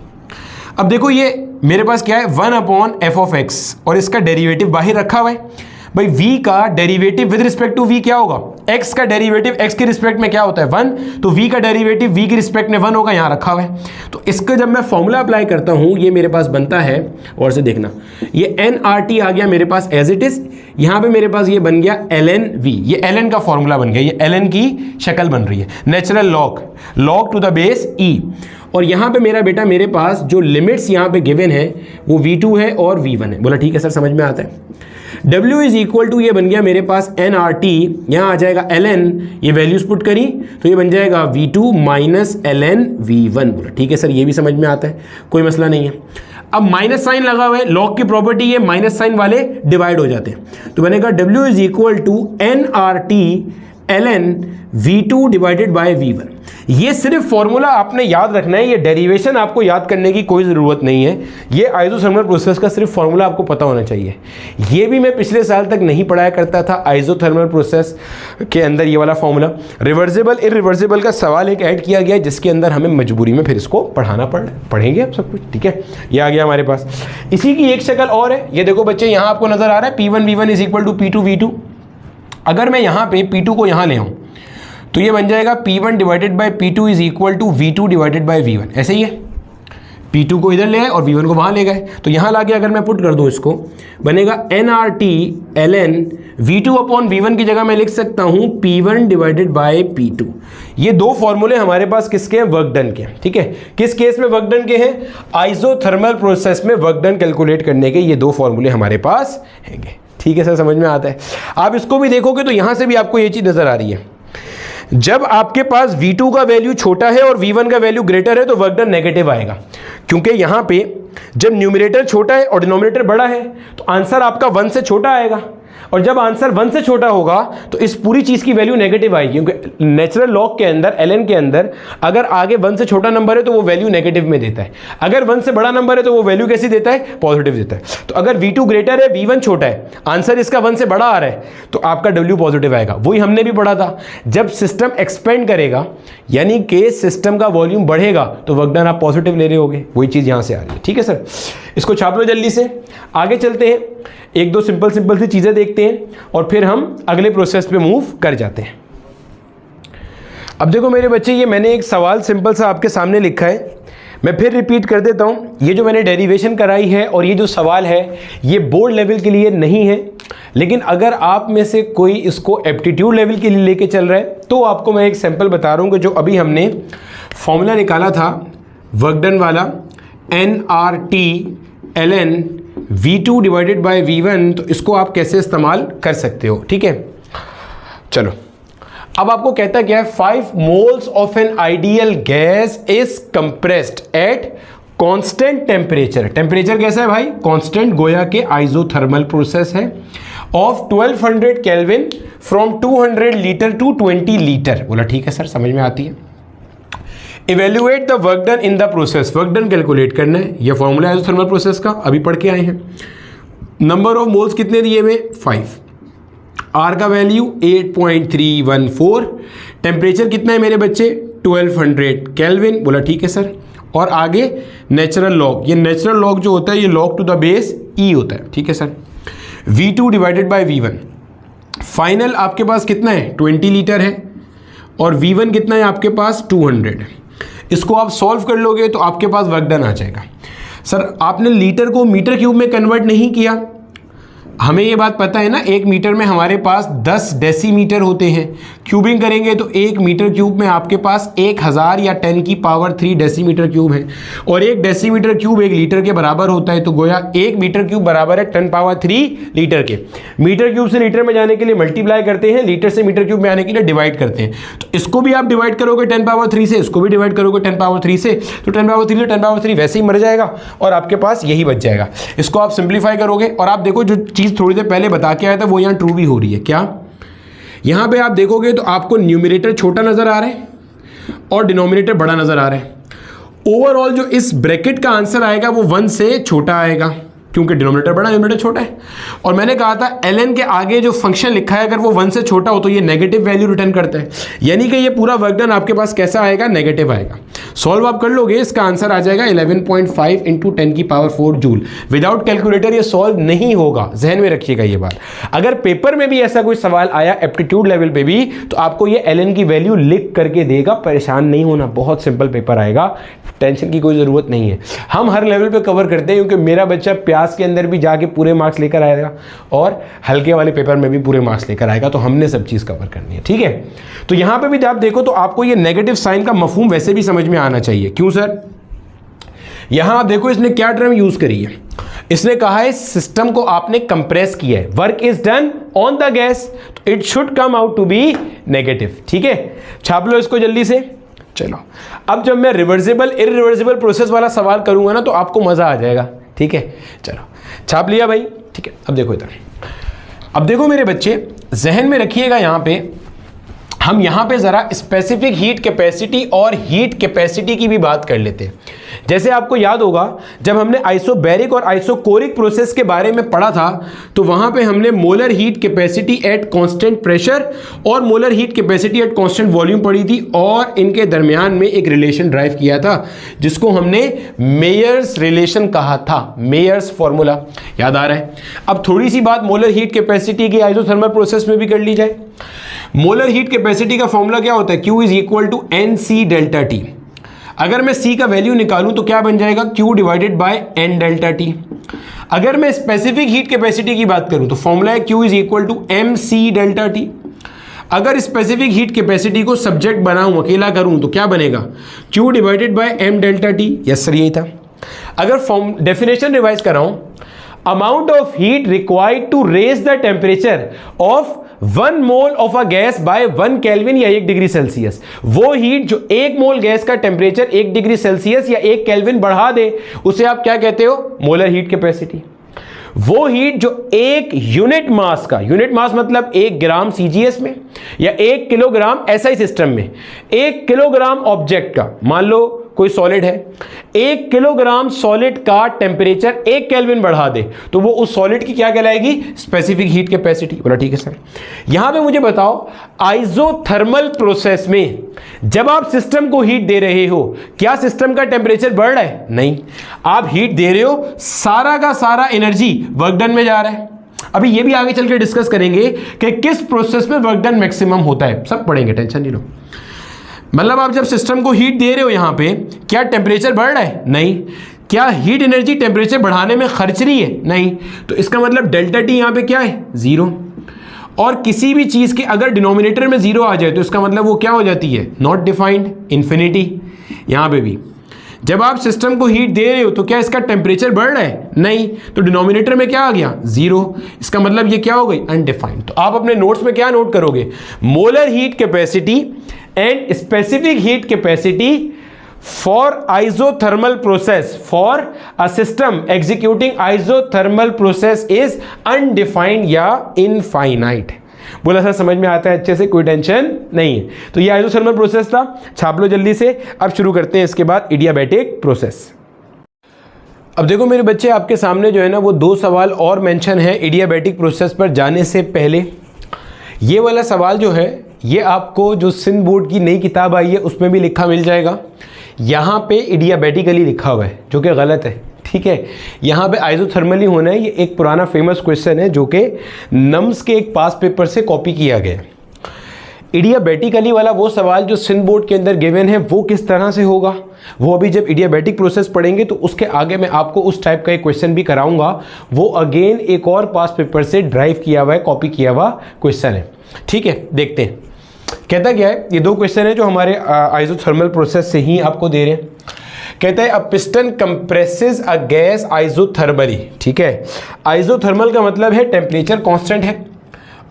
अब देखो ये मेरे पास क्या है, 1/f(x) और इसका डेरिवेटिव बाहर रखा हुआ है। भाई v का derivative with respect to v क्या होगा, x का डेरिवेटिव x के रिस्पेक्ट में क्या होता है 1, तो v का डेरिवेटिव v के रिस्पेक्ट में 1 होगा, यहाँ रखा हुआ है। तो इसका जब मैं फॉर्मूला अप्लाई करता हूँ ये मेरे पास बनता है, और से देखना ये nRT आ गया मेरे पास एज इट इज, यहाँ पे मेरे पास ये बन गया ln(v), ये ln का फॉर्मूला बन गया, ये ln की शक्ल बन रही है, natural log to the base e। और यहाँ पे मेरा बेटा मेरे पास जो लिमिट्स यहाँ पे गिवन है वो V2 है और V1 है। बोला ठीक है सर, समझ में आता है। W इज इक्वल टू ये बन गया मेरे पास nRT, यहाँ आ जाएगा ln, ये वैल्यूज पुट करी तो ये बन जाएगा V2 माइनस ln V1। बोला ठीक है सर, ये भी समझ में आता है, कोई मसला नहीं है। अब माइनस साइन लगा हुआ है, लॉग की प्रॉपर्टी है माइनस साइन वाले डिवाइड हो जाते हैं, तो बनेगा W is equal to nRT ln V2 divided by V1। ये सिर्फ फॉर्मूला आपने याद रखना है, ये डेरिवेशन आपको याद करने की कोई ज़रूरत नहीं है। ये आइसोथर्मल प्रोसेस का सिर्फ फॉर्मूला आपको पता होना चाहिए। ये भी मैं पिछले साल तक नहीं पढ़ाया करता था, आइसोथर्मल प्रोसेस के अंदर ये वाला फॉर्मूला। रिवर्सिबल इरिवर्सिबल का सवाल एक ऐड किया गया जिसके अंदर हमें मजबूरी में फिर इसको पढ़ाना पढ़ेंगे आप सब कुछ। ठीक है, ये आ गया हमारे पास। इसी की एक शक्ल और है, ये देखो बच्चे, यहाँ आपको नजर आ रहा है P1 V1 is equal to P2 V2। अगर मैं यहाँ पे P2 को यहाँ ले आऊँ तो ये बन जाएगा P1 divided by P2 is equal to V2 divided by V1। ऐसे ही है, P2 को इधर ले आए और V1 को वहाँ ले गए, तो यहाँ लाके अगर मैं पुट कर दूँ इसको, बनेगा nRT ln V2 upon V1 की जगह मैं लिख सकता हूँ P1 डिवाइडेड बाय P2। ये दो फॉर्मूले हमारे पास किसके हैं, वर्क डन के। ठीक है, किस केस में वर्क डन के हैं, आइसोथर्मल प्रोसेस में वर्क डन कैलकुलेट करने के ये दो फॉर्मूले हमारे पास हैंगे। ठीक है सर, समझ में आता है। आप इसको भी देखोगे तो यहाँ से भी आपको ये चीज़ नज़र आ रही है। जब आपके पास V2 का वैल्यू छोटा है और V1 का वैल्यू ग्रेटर है तो वर्क डन नेगेटिव आएगा, क्योंकि यहां पे जब न्यूमरेटर छोटा है और डिनोमिनेटर बड़ा है तो आंसर आपका 1 से छोटा आएगा, और जब आंसर 1 से छोटा होगा तो इस पूरी चीज की वैल्यू नेगेटिव आएगी, क्योंकि नेचुरल लॉग के अंदर ln के अंदर अगर आगे 1 से छोटा नंबर है तो वो वैल्यू नेगेटिव में देता है, अगर 1 से बड़ा नंबर है तो वो वैल्यू कैसी देता है, पॉजिटिव देता है। तो अगर V2 ग्रेटर है, V1 छोटा है, आंसर इसका 1 से बड़ा आ रहा है तो आपका W पॉजिटिव आएगा। वही हमने भी पढ़ा था, जब सिस्टम एक्सपेंड करेगा यानी कि सिस्टम का वॉल्यूम बढ़ेगा तो वर्क डन आप पॉजिटिव ले रहे होगे, वही चीज यहां से आ रही है। ठीक है सर, इसको छाप लो जल्दी से, आगे चलते हैं, एक दो सिंपल सी चीजें देखते हैं और फिर हम अगले प्रोसेस पे मूव कर जाते हैं। अब देखो मेरे बच्चे, ये मैंने एक सवाल सिंपल सा आपके सामने लिखा है, मैं फिर रिपीट कर देता हूं। ये जो मैंने डेरिवेशन कराई है और ये जो सवाल है ये बोर्ड लेवल के लिए नहीं है, लेकिन अगर आप में से कोई इसको एप्टीट्यूड लेवल के लिए लेके चल रहा है तो आपको मैं एक सैंपल बता रहा हूं कि जो अभी हमने फॉर्मूला निकाला था वर्क डन वाला, NRT ln V2 divided by V1, तो इसको आप कैसे इस्तेमाल कर सकते हो। ठीक है, चलो अब आपको कहता क्या है, 5 moles of an ideal gas is compressed at constant temperature. Temperature कैसा है भाई, कांस्टेंट, गोया के आइसोथर्मल प्रोसेस है, of 1200 kelvin from 200 litre to 20 litre. बोला ठीक है सर, समझ में आती है। Evaluate the work done in the process, work done calculate करना है, यह फॉर्मूला है थर्मल प्रोसेस का, अभी पढ़ के आए हैं। नंबर ऑफ मोल्स कितने दिए हुए, 5, आर का वैल्यू 8.314, टेम्परेचर कितना है मेरे बच्चे 1200 केल्विन। बोला ठीक है सर, और आगे नेचुरल लॉग, ये नेचुरल लॉग जो होता है ये लॉग टू द बेस ई होता है। ठीक है sir, V2 divided by V1, final आपके पास कितना है 20 लीटर है और V1 कितना है आपके पास 200 है। इसको आप सॉल्व कर लोगे तो आपके पास वर्क डन आ जाएगा। सर आपने लीटर को मीटर क्यूब में कन्वर्ट नहीं किया, हमें ये बात पता है ना, 1 मीटर में हमारे पास 10 डेसीमीटर होते हैं, क्यूबिंग करेंगे तो 1 मीटर क्यूब में आपके पास 1000 या 10 की पावर 3 डेसीमीटर क्यूब है, और 1 डेसीमीटर क्यूब 1 लीटर के बराबर होता है, तो गोया 1 मीटर क्यूब बराबर है 10 पावर 3 लीटर के। मीटर क्यूब से लीटर में जाने के लिए मल्टीप्लाई करते हैं, लीटर से मीटर क्यूब में आने के लिए डिवाइड करते हैं। तो इसको भी आप डिवाइड करोगे 10 पावर 3 से, इसको भी डिवाइड करोगे 10 पावर 3 से, तो 10 पावर 3 से 10 पावर 3 वैसे ही मर जाएगा और आपके पास यही बच जाएगा। इसको आप सिंप्लीफाई करोगे और आप देखो जो चीज थोड़ी देर पहले बता के आया था वो यहां ट्रू भी हो रही है। क्या यहां पे आप देखोगे तो आपको न्यूमरेटर छोटा नजर आ रहा है और डिनोमिनेटर बड़ा नजर आ रहा है। ओवरऑल जो इस ब्रैकेट का आंसर आएगा वो 1 से छोटा आएगा, क्योंकि डिनोमिनेटर बड़ा न्यूमरेटर छोटा है। और मैंने कहा था ln के आगे जो फंक्शन लिखा है अगर वो 1 से छोटा हो तो ये नेगेटिव वैल्यू रिटर्न करता है, यानी कि ये पूरा वर्क डन आपके पास कैसा आएगा, नेगेटिव आएगा। सॉल्व आप कर लोगे, इसका आंसर आ जाएगा 11.5 इंटू 10 की पावर 4 जूल। विदाउट कैलकुलेटर ये सॉल्व नहीं होगा, जहन में रखिएगा ये बात। अगर पेपर में भी ऐसा कोई सवाल आया एप्टीट्यूड लेवल पे भी, तो आपको ये ln की वैल्यू लिख करके देगा, परेशान नहीं होना, बहुत सिंपल पेपर आएगा, टेंशन की कोई जरूरत नहीं है। हम हर लेवल पे कवर करते हैं, क्योंकि मेरा बच्चा प्यास के अंदर भी जाके पूरे मार्क्स लेकर आएगा और हल्के वाले पेपर में भी पूरे मार्क्स लेकर आएगा, तो हमने सब चीज कवर करनी है। ठीक है, तो यहां पे भी आप देखो तो आपको ये नेगेटिव साइन का मफहूम वैसे भी समझ में आना चाहिए। क्यों सर, यहां आप देखो इसने क्या टर्म यूज करी है, इसने कहा है सिस्टम को आपने कंप्रेस किया है, work is done on the gas, तो it should come out to be negative. ठीक है, छाप लो इसको जल्दी से। चलो अब जब मैं रिवर्सिबल इरिवर्सिबल प्रोसेस वाला सवाल करूंगा ना तो आपको मजा आ जाएगा। ठीक है, चलो छाप लिया भाई। ठीक है, अब देखो इधर, अब देखो मेरे बच्चे, जहन में रखिएगा यहां पे हम यहां पे जरा स्पेसिफिक हीट कैपेसिटी और हीट कैपेसिटी की भी बात कर लेते हैं। जैसे आपको याद होगा जब हमने आइसोबैरिक और आइसोकोरिक प्रोसेस के बारे में पढ़ा था तो वहां पे हमने molar heat capacity at constant pressure और molar heat capacity at constant volume पढ़ी थी, और इनके दरमियान में एक रिलेशन ड्राइव किया था जिसको हमने मेयर्स रिलेशन कहा था, मेयर्स फॉर्मूला, याद आ रहा है। अब थोड़ी सी बात मोलर हीट कैपेसिटी की आइसोथर्मल प्रोसेस में भी कर ली जाए। मोलर हीट कैपेसिटी का फॉर्मूला क्या होता है, Q is equal to NC delta T। अगर मैं C का वैल्यू निकालूं तो क्या बन जाएगा, Q divided bye N delta T। अगर मैं स्पेसिफिक हीट कैपेसिटी की बात करूं तो फॉर्मूला है Q is equal to MC delta T। अगर स्पेसिफिक हीट कैपेसिटी को सब्जेक्ट बनाऊं, अकेला करूं तो क्या बनेगा, Q divided by M delta T। Yes sir, यही था। अगर डेफिनेशन रिवाइज कराऊं, amount of heat required to raise the temperature of 1 mole of a gas by 1 kelvin या 1 डिग्री सेल्सियस। वो हीट जो 1 मोल गैस का टेम्परेचर 1 डिग्री सेल्सियस या 1 kelvin बढ़ा दे, उसे आप क्या कहते हो? Molar heat capacity. वो हीट जो 1 यूनिट मास का, यूनिट मास मतलब 1 ग्राम सीजीएस में या 1 किलोग्राम एसआई सिस्टम में, 1 किलोग्राम ऑब्जेक्ट का, मान लो कोई सॉलिड है, 1 किलोग्राम सॉलिड का टेम्परेचर 1 केल्विन बढ़ा दे तो वो उस सॉलिड की क्या कहलाएगी? Specific heat capacity. बोला ठीक है सर। यहां पे मुझे बताओ, आइसोथर्मल प्रोसेस में जब आप सिस्टम को हीट दे रहे हो, क्या सिस्टम का टेम्परेचर बढ़ रहा है? नहीं, आप हीट दे रहे हो, सारा का सारा एनर्जी वर्क डन में जा रहा है। अभी ये भी आगे चल के डिस्कस करेंगे कि किस प्रोसेस में वर्क डन मैक्सिमम होता है, सब पढ़ेंगे, टेंशन नहीं लो। मतलब आप जब सिस्टम को हीट दे रहे हो, यहां पे क्या टेम्परेचर बढ़ रहा है? नहीं। क्या हीट एनर्जी टेम्परेचर बढ़ाने में खर्च रही है? नहीं। तो इसका मतलब डेल्टा टी यहां पे क्या है? 0। और किसी भी चीज के अगर डिनोमिनेटर में 0 आ जाए तो इसका मतलब वो क्या हो जाती है? Not defined, infinity. यहां पे भी जब आप सिस्टम को हीट दे रहे हो तो क्या इसका टेम्परेचर बढ़ रहा है? नहीं। तो डिनोमिनेटर में क्या आ गया? 0। इसका मतलब ये क्या हो गई? अनडिफाइंड। तो आप अपने नोट्स में क्या नोट करोगे? Molar heat capacity and specific heat capacity for isothermal process, for a system executing isothermal process is undefined या infinite। बोला सर समझ में आता है अच्छे से, कोई टेंशन नहीं है। तो ये आइसोथर्मल प्रोसेस था, छाप लो जल्दी से। अब शुरू करते हैं इसके बाद इडियाबैटिक प्रोसेस। अब देखो मेरे बच्चे, आपके सामने जो है ना वो 2 सवाल और मेंशन है इडियाबैटिक प्रोसेस पर जाने से पहले। ये वाला सवाल जो है ये आपको जो सिंध बोर्ड की नई किताब आई है उसमें भी लिखा मिल जाएगा। यहाँ पे इडियाबैटिकली लिखा हुआ है जो कि गलत है, ठीक है। यहाँ पे आइसोथर्मली होना है। ये एक पुराना फेमस क्वेश्चन है जो कि नम्स के एक पास पेपर से कॉपी किया गया। इडियाबैटिकली वाला वो सवाल जो सिंध बोर्ड के अंदर गिवन है वो किस तरह से होगा, वो अभी जब इडियाबैटिक प्रोसेस पढ़ेंगे तो उसके आगे मैं आपको उस टाइप का एक क्वेश्चन भी कराऊंगा। वो अगेन एक और पास पेपर से ड्राइव किया हुआ है, कॉपी किया हुआ क्वेश्चन है, ठीक है। देखते हैं कहता क्या है। ये 2 क्वेश्चन है जो हमारे आइसोथर्मल प्रोसेस से ही आपको दे रहे हैं। कहता है a piston compresses a gas isothermally, ठीक है। आइसोथर्मल का मतलब है टेम्परेचर कांस्टेंट है,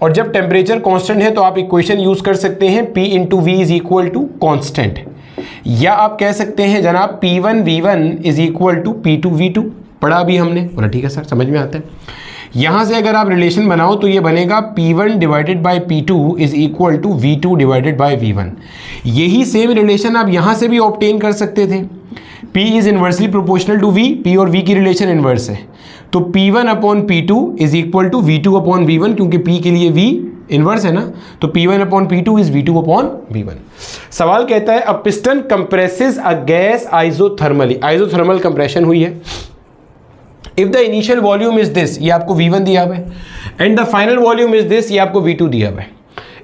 और जब टेम्परेचर कांस्टेंट है तो आप इक्वेशन यूज कर सकते हैं P into V is equal to constant, या आप कह सकते हैं जनाब P1 V1 is equal to P2 V2। पढ़ा भी हमने, बोला ठीक है सर समझ में आता है। यहां से अगर आप रिलेशन बनाओ तो ये बनेगा P1 divided by P2 is equal to V2 divided by V1। यही सेम रिलेशन आप यहां से भी ऑब्टेन कर सकते थे। P is inversely proportional to V, P और V की रिलेशन इनवर्स है, तो P1 upon P2 is equal to V2 upon V1, क्योंकि P के लिए V इनवर्स है ना, तो P1 upon P2 is V2 upon V1। सवाल कहता है a piston compresses a gas isothermally, isothermal compression हुई है। If the initial volume is this, ये आपको V1 दिया हुआ है, and the final volume is this, ये आपको V2 दिया हुआ है।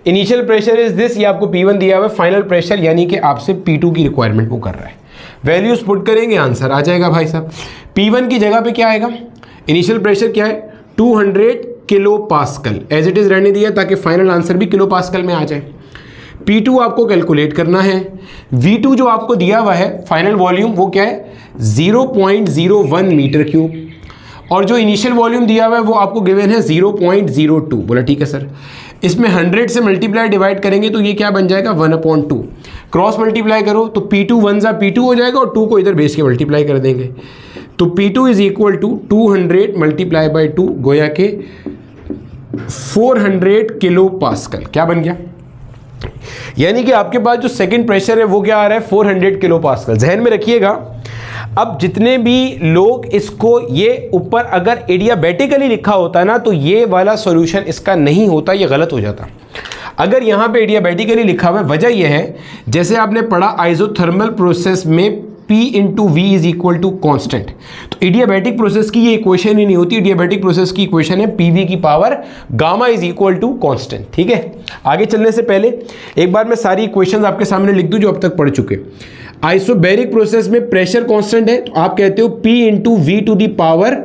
इनिशियल प्रेशर इज दिस, ये आपको P1 दिया हुआ है। फाइनल प्रेशर यानी कि आपसे P2 की रिक्वायरमेंट वो कर रहा है। वैल्यूज पुट करेंगे, आंसर आ जाएगा भाई साहब। P1 की जगह पे क्या आएगा? इनिशियल प्रेशर क्या है? 200 kilo pascal, as it is रहने दिया ताकि फाइनल आंसर भी किलो पास्कल में आ जाए। P2 आपको कैलकुलेट करना है। V2 जो आपको दिया हुआ है फाइनल वॉल्यूम वो क्या है? 0.01 मीटर क्यूब, और जो इनिशियल वॉल्यूम दिया हुआ है वो आपको गिवन है 0.02। बोला ठीक है सर। इसमें 100 से मल्टीप्लाई डिवाइड करेंगे तो ये क्या बन जाएगा? 1/2। क्रॉस मल्टीप्लाई करो तो P2 1 जा P2 हो जाएगा, और 2 को इधर बेस के मल्टीप्लाई कर देंगे, तो P2 is equal to 200 multiply by 2, गोया के 400 किलो पास्कल। क्या बन गया? यानी कि आपके पास जो सेकंड प्रेशर है वो क्या आ रहा है? 400 किलो पास्कल। ध्यान में रखिएगा, अब जितने भी लोग इसको ये ऊपर अगर एडियाबैटिकली लिखा होता ना तो ये वाला सॉल्यूशन इसका नहीं होता, ये गलत हो जाता। अगर यहाँ पे एडियाबैटिकली लिखा हुआ है, वजह यह है जैसे आपने पढ़ा आइसोथर्मल प्रोसेस में P into V is equal to constant, तो इडियाबैटिक प्रोसेस की ये इक्वेशन ही नहीं होती। इडियाबैटिक प्रोसेस की इक्वेशन है PV की power gamma is equal to constant, ठीक है। आगे चलने से पहले एक बार मैं सारी इक्वेशन आपके सामने लिख दूं जो अब तक पढ़ चुके। आइसोबैरिक प्रोसेस में प्रेशर कांस्टेंट है तो आप कहते हो P into V to the power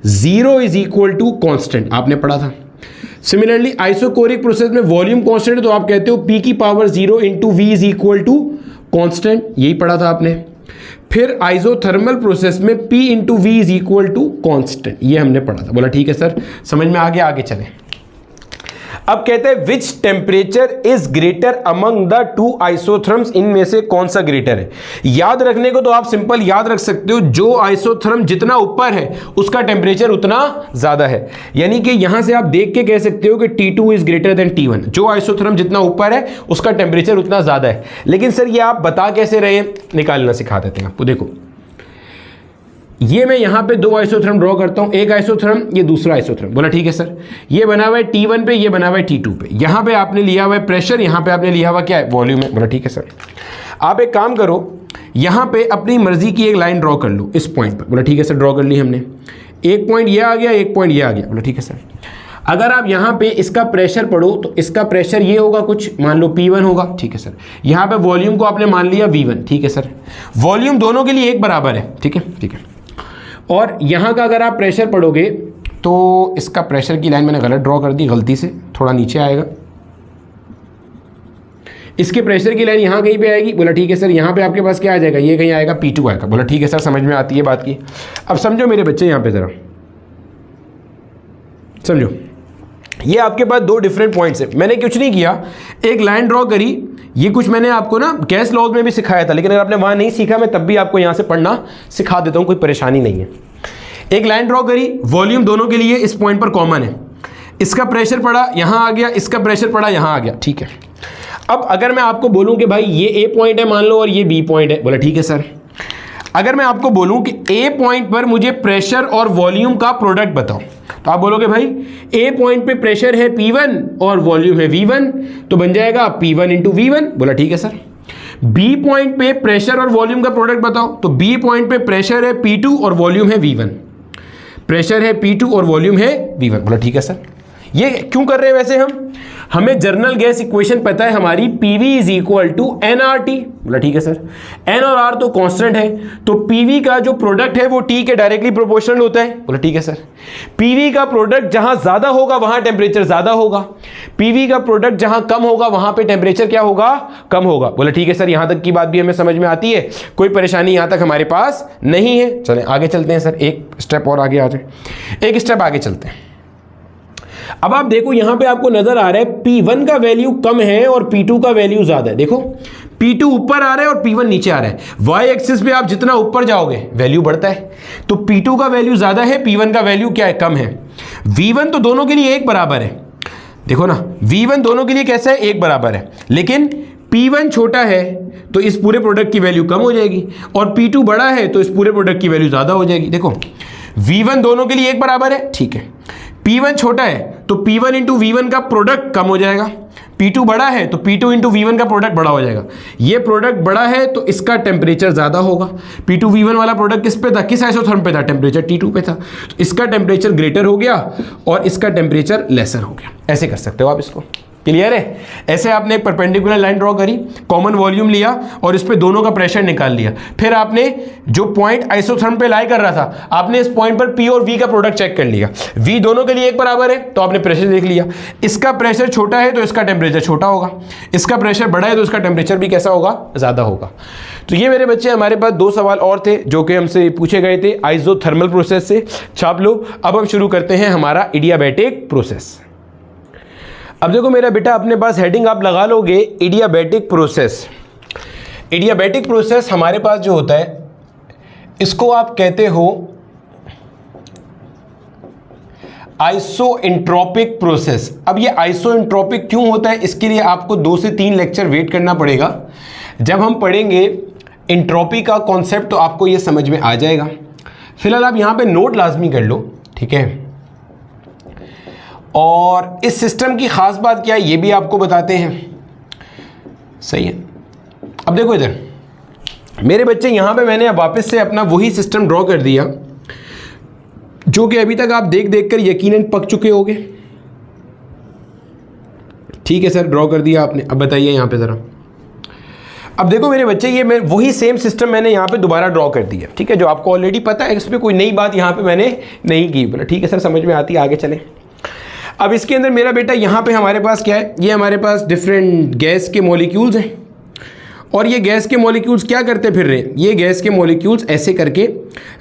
0 is equal to constant, आपने पढ़ा था। सिमिलरली आइसोकोरिक प्रोसेस में वॉल्यूम कांस्टेंट है तो आप कहते हो P की power 0 into V is equal to constant, यही पढ़ा था आपने। फिर आइसोथर्मल प्रोसेस में P into V is equal to constant, ये हमने पढ़ा था। बोला ठीक है सर समझ में आ गया, आगे चलें। अब कहते हैं which temperature is greater among the two isotherms, इनमें से कौन सा ग्रेटर है। याद रखने को तो आप सिंपल याद रख सकते हो, जो आइसोथर्म जितना ऊपर है उसका टेम्परेचर उतना ज्यादा है। यानी कि यहां से आप देख के कह सकते हो कि T2 is greater than T1, जो आइसोथर्म जितना ऊपर है उसका टेम्परेचर उतना ज्यादा है। लेकिन सर ये आप बता कैसे रहे हैं, निकालना सिखा देते हैं आपको। देखो ये मैं यहां पे दो आइसोथर्म ड्रॉ करता हूं, एक आइसोथर्म ये दूसरा आइसोथर्म, बोला ठीक है सर। ये बना हुआ है T1 पे, ये बना हुआ है T2 पे। यहां पे आपने लिया हुआ है प्रेशर, यहां पे आपने लिया हुआ क्या है, वॉल्यूम है, बोला ठीक है सर। आप एक काम करो, यहां पे अपनी मर्जी की एक लाइन ड्रॉ कर लो इस पॉइंट पर, बोला ठीक है सर। ड्रॉ कर ली हमने, एक पॉइंट ये आ गया, एक पॉइंट ये आ गया, बोला ठीक है सर। अगर आप यहां पे इसका प्रेशर पढ़ो तो इसका प्रेशर ये होगा कुछ, मान लो P1 होगा, ठीक है सर। यहां पे वॉल्यूम को आपने मान लिया V1, ठीक है सर। वॉल्यूम दोनों के लिए एक बराबर है, ठीक है ठीक है। और यहाँ का अगर आप प्रेशर पढ़ोगे तो इसका प्रेशर की लाइन मैंने गलत ड्रॉ कर दी, गलती से थोड़ा नीचे आएगा। इसके प्रेशर की लाइन यहाँ कहीं पे आएगी, बोला ठीक है सर। यहाँ पे आपके पास क्या आ जाएगा, ये कहीं आएगा P2 आएगा, बोला ठीक है सर, समझ में आती है बात की। अब समझो मेरे बच्चे, यहाँ पे ज़रा समझो, ये आपके पास दो डिफरेंट पॉइंट्स है। मैंने कुछ नहीं किया, एक लाइन ड्रॉ करी। ये कुछ मैंने आपको ना गैस लॉज में भी सिखाया था, लेकिन अगर आपने वहां नहीं सीखा मैं तब भी आपको यहां से पढ़ना सिखा देता हूं, कोई परेशानी नहीं है। एक लाइन ड्रॉ करी, वॉल्यूम दोनों के लिए इस पॉइंट पर कॉमन है। इसका प्रेशर पड़ा यहां आ गया, इसका प्रेशर पड़ा यहां आ गया, ठीक है। अब अगर मैं आपको बोलूं कि भाई ये ए पॉइंट है मान लो और ये बी पॉइंट है, बोला ठीक है सर। अगर मैं आपको बोलूं कि ए पॉइंट पर मुझे प्रेशर और वॉल्यूम का प्रोडक्ट बताओ, तो आप बोलोगे भाई ए पॉइंट पे प्रेशर है P1 और वॉल्यूम है V1, तो बन जाएगा P1 इंटू V1, बोला ठीक है सर। बी पॉइंट पे प्रेशर और वॉल्यूम का प्रोडक्ट बताओ, तो बी पॉइंट पे प्रेशर है P2 और वॉल्यूम है V1, प्रेशर है P2 और वॉल्यूम है V1, बोला ठीक है सर। ये क्यों कर रहे हैं वैसे हम, हमें जर्नल गैस इक्वेशन पता है हमारी, PV is equal to nRT, बोला ठीक है सर। N और R तो कांस्टेंट है, तो PV का जो प्रोडक्ट है वो T के डायरेक्टली प्रोपोर्शनल होता है, बोला ठीक है सर। PV का प्रोडक्ट जहां ज्यादा होगा वहां टेम्परेचर ज्यादा होगा, PV का प्रोडक्ट जहां कम होगा वहां पे टेम्परेचर क्या होगा, कम होगा, बोला ठीक है सर। यहां तक की बात भी हमें समझ में आती है, कोई परेशानी यहां तक हमारे पास नहीं है। चलें आगे चलते हैं सर, एक स्टेप और आगे आ जाए, एक स्टेप आगे चलते हैं। अब आप देखो यहां पे आपको नजर आ रहा है P1 का वैल्यू कम है और P2 का वैल्यू ज्यादा है। देखो P2 ऊपर आ रहा है और P1 नीचे आ रहा है। वाई एक्सिस पे आप जितना ऊपर जाओगे वैल्यू बढ़ता है, तो P2 का वैल्यू ज्यादा है, P1 का वैल्यू क्या है, कम है। V1 तो दोनों के लिए एक बराबर है, देखो ना V1 दोनों के लिए कैसा है, एक बराबर है। लेकिन P1 छोटा है तो इस पूरे प्रोडक्ट की वैल्यू कम हो जाएगी, और P2 बड़ा है तो इस पूरे प्रोडक्ट की वैल्यू ज्यादा हो जाएगी। देखो V1 दोनों के लिए एक बराबर है, ठीक है। P1 छोटा है तो P1 इंटू V1 का प्रोडक्ट कम हो जाएगा, P2 बड़ा है तो P2 इंटू V1 का प्रोडक्ट बड़ा हो जाएगा। ये प्रोडक्ट बड़ा है तो इसका टेम्परेचर ज़्यादा होगा। P2 V1 वाला प्रोडक्ट किस पे था, किस आइसोथर्म पे था, टेम्परेचर T2 पे था, तो इसका टेम्परेचर ग्रेटर हो गया और इसका टेम्परेचर लेसर हो गया। ऐसे कर सकते हो आप इसको, क्लियर है। ऐसे आपने एक परपेंडिकुलर लाइन ड्रॉ करी, कॉमन वॉल्यूम लिया और इस पे दोनों का प्रेशर निकाल लिया। फिर आपने जो पॉइंट आइसोथर्म पे लाई कर रहा था, आपने इस पॉइंट पर P और V का प्रोडक्ट चेक कर लिया। V दोनों के लिए एक बराबर है तो आपने प्रेशर देख लिया। इसका प्रेशर छोटा है तो इसका टेम्परेचर छोटा होगा, इसका प्रेशर बड़ा है तो इसका टेम्परेचर भी कैसा होगा, ज़्यादा होगा। तो ये मेरे बच्चे हमारे पास दो सवाल और थे जो कि हमसे पूछे गए थे आइसोथर्मल प्रोसेस से। छाप लो। अब हम शुरू करते हैं हमारा एडियाबैटिक प्रोसेस। अब देखो मेरा बेटा, अपने पास हेडिंग आप लगा लोगे एडियाबैटिक प्रोसेस। एडियाबैटिक प्रोसेस हमारे पास जो होता है इसको आप कहते हो आइसोएंट्रोपिक प्रोसेस। अब ये आइसोएंट्रोपिक क्यों होता है, इसके लिए आपको 2 से 3 लेक्चर वेट करना पड़ेगा। जब हम पढ़ेंगे एंट्रोपी का कॉन्सेप्ट तो आपको ये समझ में आ जाएगा। फिलहाल आप यहाँ पे नोट लाजमी कर लो, ठीक है। और इस सिस्टम की ख़ास बात क्या है ये भी आपको बताते हैं, सही है। अब देखो इधर मेरे बच्चे, यहाँ पे मैंने वापस से अपना वही सिस्टम ड्रॉ कर दिया जो कि अभी तक आप देख देख कर यकीनन पक चुके होगे। ठीक है सर, ड्रॉ कर दिया आपने। अब बताइए यहाँ पे ज़रा। अब देखो मेरे बच्चे, ये मैं वही सेम सिस्टम मैंने यहाँ पे दोबारा ड्रॉ कर दिया, ठीक है, जो आपको ऑलरेडी पता है, इस पर कोई नई बात यहाँ पे मैंने नहीं की। बोला ठीक है सर, समझ में आती है, आगे चलें। अब इसके अंदर मेरा बेटा यहाँ पे हमारे पास क्या है, ये हमारे पास डिफरेंट गैस के मॉलिक्यूल्स हैं और ये गैस के मॉलिक्यूल्स क्या करते फिर रहे हैं, ये गैस के मॉलिक्यूल्स ऐसे करके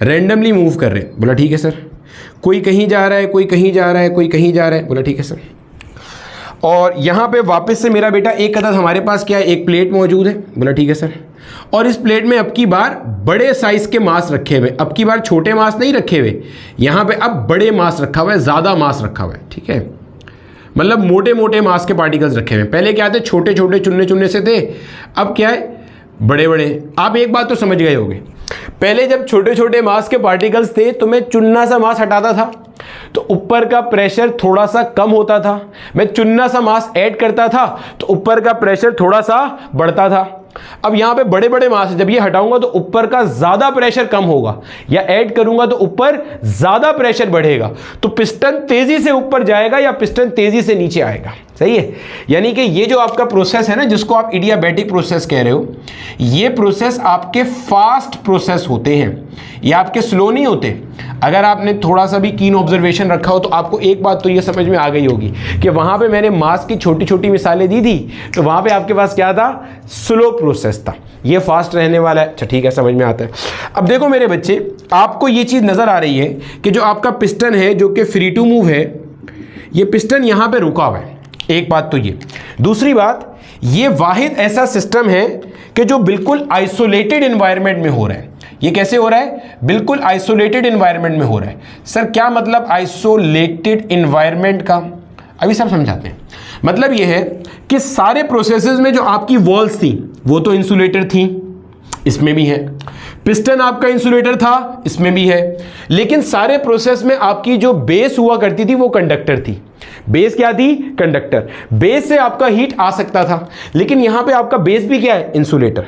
रैंडमली मूव कर रहे हैं। बोला ठीक है सर। कोई कहीं जा रहा है, कोई कहीं जा रहा है, कोई कहीं जा रहा है, बोला ठीक है सर। और यहाँ पे वापस से मेरा बेटा एक अदद हमारे पास क्या है, एक प्लेट मौजूद है। बोला ठीक है सर। और इस प्लेट में अब की बार बड़े साइज के मास रखे हुए, अब की बार छोटे मास नहीं रखे हुए, यहाँ पे अब बड़े मास रखा हुआ है, ज़्यादा मास रखा हुआ है। ठीक है, मतलब मोटे मोटे मास के पार्टिकल्स रखे हुए हैं। पहले क्या थे, छोटे छोटे चुनने चुनने से थे, अब क्या है, बड़े बड़े। आप एक बात तो समझ गए होंगे, पहले जब छोटे छोटे मास के पार्टिकल्स थे तो मैं चुन्ना सा मास हटाता था तो ऊपर का प्रेशर थोड़ा सा कम होता था, मैं चुन्ना सा मास ऐड करता था तो ऊपर का प्रेशर थोड़ा सा बढ़ता था। अब यहां पे बड़े बड़े मास है, जब ये हटाऊंगा तो ऊपर का ज्यादा प्रेशर कम होगा, या ऐड करूंगा तो ऊपर ज्यादा प्रेशर बढ़ेगा, तो पिस्टन तेजी से ऊपर जाएगा या पिस्टन तेजी से नीचे आएगा। सही है, यानी कि ये जो आपका प्रोसेस है ना, जिसको आप इडियाबैटिक प्रोसेस कह रहे हो, ये प्रोसेस आपके फास्ट प्रोसेस होते हैं, ये आपके स्लो नहीं होते। अगर आपने थोड़ा सा भी कीन ऑब्जर्वेशन रखा हो तो आपको एक बात तो ये समझ में आ गई होगी कि वहां पे मैंने मास की छोटी छोटी मिसालें दी थी, तो वहां पे आपके पास क्या था, स्लो प्रोसेस था, ये फास्ट रहने वाला है। अच्छा ठीक है, समझ में आता है। अब देखो मेरे बच्चे, आपको ये चीज़ नज़र आ रही है कि जो आपका पिस्टन है जो कि फ्री टू मूव है, ये पिस्टन यहाँ पर रुका हुआ है। एक बात तो ये, दूसरी बात, ये वाहिद ऐसा सिस्टम है कि जो बिल्कुल आइसोलेटेड एनवायरनमेंट में हो रहा है। ये कैसे हो रहा है, बिल्कुल आइसोलेटेड एनवायरनमेंट में हो रहा है। सर क्या मतलब आइसोलेटेड एनवायरनमेंट का, अभी सब समझाते हैं। मतलब ये है कि सारे प्रोसेसेस में जो आपकी वॉल्स थी वो तो इंसुलेटर थी, इसमें भी है, पिस्टन आपका इंसुलेटर था, इसमें भी है, लेकिन सारे प्रोसेस में आपकी जो बेस हुआ करती थी वो कंडक्टर थी। बेस क्या थी, कंडक्टर। बेस से आपका हीट आ सकता था, लेकिन यहां पे आपका बेस भी क्या है, इंसुलेटर।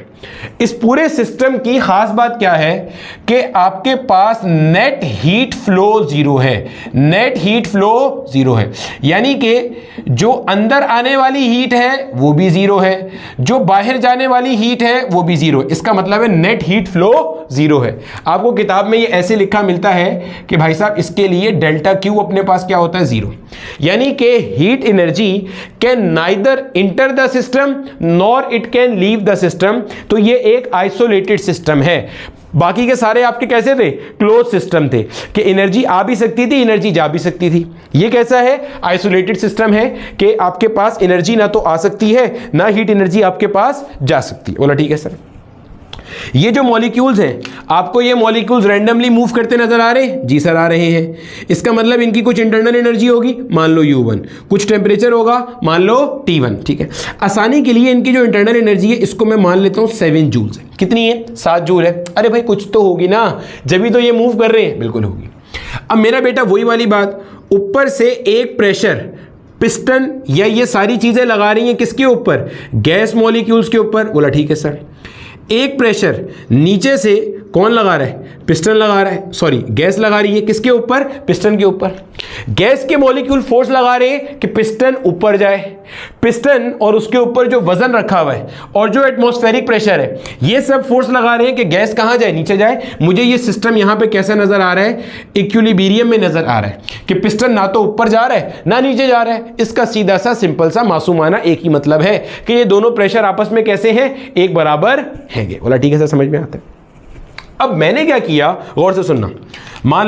इस पूरे सिस्टम की खास बात क्या है कि आपके पास नेट हीट फ्लो जीरो है, नेट हीट फ्लो जीरो है, यानी कि जो अंदर आने वाली हीट है वो भी जीरो है, जो बाहर जाने वाली हीट है वो भी जीरो है। इसका मतलब है नेट हीट फ्लो जीरो है। आपको किताब में ये ऐसे लिखा मिलता है कि भाई साहब इसके लिए डेल्टा क्यू अपने पास क्या होता है, जीरो, यानी कि heat energy can neither enter the system nor it can leave the system. तो ये एक आइसोलेटेड सिस्टम है। बाकी के सारे आपके कैसे थे, क्लोज सिस्टम थे कि एनर्जी आ भी सकती थी, एनर्जी जा भी सकती थी। ये कैसा है, आइसोलेटेड सिस्टम है कि आपके पास एनर्जी ना तो आ सकती है ना हीट एनर्जी आपके पास जा सकती है। बोला ठीक है सर। ये जो मॉलिक्यूल्स हैं, आपको ये मॉलिक्यूल्स रैंडमली मूव करते नजर आ रहे हैं? जी सर आ रहे हैं। इसका मतलब इनकी कुछ इंटरनल एनर्जी होगी, मान लो U1, कुछ टेम्परेचर होगा, मान लो T1। ठीक है, आसानी के लिए इनकी जो इंटरनल एनर्जी है इसको मैं मान लेता हूं 7 जूल्स है। कितनी है, 7 जूल है। अरे भाई कुछ तो होगी ना, जब भी तो ये मूव कर रहे हैं, बिल्कुल होगी। अब मेरा बेटा वही वाली बात, ऊपर से एक प्रेशर पिस्टन या ये सारी चीजें लगा रही हैं किसके ऊपर, गैस मॉलिक्यूल्स के ऊपर। बोला ठीक है सर। एक प्रेशर नीचे से कौन लगा रहा है, पिस्टन लगा रहा है, सॉरी गैस लगा रही है किसके ऊपर, पिस्टन के ऊपर। गैस के मॉलिक्यूल फोर्स लगा रहे हैं कि पिस्टन ऊपर जाए, पिस्टन और उसके ऊपर जो वजन रखा हुआ है और जो एटमॉस्फेरिक प्रेशर है, ये सब फोर्स लगा रहे हैं कि गैस कहां जाए, नीचे जाए। मुझे ये सिस्टम यहां पे कैसा नजर आ रहा है, इक्विलिब्रियम में नजर आ रहा है कि पिस्टन ना तो ऊपर जा रहा है ना नीचे जा रहा है। इसका सीधा सा सिंपल सा मासूमाना एक ही मतलब है कि ये दोनों प्रेशर आपस में कैसे हैं, एक बराबर है। बोला ठीक है सर, समझ में आता है। अब मैंने क्या किया, गौर से सुनना, मान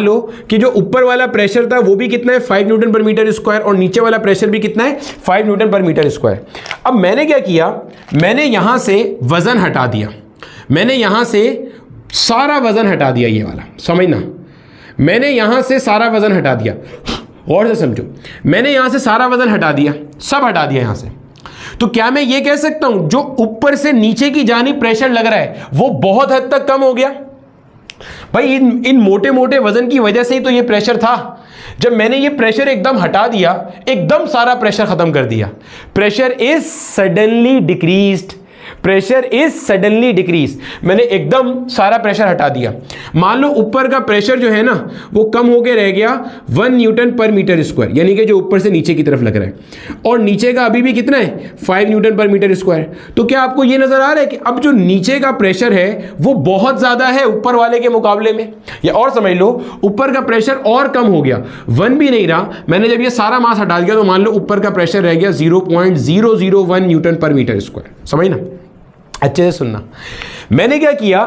लो कि जो ऊपर वाला प्रेशर था वो भी कितना है, 5 न्यूटन पर मीटर स्क्वायर, और नीचे वाला प्रेशर भी कितना है, 5 न्यूटन पर मीटर स्क्वायर। अब मैंने क्या किया, मैंने यहां से वजन हटा दिया, मैंने यहां से सारा वजन हटा दिया, ये वाला समझना, मैंने यहां से सारा वजन हटा दिया। गौर से समझो, मैंने यहां से सारा वजन हटा दिया, सब हटा दिया यहां से। तो क्या मैं ये कह सकता हूं जो ऊपर से नीचे की जानी प्रेशर लग रहा है वो बहुत हद तक कम हो गया? भाई इन मोटे मोटे वजन की वजह से ही तो ये प्रेशर था। जब मैंने ये प्रेशर एकदम हटा दिया, एकदम सारा प्रेशर खत्म कर दिया, pressure is suddenly decreased, pressure is suddenly decrease. मैंने एकदम सारा प्रेशर हटा दिया। मान लो ऊपर का प्रेशर जो है ना वो कम होके रह गया 1 न्यूटन पर मीटर स्क्वायर, यानी कि जो ऊपर से नीचे की तरफ लग रहा है, और नीचे का अभी भी कितना है, 5 न्यूटन पर मीटर स्क्वायर। तो क्या आपको ये नजर आ रहा है कि अब जो नीचे का प्रेशर है वो बहुत ज्यादा है ऊपर वाले के मुकाबले में? या और समझ लो, ऊपर का प्रेशर और कम हो गया, 1 भी नहीं रहा। मैंने जब ये सारा मास हटा दिया तो मान लो ऊपर का प्रेशर रह गया 0.001 न्यूटन पर मीटर स्क्वायर। समझ ना, अच्छे से सुनना। मैंने क्या किया,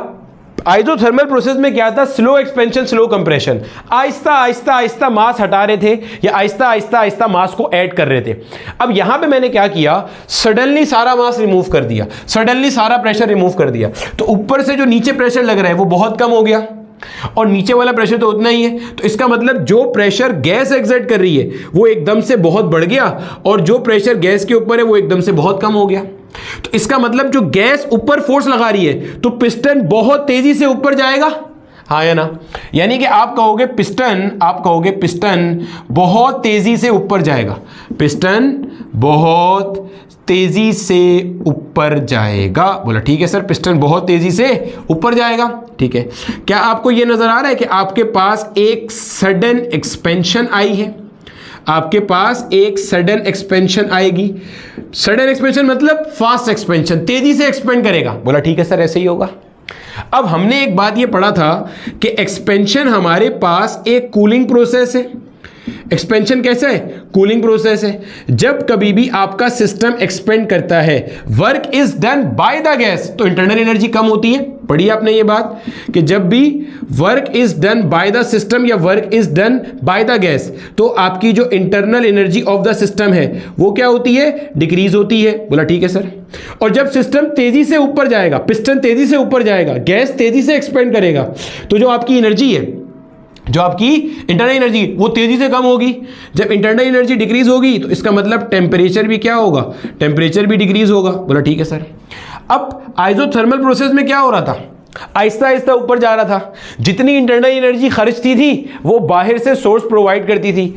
आइसोथर्मल प्रोसेस में क्या था, slow expansion slow compression, Aahista Aahista Aahista मास हटा रहे थे या आहिस्ता आहिस्ता आहिस्ता मास को ऐड कर रहे थे। अब यहां पे मैंने क्या किया, सडनली सारा मास रिमूव कर दिया, सडनली सारा प्रेशर रिमूव कर दिया, तो ऊपर से जो नीचे प्रेशर लग रहा है वो बहुत कम हो गया और नीचे वाला प्रेशर तो उतना ही है। तो इसका मतलब जो प्रेशर गैस एक्सर्ट कर रही है वो एकदम से बहुत बढ़ गया और जो प्रेशर गैस के ऊपर है वो एकदम से बहुत कम हो गया। तो इसका मतलब जो गैस ऊपर फोर्स लगा रही है तो पिस्टन बहुत तेजी से ऊपर जाएगा, हाँ या ना। यानी कि आप कहोगे पिस्टन बहुत तेजी से ऊपर जाएगा, पिस्टन बहुत तेजी से ऊपर जाएगा। बोला ठीक है सर, पिस्टन बहुत तेजी से ऊपर जाएगा, ठीक है। क्या आपको यह नजर आ रहा है कि आपके पास एक सडन एक्सपेंशन आई है, आपके पास एक सडन एक्सपेंशन आएगी। सडन एक्सपेंशन मतलब फास्ट एक्सपेंशन, तेजी से एक्सपेंड करेगा। बोला ठीक है सर, ऐसे ही होगा। अब हमने एक बात ये पढ़ा था कि एक्सपेंशन हमारे पास एक कूलिंग प्रोसेस है। एक्सपेंशन कैसा है, कूलिंग प्रोसेस है। जब कभी भी आपका सिस्टम एक्सपेंड करता है, work is done by the gas, तो इंटरनल एनर्जी कम होती है। पढ़ी आपने ये बात कि जब भी work is done by the system या work is done by the gas, तो आपकी जो internal energy of the system है वो क्या होती है, डिक्रीज होती है। बोला ठीक है सर। और जब सिस्टम तेजी से ऊपर जाएगा, पिस्टन तेजी से ऊपर जाएगा, गैस तेजी से एक्सपेंड करेगा, तो जो आपकी एनर्जी है, जो आपकी इंटरनल एनर्जी वो तेजी से कम होगी। जब इंटरनल एनर्जी डिक्रीज होगी तो इसका मतलब टेम्परेचर भी क्या होगा, टेम्परेचर भी डिक्रीज होगा। बोला ठीक है सर। अब आइसोथर्मल प्रोसेस में क्या हो रहा था, आहिस्ता आहिस्ता ऊपर जा रहा था। जितनी इंटरनल एनर्जी खर्चती थी वो बाहर से सोर्स प्रोवाइड करती थी।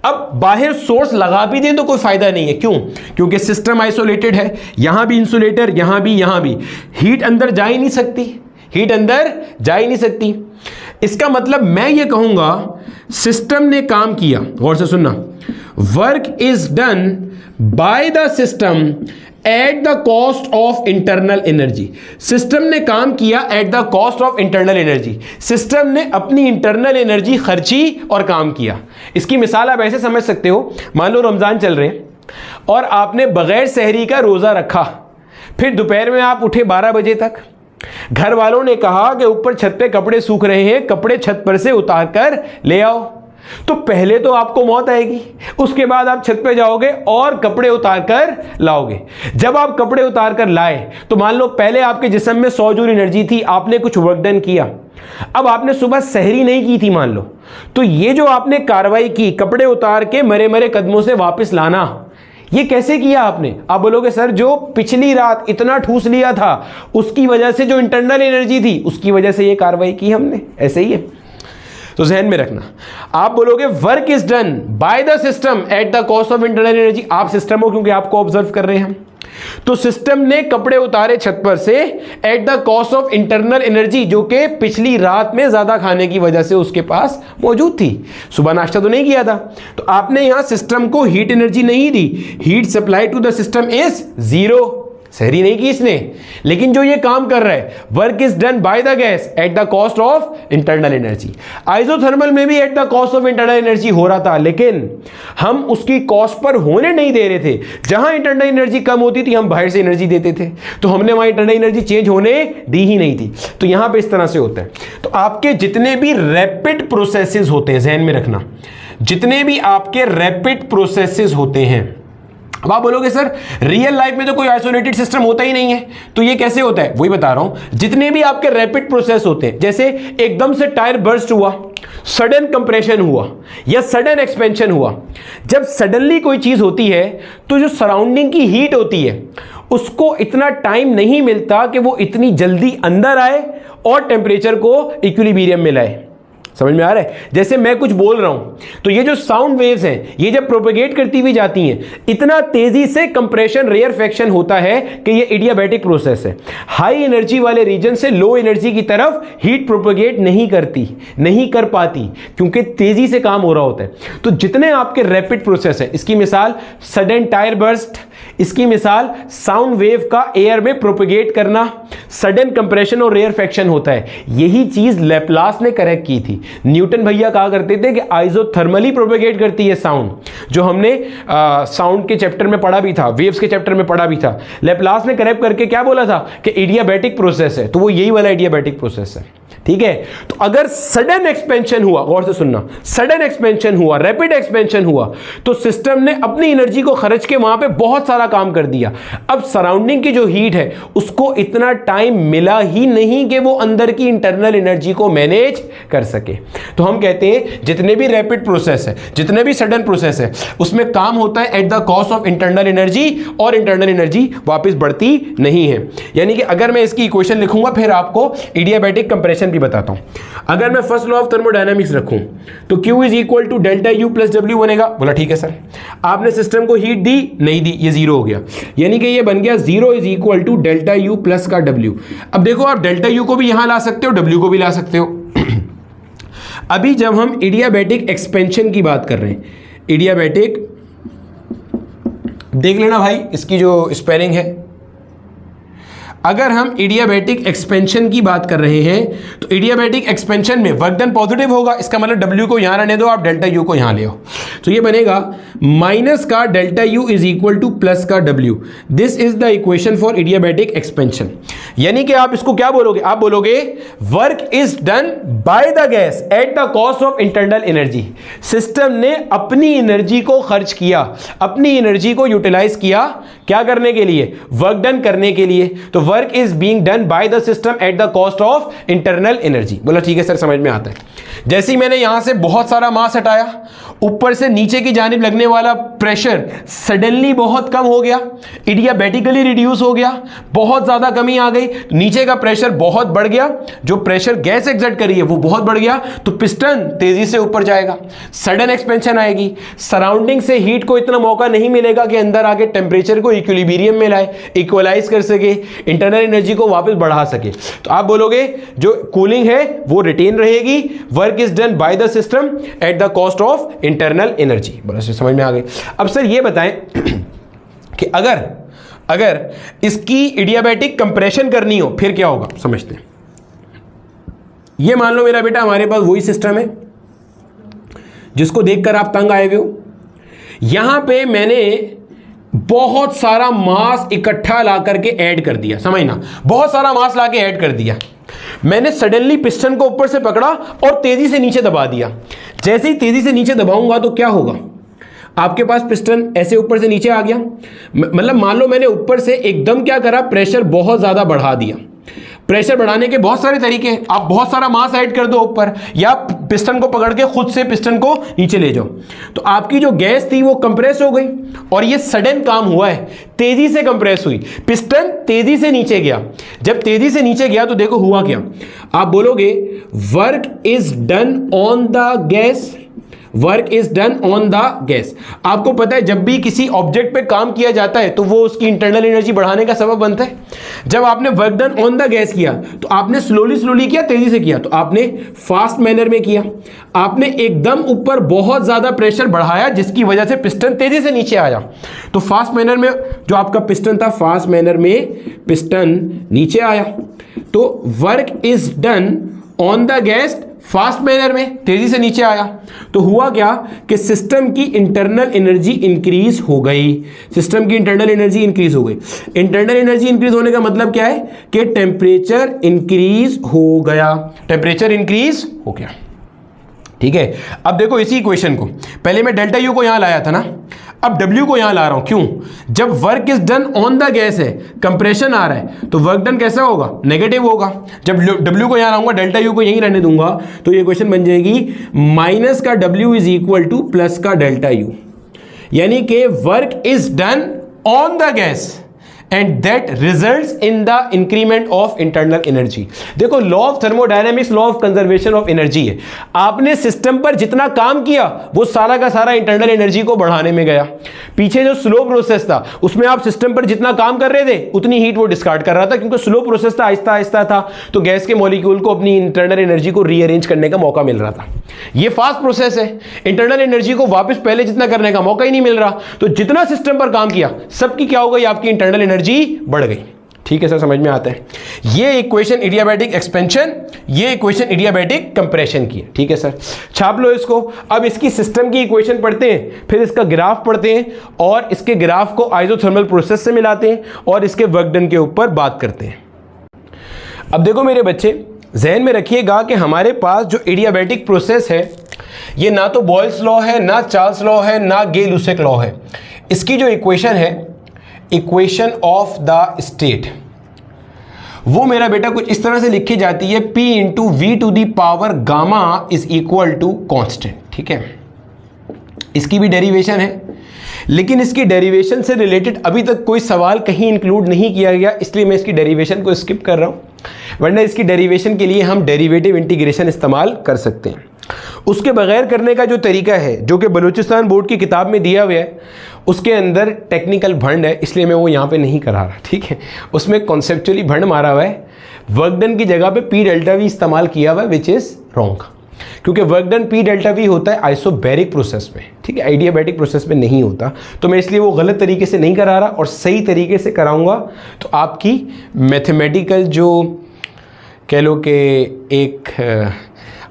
अब बाहर सोर्स लगा भी दें तो कोई फायदा नहीं है, क्यों, क्योंकि सिस्टम आइसोलेटेड है, यहां भी इंसुलेटर, यहां भी हीट अंदर जा ही नहीं सकती, हीट अंदर जा ही नहीं सकती। इसका मतलब मैं ये कहूंगा सिस्टम ने काम किया, गौर से सुनना, work is done by the system at the cost of internal energy. System ने काम किया at the cost of internal energy. System ने अपनी इंटरनल एनर्जी खर्ची और काम किया। इसकी मिसाल आप ऐसे समझ सकते हो, मान लो रमजान चल रहे हैं और आपने बगैर सहरी का रोजा रखा, फिर दोपहर में आप उठे 12 बजे तक, घर वालों ने कहा कि ऊपर छत पे कपड़े सूख रहे हैं, कपड़े छत पर से उतार कर ले आओ। तो पहले तो आपको मौत आएगी, उसके बाद आप छत पे जाओगे और कपड़े उतार कर लाओगे। जब आप कपड़े उतार कर लाए तो मान लो पहले आपके जिस्म में 100 जूल एनर्जी थी, आपने कुछ वर्क डन किया। अब आपने सुबह सहरी नहीं की थी मान लो, तो ये जो आपने कार्रवाई की, कपड़े उतार के मरे मरे कदमों से वापस लाना, ये कैसे किया आपने? आप बोलोगे सर जो पिछली रात इतना ठूस लिया था उसकी वजह से जो इंटरनल एनर्जी थी उसकी वजह से ये कार्रवाई की हमने, ऐसे ही है। तो ज़हन में रखना, आप बोलोगे work is done by the system at the cost of internal energy, आप सिस्टम हो क्योंकि आपको ऑब्जर्व कर रहे हैं हम। तो सिस्टम ने कपड़े उतारे छत पर से at the cost of internal energy, जो कि पिछली रात में ज्यादा खाने की वजह से उसके पास मौजूद थी। सुबह नाश्ता तो नहीं किया था, तो आपने यहां सिस्टम को हीट एनर्जी नहीं दी, heat supply to the system is 0, सहरी नहीं की इसने। लेकिन जो ये काम कर रहा है, work is done by the gas at the cost of internal energy. Isothermal में भी at the cost of internal energy हो रहा था, लेकिन हम उसकी कॉस्ट पर होने नहीं दे रहे थे। जहां इंटरनल एनर्जी कम होती थी हम बाहर से एनर्जी देते थे, तो हमने वहां इंटरनल एनर्जी चेंज होने दी ही नहीं थी। तो यहां पे इस तरह से होता है। तो आपके जितने भी रैपिड प्रोसेसेस होते हैं, ध्यान में रखना, जितने भी आपके रैपिड प्रोसेसेस होते हैं, अब आप बोलोगे सर रियल लाइफ में तो कोई आइसोलेटेड सिस्टम होता ही नहीं है, तो ये कैसे होता है? वही बता रहा हूं। जितने भी आपके रैपिड प्रोसेस होते हैं, जैसे एकदम से टायर बर्स्ट हुआ, सडन कंप्रेशन हुआ या सडन एक्सपेंशन हुआ, जब सडनली कोई चीज होती है तो जो सराउंडिंग की हीट होती है उसको इतना टाइम नहीं मिलता कि वो इतनी जल्दी अंदर आए और टेम्परेचर को इक्विलिब्रियम में लाए। समझ में आ रहा है? जैसे मैं कुछ बोल रहा हूं तो ये जो साउंड वेव्स हैं ये जब प्रोपेगेट करती हुई जाती हैं, इतना तेजी से कंप्रेशन रेयरफेक्शन होता है कि ये एडियाबैटिक प्रोसेस है। हाई एनर्जी वाले रीजन से लो एनर्जी की तरफ हीट प्रोपेगेट नहीं कर पाती, क्योंकि तेजी से काम हो रहा होता है। तो जितने आपके रैपिड प्रोसेस है, इसकी मिसाल सडन टायर बर्स्ट, इसकी मिसाल साउंड वेव का एयर में प्रोपेगेट करना, सडन कंप्रेशन और रेयर फ्रैक्शन होता है। यही चीज लेप्लास ने करेक्ट की थी। न्यूटन भैया कहा करते थे कि आइसोथर्मली प्रोपेगेट करती है साउंड, जो हमने साउंड के चैप्टर में पढ़ा भी था, वेव्स के चैप्टर में पढ़ा भी था। लेप्लास ने करेक्ट करके क्या बोला था कि एडियाबैटिक प्रोसेस है, तो वो यही वाला एडियाबैटिक प्रोसेस है। ठीक है, तो अगर सडन एक्सपेंशन हुआ, गौर से सुनना, सडन एक्सपेंशन हुआ, रैपिड एक्सपेंशन हुआ, तो सिस्टम ने अपनी एनर्जी को खर्च के वहां पे बहुत सारा काम कर दिया। अब सराउंडिंग की जो हीट है उसको इतना टाइम मिला ही नहीं कि वो अंदर की इंटरनल एनर्जी को मैनेज कर सके। तो हम कहते हैं जितने भी रैपिड प्रोसेस है, जितने भी सडन प्रोसेस है, उसमें काम होता है at the cost of internal energy, और इंटरनल एनर्जी वापस बढ़ती नहीं है। यानी कि अगर मैं इसकी इक्वेशन लिखूंगा, फिर आपको एडियाबैटिक कंप्रेशन भी बताता हूं। अगर मैं फर्स्ट लॉ ऑफ थर्मोडायनामिक्स रखूं तो Q is equal to delta U plus W बनेगा। बोला ठीक है सर। आपने सिस्टम को हीट दी, नहीं दी, ये जीरो हो गया, यानी कि ये बन गया 0 is equal to delta U plus का W। अब देखो, आप डेल्टा U को भी यहां ला सकते हो, W को भी ला सकते हो। अभी जब हम एडियाबैटिक एक्सपेंशन की बात कर रहे हैं, एडियाबैटिक, देख लेना भाई इसकी जो स्पेलिंग है, अगर हम एडियाबैटिक एक्सपेंशन की बात कर रहे हैं तो एडियाबैटिक एक्सपेंशन में वर्क डन पॉजिटिव होगा, इसका मतलब W को यहां रहने दो, आप डेल्टा U को यहां ले आओ, तो ये बनेगा माइनस का delta U is equal to plus का W। This is the equation for adiabatic expansion. यानी कि आप इसको क्या बोलोगे, आप बोलोगे work is done by the gas at the cost of internal energy. System ने अपनी एनर्जी को खर्च किया, अपनी एनर्जी को यूटिलाइज किया, क्या करने के लिए, वर्क डन करने के लिए। तो work is being done by the system at the cost of internal energy. बोला ठीक है सर, समझ में आता है। जैसे ही मैंने यहां से बहुत सारा मास हटाया, ऊपर से नीचे की जानिब लगने वाला प्रेशर सडनली बहुत कम हो गया, एडियाबैटिकली रिड्यूस हो गया, बहुत ज्यादा कमी आ गई, नीचे का प्रेशर बहुत बढ़ गया, जो प्रेशर गैस एक्सर्ट करी है वो बहुत बढ़ गया, तो पिस्टन तेजी से ऊपर जाएगा, सडन एक्सपेंशन आएगी, सराउंडिंग से हीट को इतना मौका नहीं मिलेगा कि अंदर आके टेम्परेचर को इक्विलिब्रियम में लाए, इक्वलाइज कर सके, इंटरनल एनर्जी को वापस बढ़ा सके। तो आप बोलोगे जो कूलिंग है वो रिटेन रहेगी, work is done by the system at the cost of internal energy. बड़ा समझ में आ गई। अब सर ये बताएं कि अगर इसकी एडियाबैटिक कंप्रेशन करनी हो फिर क्या होगा, समझते हैं। ये मान लो मेरा बेटा हमारे पास वही सिस्टम है जिसको देखकर आप तंग आए हुए हो। यहां पे मैंने बहुत सारा मास इकट्ठा ला करके ऐड कर दिया, समझना, बहुत सारा मास लाके ऐड कर दिया। मैंने सडनली पिस्टन को ऊपर से पकड़ा और तेजी से नीचे दबा दिया। जैसे ही तेजी से नीचे दबाऊंगा तो क्या होगा, आपके पास पिस्टन ऐसे ऊपर से नीचे आ गया। मतलब मान लो मैंने ऊपर से एकदम क्या करा, प्रेशर बहुत ज्यादा बढ़ा दिया। प्रेशर बढ़ाने के बहुत सारे तरीके हैं, आप बहुत सारा मास ऐड कर दो ऊपर, या पिस्टन को पकड़ के खुद से पिस्टन को नीचे ले जाओ, तो आपकी जो गैस थी वो कंप्रेस हो गई। और ये सडन काम हुआ है, तेजी से कंप्रेस हुई, पिस्टन तेजी से नीचे गया। जब तेजी से नीचे गया तो देखो हुआ क्या, आप बोलोगे work is done on the gas, work is done on the gas. आपको पता है जब भी किसी ऑब्जेक्ट पे काम किया जाता है तो वो उसकी इंटरनल एनर्जी बढ़ाने का सबब बनता है। जब आपने work done on the gas किया तो आपने स्लोली किया, तेजी से किया, तो आपने फास्ट मैनर में किया, आपने एकदम ऊपर बहुत ज्यादा प्रेशर बढ़ाया जिसकी वजह से पिस्टन तेजी से नीचे आया। तो फास्ट मैनर में जो आपका पिस्टन था, फास्ट मैनर में पिस्टन नीचे आया। तो work is done on the gas fast manner में, तेजी से नीचे आया। तो हुआ क्या कि सिस्टम की इंटरनल एनर्जी इंक्रीज हो गई, सिस्टम की इंटरनल एनर्जी इंक्रीज हो गई। इंटरनल एनर्जी इंक्रीज होने का मतलब क्या है कि टेम्परेचर इंक्रीज हो गया, टेम्परेचर इंक्रीज हो गया। ठीक है, अब देखो इसी इक्वेशन को, पहले मैं डेल्टा यू को यहां लाया था ना, अब W को यहां ला रहा हूं, क्यों, जब work is done on the gas है, कंप्रेशन आ रहा है, तो वर्क डन कैसा होगा, नेगेटिव होगा। जब W को यहां लाऊंगा, डेल्टा U को यहीं रहने दूंगा, तो ये इक्वेशन बन जाएगी माइनस का W is equal to plus का डेल्टा U। यानी कि work is done on the gas and that results in the increment of internal energy. देखो law of thermodynamics law of conservation of energy है। आपने system पर जितना काम किया वो सारा का सारा इंटरनल एनर्जी को बढ़ाने में गया। पीछे जो स्लो प्रोसेस था उसमें आप सिस्टम पर जितना काम कर रहे थे उतनी हीट वो डिस्कार्ड कर रहा था, क्योंकि स्लो प्रोसेस था, आहिस्ता आहिस्ता था, तो गैस के मॉलिक्यूल को अपनी इंटरनल एनर्जी को रीअरेंज करने का मौका मिल रहा था। ये फास्ट प्रोसेस है, इंटरनल एनर्जी को वापस पहले जितना करने का मौका ही नहीं मिल रहा, तो जितना सिस्टम पर काम किया सबकी क्या हो गई, आपकी इंटरनल एनर्जी बढ़ गई। ठीक है सर, समझ में आता है। ये इक्वेशन एडियाबैटिक एक्सपेंशन, ये इक्वेशन एडियाबैटिक कंप्रेशन की है। ठीक है सर, छाप लो इसको। अब इसकी सिस्टम की इक्वेशन पढ़ते हैं, फिर इसका ग्राफ पढ़ते हैं और इसके ग्राफ को आइसोथर्मल प्रोसेस से मिलाते हैं और इसके वर्क डन के ऊपर बात करते हैं। अब देखो मेरे बच्चे, ज़हन में रखिएगा कि हमारे पास जो एडियाबैटिक प्रोसेस है ये ना तो बॉयल्स लॉ है, ना चार्ल्स लॉ है, ना गे-लुसेक लॉ है। इसकी जो इक्वेशन है, इक्वेशन ऑफ द स्टेट, वो मेरा बेटा कुछ इस तरह से लिखी जाती है, P into V to the power gamma is equal to constant. ठीक है, इसकी भी डेरिवेशन है, लेकिन इसकी डेरिवेशन से रिलेटेड अभी तक कोई सवाल कहीं इंक्लूड नहीं किया गया, इसलिए मैं इसकी डेरिवेशन को स्किप कर रहा हूँ, वरना इसकी डेरिवेशन के लिए हम डेरिवेटिव इंटीग्रेशन इस्तेमाल कर सकते हैं। उसके बगैर करने का जो तरीका है, जो कि बलूचिस्तान बोर्ड की किताब में दिया हुआ है, उसके अंदर टेक्निकल भंड है, इसलिए मैं वो यहाँ पे नहीं करा रहा। ठीक है, उसमें कॉन्सेप्चुअली भंड मारा हुआ है, वर्क डन की जगह पे पी डेल्टा वी इस्तेमाल किया हुआ है, विच इज़ रॉन्ग, क्योंकि work done P delta we होता है आइसोबैरिक प्रोसेस में। ठीक है, एडियाबैटिक प्रोसेस में नहीं होता, तो मैं इसलिए वो गलत तरीके से नहीं करा रहा और सही तरीके से कराऊंगा, तो आपकी मैथमेटिकल जो कह लो कि एक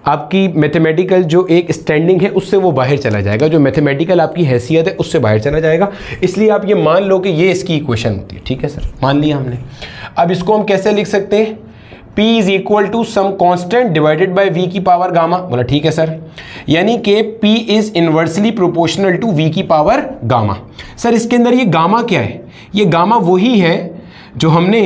आपकी मैथमेटिकल जो एक स्टैंडिंग है उससे वो बाहर चला जाएगा, जो मैथमेटिकल आपकी हैसियत है उससे बाहर चला जाएगा। इसलिए आप ये मान लो कि ये इसकी इक्वेशन होती है। ठीक है सर, मान लिया हमने। अब इसको हम कैसे लिख सकते हैं, P is equal to some constant divided by V की पावर गामा। बोला ठीक है सर, यानी कि P is inversely proportional to V की पावर गामा। सर इसके अंदर ये गामा क्या है, ये गामा वही है जो हमने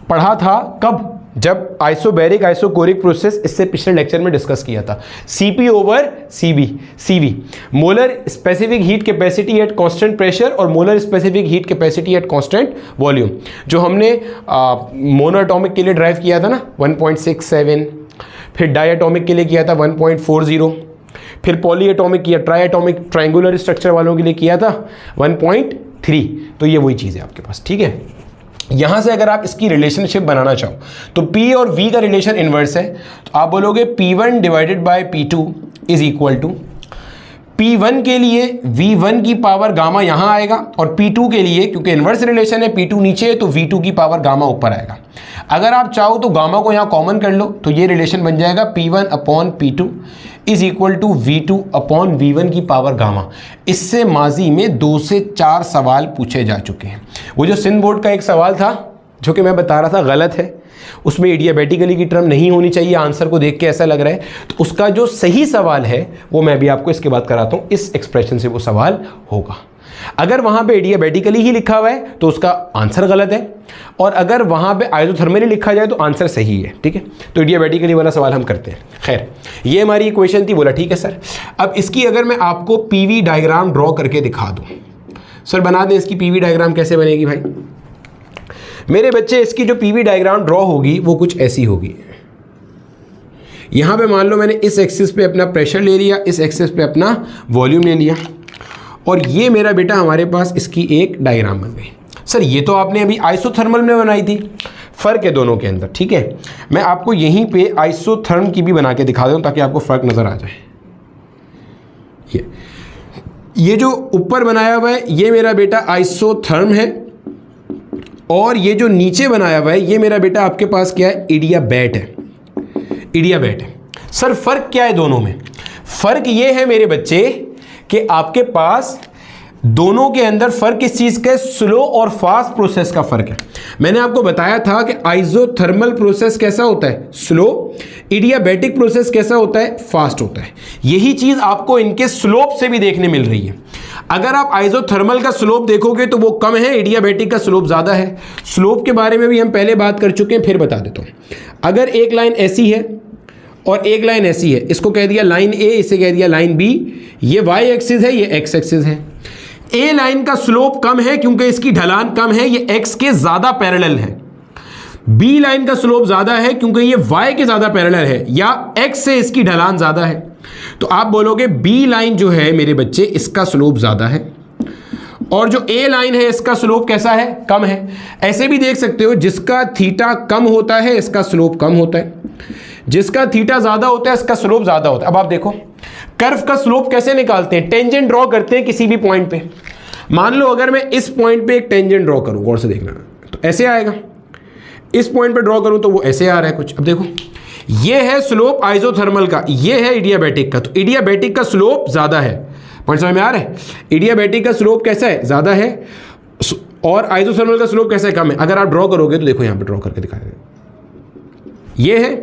पढ़ा था, कब, जब आइसोबैरिक आइसोकोरिक प्रोसेस, इससे पिछले लेक्चर में डिस्कस किया था, Cp over Cv, molar specific heat capacity at constant pressure और molar specific heat capacity at constant volume, जो हमने मोनोएटॉमिक के लिए ड्राइव किया था ना 1.67, फिर डायटॉमिक के लिए किया था 1.40, फिर पॉलीएटॉमिक किया, ट्राईएटॉमिक ट्रायंगुलर स्ट्रक्चर वालों के लिए किया था 1.3। तो ये वही चीज़ है आपके पास। ठीक है, यहाँ से अगर आप इसकी रिलेशनशिप बनाना चाहो तो P और V का रिलेशन इन्वर्स है, तो आप बोलोगे P1 divided by P2 is equal to, P1 के लिए V1 की पावर गामा यहाँ आएगा और P2 के लिए, क्योंकि इन्वर्स रिलेशन है, P2 नीचे है तो V2 की पावर गामा ऊपर आएगा। अगर आप चाहो तो गामा को यहाँ कॉमन कर लो, तो ये रिलेशन बन जाएगा P1 upon P2 is equal to V2 upon V1 की पावर गामा। इससे माजी में 2 से 4 सवाल पूछे जा चुके हैं। वो जो सिंध बोर्ड का एक सवाल था जो कि मैं बता रहा था गलत है, उसमें एडियाबैटिकली की टर्म नहीं होनी चाहिए, आंसर को देख के ऐसा लग रहा है, तो उसका जो सही सवाल है वो मैं भी आपको इसके बाद कराता हूँ, इस एक्सप्रेशन से वो सवाल होगा। अगर वहाँ पे एडियाबैटिकली ही लिखा हुआ है तो उसका आंसर गलत है, और अगर वहाँ पे आइसोथर्मली लिखा जाए तो आंसर सही है। ठीक है, तो एडियाबैटिकली वाला सवाल हम करते हैं। खैर, ये हमारी इक्वेशन थी। बोला ठीक है सर, अब इसकी अगर मैं आपको पीवी डायग्राम ड्रॉ करके दिखा दूँ, सर बना दें इसकी पीवी डायग्राम, कैसे बनेगी भाई मेरे बच्चे? इसकी जो पीवी डायग्राम ड्रॉ होगी वो कुछ ऐसी होगी। यहाँ पे मान लो मैंने इस एक्सिस पे अपना प्रेशर ले लिया, इस एक्सिस पे अपना वॉल्यूम ले लिया, और ये मेरा बेटा हमारे पास इसकी एक डायग्राम बन गई। सर ये तो आपने अभी आइसोथर्मल में बनाई थी, फ़र्क है दोनों के अंदर। ठीक है, मैं आपको यहीं पे आइसोथर्म की भी बना के दिखा दूँ ताकि आपको फ़र्क नज़र आ जाए। ये जो ऊपर बनाया हुआ है ये मेरा बेटा आइसोथर्म है, और ये जो नीचे बनाया हुआ है ये मेरा बेटा आपके पास क्या है, एडियाबैट है। एडियाबैट है। सर फ़र्क क्या है दोनों में? फ़र्क ये है मेरे बच्चे कि आपके पास दोनों के अंदर फ़र्क किस चीज़ का है, स्लो और फास्ट प्रोसेस का फ़र्क है। मैंने आपको बताया था कि आइसोथर्मल प्रोसेस कैसा होता है, स्लो, एडियाबैटिक प्रोसेस कैसा होता है, फास्ट होता है। यही चीज़ आपको इनके स्लोप से भी देखने मिल रही है। अगर आप आइसोथर्मल का स्लोप देखोगे तो वो कम है, एडियाबैटिक का स्लोप ज़्यादा है। स्लोप के बारे में भी हम पहले बात कर चुके हैं, फिर बता देता हूँ। अगर एक लाइन ऐसी है और एक लाइन ऐसी है, इसको कह दिया लाइन ए, इसे कह दिया लाइन बी, ये वाई एक्सिस है, ये एक्स एक्सिस है। ए लाइन का स्लोप कम है क्योंकि इसकी ढलान कम है, ये एक्स के ज्यादा पैरेलल है। बी लाइन का स्लोप ज्यादा है क्योंकि ये वाई के ज्यादा पैरेलल है या एक्स से इसकी ढलान ज्यादा है। तो आप बोलोगे बी लाइन जो है मेरे बच्चे इसका स्लोप ज्यादा है और जो ए लाइन है इसका स्लोप कैसा है, कम है। ऐसे भी देख सकते हो जिसका थीटा कम होता है इसका स्लोप कम होता है, जिसका थीटा ज्यादा होता है इसका स्लोप ज्यादा होता है। अब आप देखो कर्व का स्लोप कैसे निकालते हैं, टेंजेंट ड्रॉ करते हैं किसी भी पॉइंट पे। मान लो अगर मैं इस पॉइंट पे एक टेंजेंट ड्रॉ करूं, गौर से देखना, तो ऐसे आएगा। इस पॉइंट पे ड्रॉ करूं तो वो ऐसे आ रहा है कुछ। अब देखो ये है स्लोप आइसोथर्मल का, ये है इडियाबैटिक का। तो इडियाबैटिक का स्लोप ज्यादा है, पॉइंट समझ में आ रहा है। इडियाबैटिक का स्लोप कैसा है, ज्यादा है, और आइसोथर्मल का स्लोप कैसा है, कम है। अगर आप ड्रॉ करोगे तो देखो यहां पे ड्रॉ करके दिखा रहे हैं, ये है,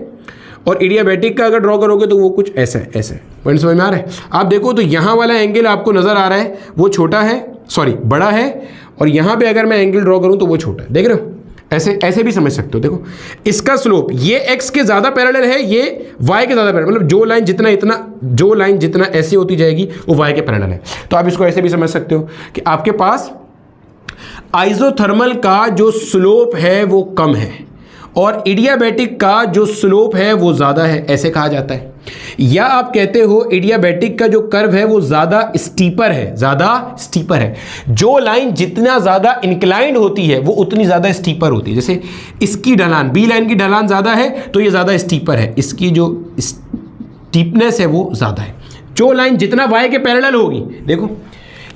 और इडियाबैटिक का अगर ड्रॉ करोगे तो वो कुछ ऐसा है, ऐसा है। पॉइंट समझ में आ रहा है। आप देखो तो यहां वाला एंगल आपको नजर आ रहा है वो छोटा है, सॉरी बड़ा है, और यहां पे अगर मैं एंगल ड्रॉ करूं तो वो छोटा है। देख रहे हो, ऐसे ऐसे भी समझ सकते हो। देखो इसका स्लोप ये एक्स के ज्यादा पैरेलल है, ये वाई के ज्यादा पैरेलल, मतलब जो लाइन जितना ऐसी होती जाएगी वो वाई के पैरेलल है। तो आप इसको ऐसे भी समझ सकते हो कि आपके पास आइसोथर्मल का जो स्लोप है वो कम है और इडियाबैटिक का जो स्लोप है वो ज्यादा है, ऐसे कहा जाता है। या आप कहते हो इडियाबैटिक का जो कर्व है वो ज्यादा स्टीपर है, जो लाइन जितना ज्यादा इंक्लाइंड होती है वो उतनी ज्यादा स्टीपर होती है। जैसे इसकी ढलान, बी लाइन की ढलान ज्यादा है तो ये ज्यादा स्टीपर है, इसकी जो स्टीपनेस है वो ज्यादा है। जो लाइन जितना वाई के पैरेलल होगी, देखो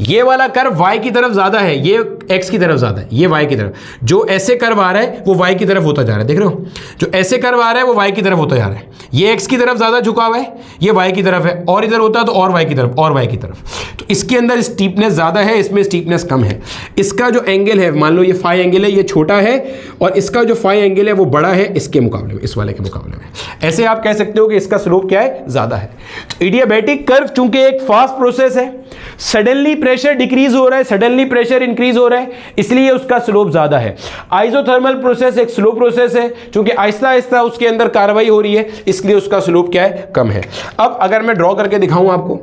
ये वाला कर्व वाई की तरफ ज्यादा है, ये एक्स की तरफ ज्यादा है, ये वाई की तरफ। जो ऐसे कर्व आ रहा है वो वाई की तरफ होता जा रहा है, देख रहे हो, जो ऐसे कर्व आ रहा है वो वाई की तरफ होता जा रहा है। ये एक्स की तरफ ज्यादा झुका हुआ है, ये वाई की तरफ है, और इधर होता है तो और वाई की तरफ, और वाई की तरफ। तो इसके अंदर स्टीपनेस ज्यादा है, इसमें स्टीपनेस कम है। इसका जो एंगल है, मान लो ये फाई एंगल है, ये छोटा है, और इसका जो फाई एंगल है वो बड़ा है इसके मुकाबले में, इस वाले के मुकाबले में। ऐसे आप कह सकते हो कि इसका स्लोप क्या है, ज्यादा है। तो इडियाबैटिक कर्व चूंकि एक फास्ट प्रोसेस है, सडनली प्रेशर डिक्रीज हो रहा है, सडनली प्रेशर इंक्रीज हो रहा है, इसलिए उसका स्लोप ज्यादा है। आइसोथर्मल प्रोसेस एक स्लो प्रोसेस है, क्योंकि आहिस्ता आहिस्ता उसके अंदर कार्रवाई हो रही है, इसलिए उसका स्लोप क्या है, कम है। अब अगर मैं ड्रॉ करके दिखाऊं आपको,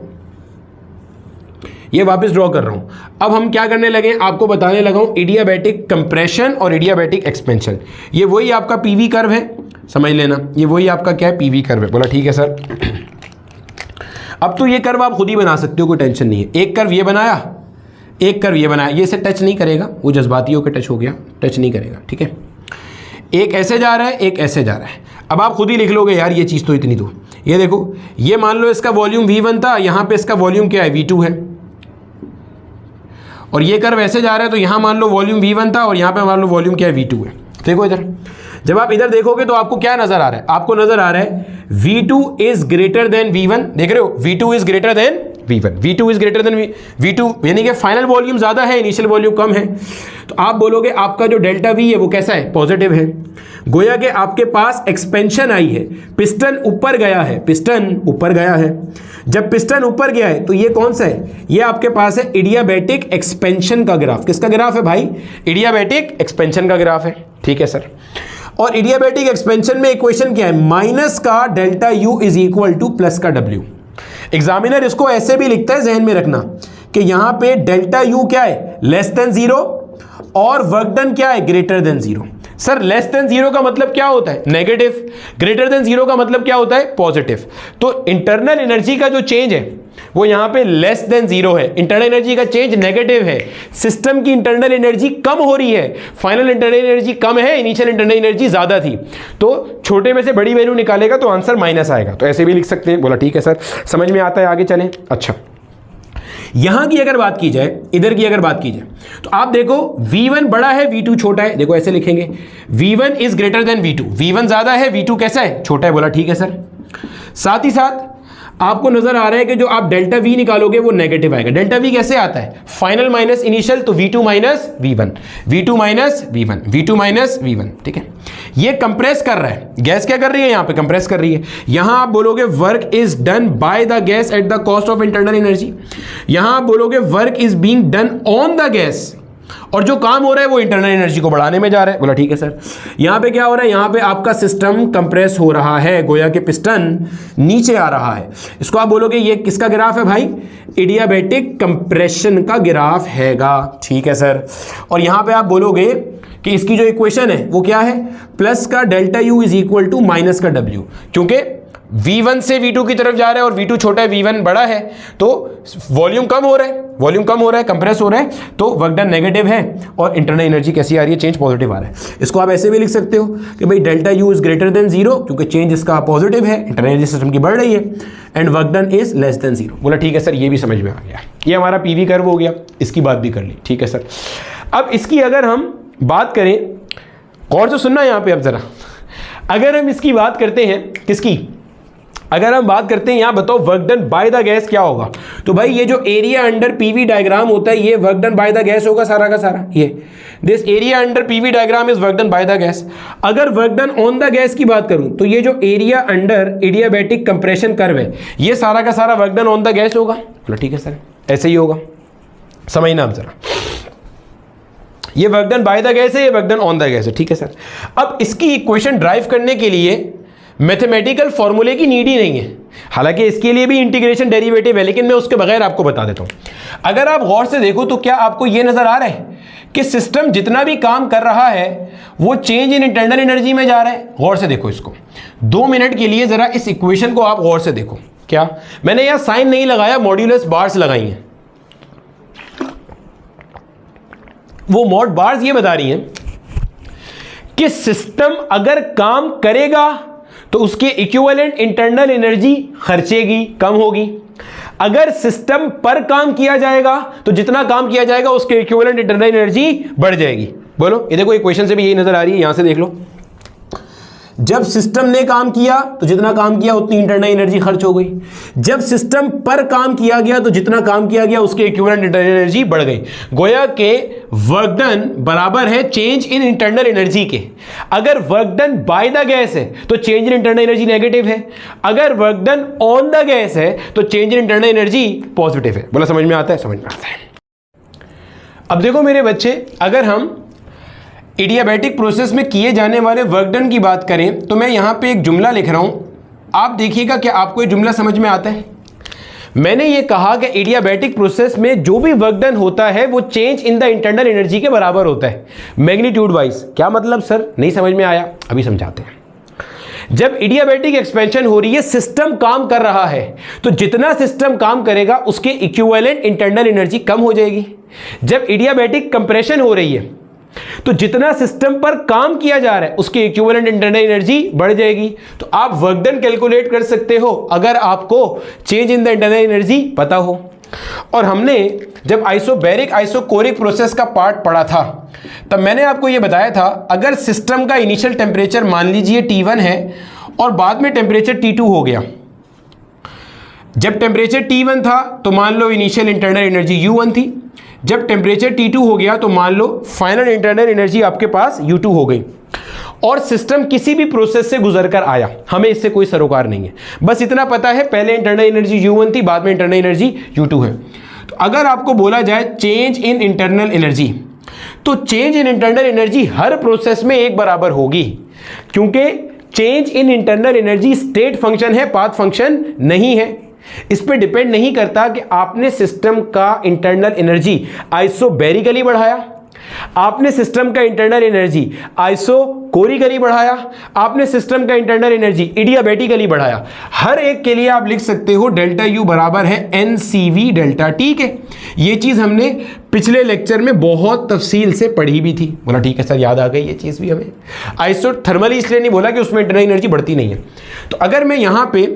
ये वापस ड्रॉ कर रहा हूं। अब हम क्या करने लगे, आपको बताने लगा हूं इडियाबैटिक कंप्रेशन और इडियाबैटिक एक्सपेंशन। ये वही आपका पीवी कर्व है, समझ लेना, ये वही आपका क्या है, पीवी कर्व है। बोला ठीक है सर। अब तो ये कर्व आप खुद ही बना सकते हो, कोई टेंशन नहीं है। एक कर्व ये बनाया, एक कर्व ये बनाया, ये इसे टच नहीं करेगा, वो जज्बाती होकर टच हो गया, टच नहीं करेगा, ठीक है। एक ऐसे जा रहा है, एक ऐसे जा रहा है। अब आप खुद ही लिख लोगे यार ये चीज़ तो इतनी दूर। ये देखो, ये मान लो इसका वॉल्यूम V1 था, यहाँ पे इसका वॉल्यूम क्या है, V2 है, और ये कर्व ऐसे जा रहा है तो यहाँ मान लो वॉल्यूम V1 था और यहाँ पे मान लो वॉल्यूम क्या है, V2 है। देखो इधर, जब आप इधर देखोगे तो आपको क्या नजर आ रहा है, आपको नजर आ रहा है V2 is greater than V1। देख रहे हो, V2 is greater than V1, V2 is greater than V2, यानी कि फाइनल वॉल्यूम ज्यादा है, इनिशियल वॉल्यूम कम है। तो आप बोलोगे आपका जो डेल्टा V है वो कैसा है, पॉजिटिव है। गोया कि आपके पास एक्सपेंशन आई है, पिस्टन ऊपर गया है, पिस्टन ऊपर गया है। जब पिस्टन ऊपर गया है तो ये कौन सा है, ये आपके पास है इडियाबैटिक एक्सपेंशन का ग्राफ। किसका ग्राफ है भाई, इडियाबैटिक एक्सपेंशन का ग्राफ है, ठीक है सर। और इडियाबैटिक एक्सपेंशन में इक्वेशन क्या है, माइनस का delta U is equal to plus का W। एग्जामिनर इसको ऐसे भी लिखता है, जहन में रखना कि यहां पे डेल्टा U क्या है, लेस देन 0, और वर्क डन क्या है, greater than 0। Sir less than 0 का मतलब क्या होता है, नेगेटिव, ग्रेटर देन 0 का मतलब क्या होता है, पॉजिटिव। तो इंटरनल एनर्जी का जो चेंज है वो यहां पे लेस देन 0 है, इंटरनल एनर्जी का चेंज नेगेटिव है। सिस्टम की इंटरनल एनर्जी कम हो रही है, फाइनल इंटरनल एनर्जी कम है, इनिशियल इंटरनल एनर्जी ज्यादा थी। तो छोटे में से बड़ी वैल्यू निकालेगा तो आंसर माइनस आएगा। तो ऐसे भी लिख सकते हैं। बोला ठीक है सर, समझ में आता है, आगे चलें। अच्छा, यहां की अगर बात की जाए, इधर की अगर बात की जाए, तो आप देखो V1 बड़ा है, V2 छोटा है। देखो ऐसे लिखेंगे, V1 is greater than V2, V1 ज्यादा है, V2 कैसा है, छोटा है। बोला ठीक है सर। साथ ही साथ आपको नजर आ रहा है कि जो आप डेल्टा V निकालोगे वो नेगेटिव आएगा। डेल्टा V कैसे आता है, फाइनल माइनस इनिशियल, तो V2 minus V1, V2 minus V1, V2 minus V1, ठीक है। ये कंप्रेस कर रहा है, गैस क्या कर रही है, यहां पे कंप्रेस कर रही है। यहां आप बोलोगे work is done by the gas at the cost of internal energy, यहां आप बोलोगे work is being done on the gas और जो काम हो रहा है वो इंटरनल एनर्जी को बढ़ाने में जा रहा है। बोला ठीक है सर। यहाँ पे क्या हो रहा है, यहाँ पे आपका सिस्टम कंप्रेस हो रहा है, गोया के पिस्टन नीचे आ रहा है। इसको आप बोलोगे ये किसका ग्राफ है भाई, एडियाबैटिक कंप्रेशन का ग्राफ हैगा। ठीक है सर। और यहाँ पे आप बोलोगे कि इसकी जो इक्वेशन है वो क्या है, प्लस का delta U is equal to minus का डब्ल्यू, क्योंकि V1 से V2 की तरफ जा रहा है और V2 छोटा है V1 बड़ा है, तो वॉल्यूम कम हो रहा है, कंप्रेस हो रहा है, तो वर्क डन नेगेटिव है और इंटरनल एनर्जी कैसी आ रही है, चेंज पॉजिटिव आ रहा है। इसको आप ऐसे भी लिख सकते हो कि भाई delta U is greater than zero, क्योंकि चेंज इसका पॉजिटिव है, इंटरनल एनर्जी सिस्टम की बढ़ रही है, and work done is less than zero. बोला ठीक है सर, ये भी समझ में आ गया, ये हमारा PV कर्व हो गया, इसकी बात भी कर ली। ठीक है सर। अब इसकी अगर हम बात करें, और तो सुनना यहाँ पे अब जरा, अगर हम इसकी बात करते हैं, किसकी, अगर हम बात करते हैं यहाँ बताओ work done by the gas क्या होगा, तो भाई ये जो एरिया अंडर PV डायग्राम होता है ये work done by the gas होगा सारा का सारा। ये this area under PV diagram is work done by the gas. अगर work done on the gas की बात करूं तो ये जो area under adiabatic compression curve है ये सारा का सारा work done on the gas होगा। बोला ठीक है सर, ऐसे ही होगा, समझना आप जरा, ये work done by the gas है, ये work done on the gas है। ठीक है सर। अब इसकी इक्वेशन ड्राइव करने के लिए मैथमेटिकल फॉर्मूले की नीड ही नहीं है, हालांकि इसके लिए भी इंटीग्रेशन डेरिवेटिव है, लेकिन मैं उसके बगैर आपको बता देता हूं। अगर आप गौर से देखो तो क्या आपको यह नजर आ रहा है कि सिस्टम जितना भी काम कर रहा है वो चेंज इन इंटरनल एनर्जी में जा रहा है। गौर से देखो इसको, 2 मिनट के लिए जरा इस इक्वेशन को आप गौर से देखो। क्या मैंने यहां साइन नहीं लगाया, मॉड्यूलस बार्स लगाई हैं। वो मॉड बार्स ये बता रही हैं कि सिस्टम अगर काम करेगा तो उसके इक्विवेलेंट इंटरनल एनर्जी खर्चेगी, कम होगी। अगर सिस्टम पर काम किया जाएगा तो जितना काम किया जाएगा उसके इक्विवेलेंट इंटरनल एनर्जी बढ़ जाएगी। बोलो, ये देखो इक्वेशन से भी यही नजर आ रही है, यहां से देख लो। जब सिस्टम ने काम किया तो जितना काम किया उतनी इंटरनल एनर्जी खर्च हो गई। जब सिस्टम पर काम किया गया तो जितना काम किया गया उसके इक्विवेलेंट इंटरनल एनर्जी बढ़ गई। गोया के वर्क डन बराबर है चेंज इन इंटरनल एनर्जी के। अगर work done by the gas है तो change in internal energy negative है, अगर work done on the gas है तो change in internal energy positive है। बोला समझ में आता है? समझ में आता है। अब देखो मेरे बच्चे, अगर हम एडियाबैटिक प्रोसेस में किए जाने वाले वर्क डन की बात करें तो मैं यहां पे एक जुमला लिख रहा हूं, आप देखिएगा कि आपको ये जुमला समझ में आता है। मैंने ये कहा कि एडियाबैटिक प्रोसेस में जो भी वर्क डन होता है वो change in the internal energy के बराबर होता है, मैग्नीट्यूड वाइज। क्या मतलब सर, नहीं समझ में आया? अभी समझाते हैं। जब एडियाबैटिक एक्सपेंशन हो रही है, सिस्टम काम कर रहा है, तो जितना सिस्टम काम करेगा उसके इक्विवेलेंट इंटरनल एनर्जी कम हो जाएगी। जब एडियाबैटिक कंप्रेशन हो रही है तो जितना सिस्टम पर काम किया जा रहा है उसके इक्विवेलेंट इंटरनल एनर्जी बढ़ जाएगी। तो आप वर्क डन कैलकुलेट कर सकते हो अगर आपको change in the internal energy पता हो। और हमने जब आइसोबैरिक आइसोकोरिक प्रोसेस का पार्ट पढ़ा था तब मैंने आपको यह बताया था, अगर सिस्टम का इनिशियल टेम्परेचर मान लीजिए T1 है और बाद में टेम्परेचर T2 हो गया। जब टेम्परेचर T1 था तो मान लो इनिशियल इंटरनल एनर्जी U1 थी, जब टेम्परेचर T2 हो गया तो मान लो फाइनल इंटरनल एनर्जी आपके पास U2 हो गई। और सिस्टम किसी भी प्रोसेस से गुजर कर आया, हमें इससे कोई सरोकार नहीं है, बस इतना पता है पहले इंटरनल एनर्जी U1 थी, बाद में इंटरनल एनर्जी U2 है। तो अगर आपको बोला जाए चेंज इन इंटरनल एनर्जी, तो change in internal energy her process में एक बराबर होगी, क्योंकि change in internal energy state function है, पाथ फंक्शन नहीं है। इस पे डिपेंड नहीं करता कि आपने सिस्टम का इंटरनल एनर्जी आइसोबैरिकली बढ़ाया, आपने सिस्टम का इंटरनल एनर्जी आइसोकोरिकली बढ़ाया, आपने सिस्टम का इंटरनल एनर्जी एडियाबैटिकली बढ़ाया। हर एक के लिए आप लिख सकते हो डेल्टा यू बराबर है NCV डेल्टा टी के। ये चीज हमने पिछले लेक्चर में बहुत तफसील से पढ़ी भी थी। बोला ठीक है सर, याद आ गई ये चीज भी हमें। आइसोथर्मली इसलिए नहीं बोला कि उसमें इंटरनल एनर्जी बढ़ती नहीं है। तो अगर मैं यहां पे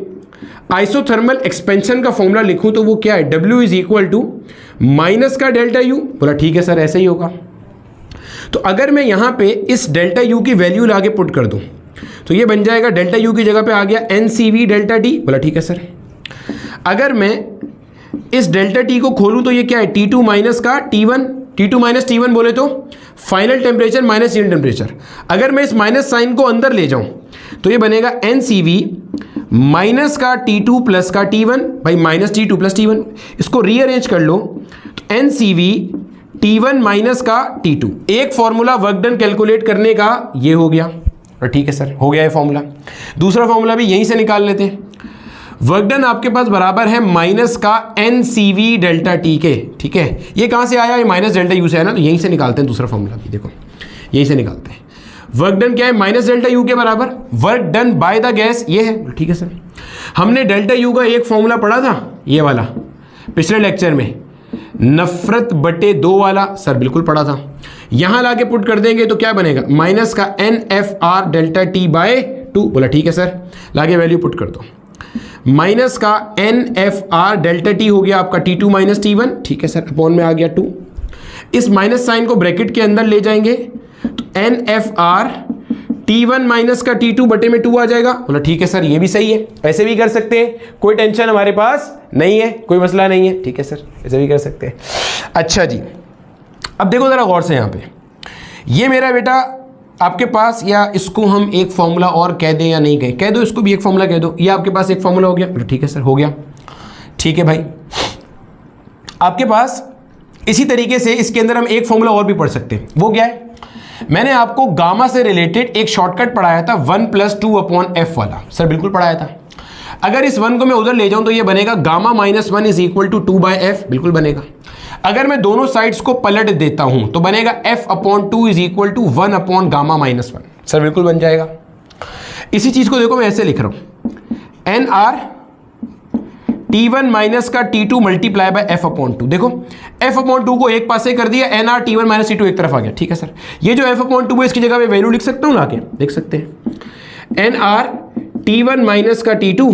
आइसोथर्मल एक्सपेंशन का फॉर्मूला लिखूं तो वो क्या है, W is equal to minus का डेल्टा यू। बोला ठीक है सर, ऐसे ही होगा। तो अगर मैं यहां पे इस डेल्टा यू की वैल्यू लाके पुट कर दूं तो ये बन जाएगा, डेल्टा यू की जगह पे आ गया NCV डेल्टा टी। बोला ठीक है सर। अगर मैं इस डेल्टा टी को खोलूं तो ये क्या है, T2 माइनस का T1, T2 माइनस T1 बोले तो final temperature minus initial temperature. अगर मैं इस माइनस साइन को अंदर ले जाऊं तो ये बनेगा NCV माइनस का T2 प्लस का T1, भाई माइनस T2 प्लस T1। इसको रीअरेंज कर लो तो NCV T1 माइनस का T2। एक फॉर्मूला वर्क डन कैलकुलेट करने का ये हो गया, और ठीक है सर, हो गया ये फॉर्मूला। दूसरा फॉर्मूला भी यहीं से निकाल लेते हैं। वर्क डन आपके पास बराबर है माइनस का NCV डेल्टा टी के, ठीक है। ये कहाँ से आया, ये माइनस डेल्टा यू से आया ना, तो यहीं से निकालते हैं दूसरा फॉर्मूला भी, देखो यहीं से निकालते हैं। वर्क डन क्या है, माइनस डेल्टा यू के बराबर work done by the gas, ये है, ठीक है सर। हमने डेल्टा यू का एक फॉर्मूला पढ़ा था, ये वाला पिछले लेक्चर में, नफरत बटे 2 वाला, सर बिल्कुल पढ़ा था। यहां लाके पुट कर देंगे तो क्या बनेगा, माइनस का NFR डेल्टा टी बाय 2, बोला ठीक है सर, लाके वैल्यू पुट कर दो। माइनस का NFR डेल्टा टी हो गया आपका T2 माइनस T1, ठीक है सर, अपॉन में आ गया 2। इस माइनस साइन को ब्रैकेट के अंदर ले जाएंगे तो NFR T1 माइनस का T2 बटे में 2 आ जाएगा, बोला ठीक है सर, ये भी सही है। ऐसे भी कर सकते हैं, कोई टेंशन हमारे पास नहीं है, कोई मसला नहीं है, ठीक है सर, ऐसे भी कर सकते हैं। अच्छा जी, अब देखो जरा गौर से, यहाँ पे ये मेरा बेटा आपके पास, या इसको हम एक फॉर्मूला और कह दें या नहीं कह दो, इसको भी एक फॉर्मूला कह दो, ये आपके पास एक फॉर्मूला हो गया, बोला ठीक है सर, हो गया। ठीक है भाई, आपके पास इसी तरीके से इसके अंदर हम एक फॉर्मूला और भी पढ़ सकते हैं। वो क्या है, मैंने आपको गामा से रिलेटेड एक शॉर्टकट पढ़ाया था 1 + 2/f वाला, सर बिल्कुल पढ़ाया था। अगर इस 1 को मैं उधर ले जाऊं तो ये बनेगा gamma minus 1 is equal to 2/f, बिल्कुल बनेगा। अगर मैं दोनों साइड्स को पलट देता हूं तो बनेगा f/2 is equal to 1/γ-1, sir बिल्कुल बन जाएगा। इसी चीज को देखो मैं ऐसे लिख रहा हूं, NR T1 माइनस का T2 मल्टीप्लाई बाय f/2। देखो f/2 को एक पासे कर दिया, NR T1 माइनस T2 एक तरफ आ गया, ठीक है सर। ये जो f/2 है इसकी जगह पे वैल्यू लिख सकता हूं लाके, देख सकते हैं, NR T1 माइनस का T2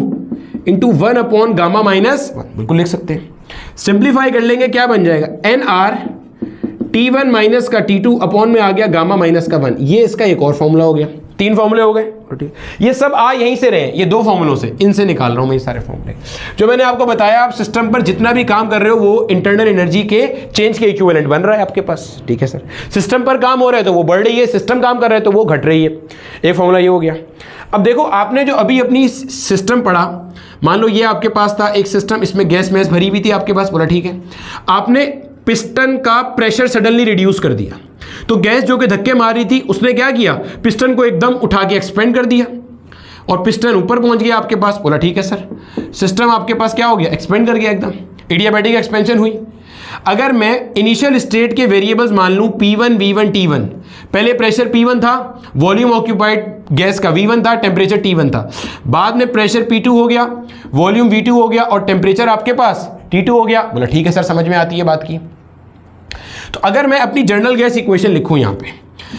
इंटू 1/γ-1, बिल्कुल लिख सकते हैं। सिंप्लीफाई कर लेंगे, क्या बन जाएगा, NR T1 माइनस का T2 अपॉन में आ गया गामा माइनस का 1, ये इसका एक और फॉर्मूला हो गया। 3 फॉर्मूले हो गए, ये सब आ यहीं से रहे, ये 2 फॉर्मूलों से, इनसे निकाल रहा हूं मैं ये सारे फॉर्मूले। जो मैंने आपको बताया, आप सिस्टम पर जितना भी काम कर रहे हो वो इंटरनल एनर्जी के चेंज के इक्विवेलेंट बन रहा है आपके पास, ठीक है सर। सिस्टम पर काम हो रहा है तो वो बढ़ रही है, सिस्टम काम कर रहा है तो वो घट रही है। एक फॉर्मूला ये हो गया। अब देखो, आपने जो अभी अपनी सिस्टम पढ़ा, मान लो ये आपके पास था एक सिस्टम, इसमें गैस मैस भरी हुई थी आपके पास, बोला ठीक है। आपने पिस्टन का प्रेशर सडनली रिड्यूस कर दिया, तो गैस जो कि धक्के मार रही थी उसने क्या किया, पिस्टन को एकदम उठा के एक्सपेंड कर दिया और पिस्टन ऊपर पहुंच गया आपके पास, बोला ठीक है सर। सिस्टम आपके पास क्या हो गया, एक्सपेंड कर गया, एकदम इडियाबैटिक एक्सपेंशन हुई। अगर मैं इनिशियल स्टेट के वेरिएबल्स मान लूं P1 V1 T1, पहले प्रेशर P1 था, वॉल्यूम ऑक्यूपाइड गैस का V1 था, टेम्परेचर T1 था। बाद में प्रेशर P2 हो गया, वॉल्यूम V2 हो गया और टेम्परेचर आपके पास T2 हो गया, बोला ठीक है सर, समझ में आती है बात की। तो अगर मैं अपनी जनरल गैस इक्वेशन लिखूं, यहां पे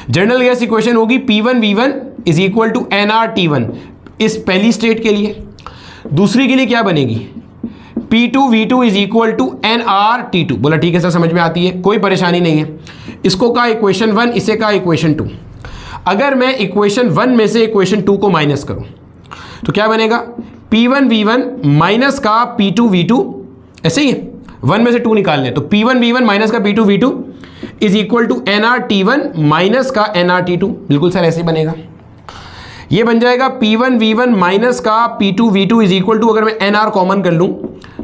जनरल गैस इक्वेशन होगी P1 V1 is equal to NR T1 इस पहली स्टेट के लिए। दूसरी के लिए क्या बनेगी, P2 V2 is equal to NR T2, बोला ठीक है सर, समझ में आती है, कोई परेशानी नहीं है। इसको कहा इक्वेशन 1, इसे कहा इक्वेशन 2। अगर मैं इक्वेशन 1 में से इक्वेशन 2 को माइनस करूं तो क्या बनेगा, P1 V1 माइनस का P2 V2, ऐसे ही है, 1 में से 2 निकालने, तो P1 V1 माइनस का P2 V2 is equal to NR T1 minus का NR T2, बिल्कुल सर ऐसे बनेगा। ये बन जाएगा P1 V1 माइनस का P2 V2 is equal to, अगर मैं NR कॉमन कर लूं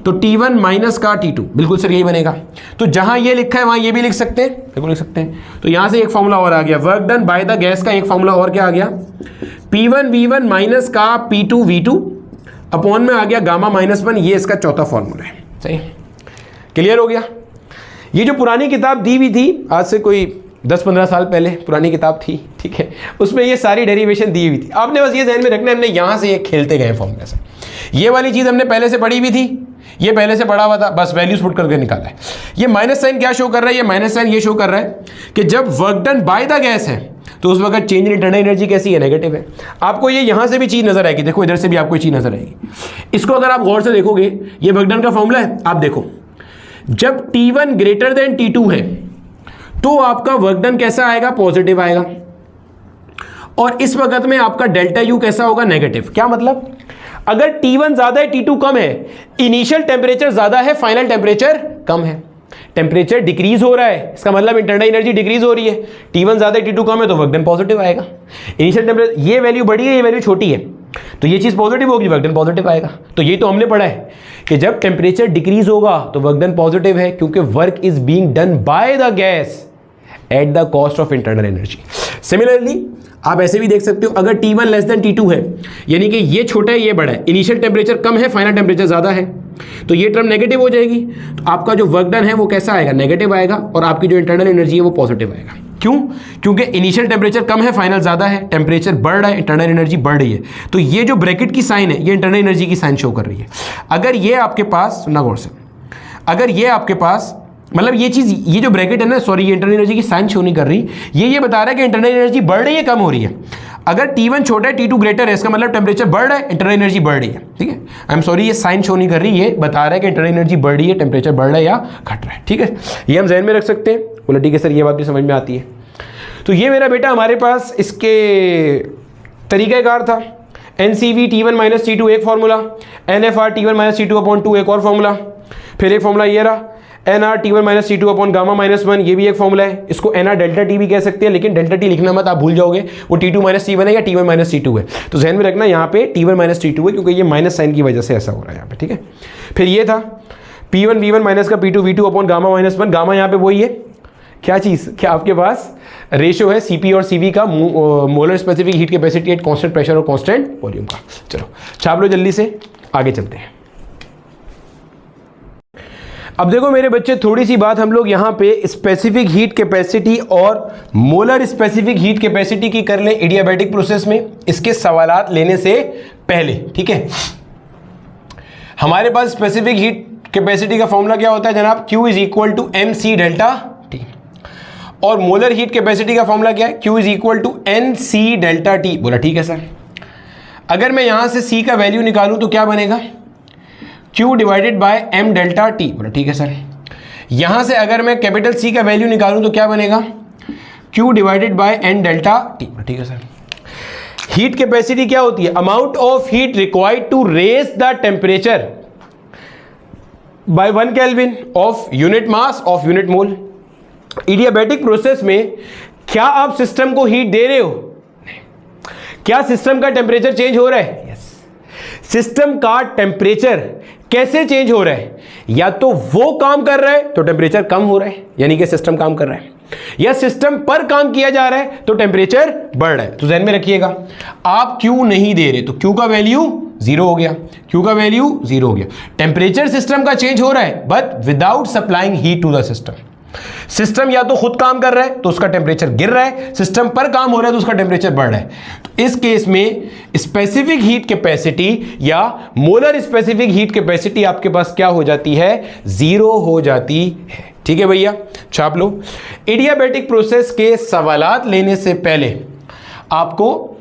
तो T1 माइनस का T2, बिल्कुल सर यही बनेगा। तो जहां ये लिखा है वहां ये भी लिख सकते हैं, बिल्कुल लिख सकते हैं। तो यहां से एक फॉर्मूला और आ गया, work done by the gas का एक फॉर्मूला और क्या आ गया, P1 V1 माइनस का P2 V2 अपॉन में आ गया गामा माइनस 1, ये इसका चौथा फॉर्मूला है। सही, क्लियर हो गया। ये जो पुरानी किताब दी हुई थी, आज से कोई 10-15 साल पहले पुरानी किताब थी, ठीक है, उसमें ये सारी डेरिवेशन दी हुई थी। आपने बस ये ध्यान में रखना, हमने यहाँ से ये खेलते गए फॉर्मूले से। ये वाली चीज़ हमने पहले से पढ़ी हुई थी, ये पहले से पढ़ा हुआ था, बस वैल्यूज पुट करके निकाला है। ये माइनस साइन क्या शो कर रहा है, ये माइनस साइन ये शो कर रहा है कि जब work done by the gas है तो उस वक्त चेंज इन इंटरनल एनर्जी कैसी है, नेगेटिव है। आपको ये यहाँ से भी चीज़ नजर आएगी, देखो इधर से भी आपको चीज़ नजर आएगी। इसको अगर आप गौर से देखोगे, ये वर्क डन का फॉर्मूला है, आप देखो जब T1 ग्रेटर देन T2 है तो आपका वर्क डन कैसा आएगा, पॉजिटिव आएगा, और इस वक्त में आपका डेल्टा यू कैसा होगा, नेगेटिव। क्या मतलब, अगर T1 ज्यादा है T2 कम है, इनिशियल टेम्परेचर ज्यादा है फाइनल टेम्परेचर कम है, टेम्परेचर डिक्रीज हो रहा है, इसका मतलब इंटरनल एनर्जी डिक्रीज हो रही है। T1 ज्यादा है T2 कम है तो वर्क डन पॉजिटिव आएगा। इनिशियल टेम्परेचर, ये वैल्यू बड़ी है, ये वैल्यू छोटी है, तो ये चीज पॉजिटिव होगी, वर्क डन पॉजिटिव आएगा। तो ये तो हमने पढ़ा है। कि जब टेम्परेचर डिक्रीज होगा तो वर्क डन पॉजिटिव है, क्योंकि work is being done by the gas at the cost of internal energy. Similarly आप ऐसे भी देख सकते हो, अगर T1 लेस देन T2 है, यानी कि ये छोटा है ये बड़ा है, इनिशियल टेम्परेचर कम है फाइनल टेम्परेचर ज़्यादा है, तो ये टर्म नेगेटिव हो जाएगी, तो आपका जो वर्क डन है वो कैसा आएगा, नेगेटिव आएगा, और आपकी जो इंटरनल एनर्जी है वो पॉजिटिव आएगा। क्यों? क्योंकि इनिशियल टेम्परेचर कम है फाइनल ज़्यादा है, टेम्परेचर बढ़ रहा है, इंटरनल एनर्जी बढ़ रही है, तो ये जो ब्रैकेट की साइन है ये इंटरनल एनर्जी की साइन शो कर रही है। अगर ये आपके पास, सुनना गौर से, अगर ये आपके पास, मतलब ये चीज़, ये जो ब्रैकेट है ना, सॉरी ये इंटरनल एनर्जी की साइन शो नहीं कर रही, ये बता रहा है कि इंटरनल एनर्जी बढ़ रही है कम हो रही है। अगर T1 छोटा है T2 ग्रेटर है, इसका मतलब टेम्परेचर बढ़ रहा है, इंटरनल एनर्जी बढ़ रही है। ठीक है, आई एम सॉरी ये साइन शो नहीं कर रही, ये बता रहा है कि इंटरनल एनर्जी बढ़ रही है, टेम्परेचर बढ़ रहा है या घट रहा है। ठीक है, ये हम जहन में रख सकते हैं। बोला ठीक है सर, ये बात भी समझ में आती है। तो ये मेरा बेटा हमारे पास इसके तरीक़ाकार था। NCV T1 माइनस T2 एक formula, NFR T1 minus T2 upon 2 एक और फार्मूला, फिर एक फार्मूला ये रहा NR T1 minus T2 upon gamma minus 1, ये भी एक फार्मूला है। इसको NR डेल्टा T भी कह सकते हैं, लेकिन डेल्टा T लिखना मत, आप भूल जाओगे, वो T2 माइनस T1 है या T1 माइनस T2 है। तो ध्यान में रखना यहाँ पे T1 माइनस T2 है, क्योंकि ये माइनस साइन की वजह से ऐसा हो रहा है यहाँ पे। ठीक है, फिर ये था P1 V1 माइनस का P2 V2 upon gamma minus 1, gamma यहाँ पे वही है, क्या चीज़, क्या आपके पास रेशियो है CP और CV का, molar specific heat capacity at constant pressure और कांस्टेंट वॉल्यूम का। चलो छाप लो जल्दी से, आगे चलते हैं। अब देखो मेरे बच्चे, थोड़ी सी बात हम लोग यहाँ पे स्पेसिफिक हीट कैपेसिटी और मोलर स्पेसिफिक हीट कैपेसिटी की कर लें एडियाबैटिक प्रोसेस में, इसके सवालात लेने से पहले। ठीक है, हमारे पास स्पेसिफिक हीट कैपेसिटी का फॉर्मूला क्या होता है जनाब, Q is equal to MC delta T, और मोलर हीट कैपेसिटी का फॉर्मूला क्या है, Q is equal to NC delta T। बोला ठीक है सर। अगर मैं यहां से C का वैल्यू निकालूं तो क्या बनेगा, Q divided by M delta T। बोला ठीक है सर। यहां से अगर मैं कैपिटल C का वैल्यू निकालूं तो क्या बनेगा, Q divided bye N delta T। बोला ठीक है सर। हीट कैपेसिटी क्या होती है, amount of heat required to raise the temperature by 1 kelvin of unit mass of unit mole. Adiabatic process में क्या आप सिस्टम को हीट दे रहे हो, क्या सिस्टम का टेम्परेचर चेंज हो रहा है, यस। सिस्टम का टेम्परेचर कैसे चेंज हो रहा है, या तो वो काम कर रहा है तो टेम्परेचर कम हो रहा है, यानी कि सिस्टम काम कर रहा है, या सिस्टम पर काम किया जा रहा है तो टेम्परेचर बढ़ रहा है। तो ध्यान में रखिएगा, आप Q नहीं दे रहे तो Q का वैल्यू 0 हो गया, Q का वैल्यू 0 हो गया। टेम्परेचर सिस्टम का चेंज हो रहा है but without supplying heat to the system. System या तो खुद काम कर रहा है तो उसका टेम्परेचर गिर रहा है, सिस्टम पर काम हो रहा है तो उसका टेम्परेचर बढ़ रहा है। तो इस केस में स्पेसिफिक हीट कैपेसिटी या मोलर स्पेसिफिक हीट कैपेसिटी आपके पास क्या हो जाती है, 0 हो जाती है। ठीक है भैया, छाप लो। एडियाबैटिक प्रोसेस के सवालात लेने से पहले आपको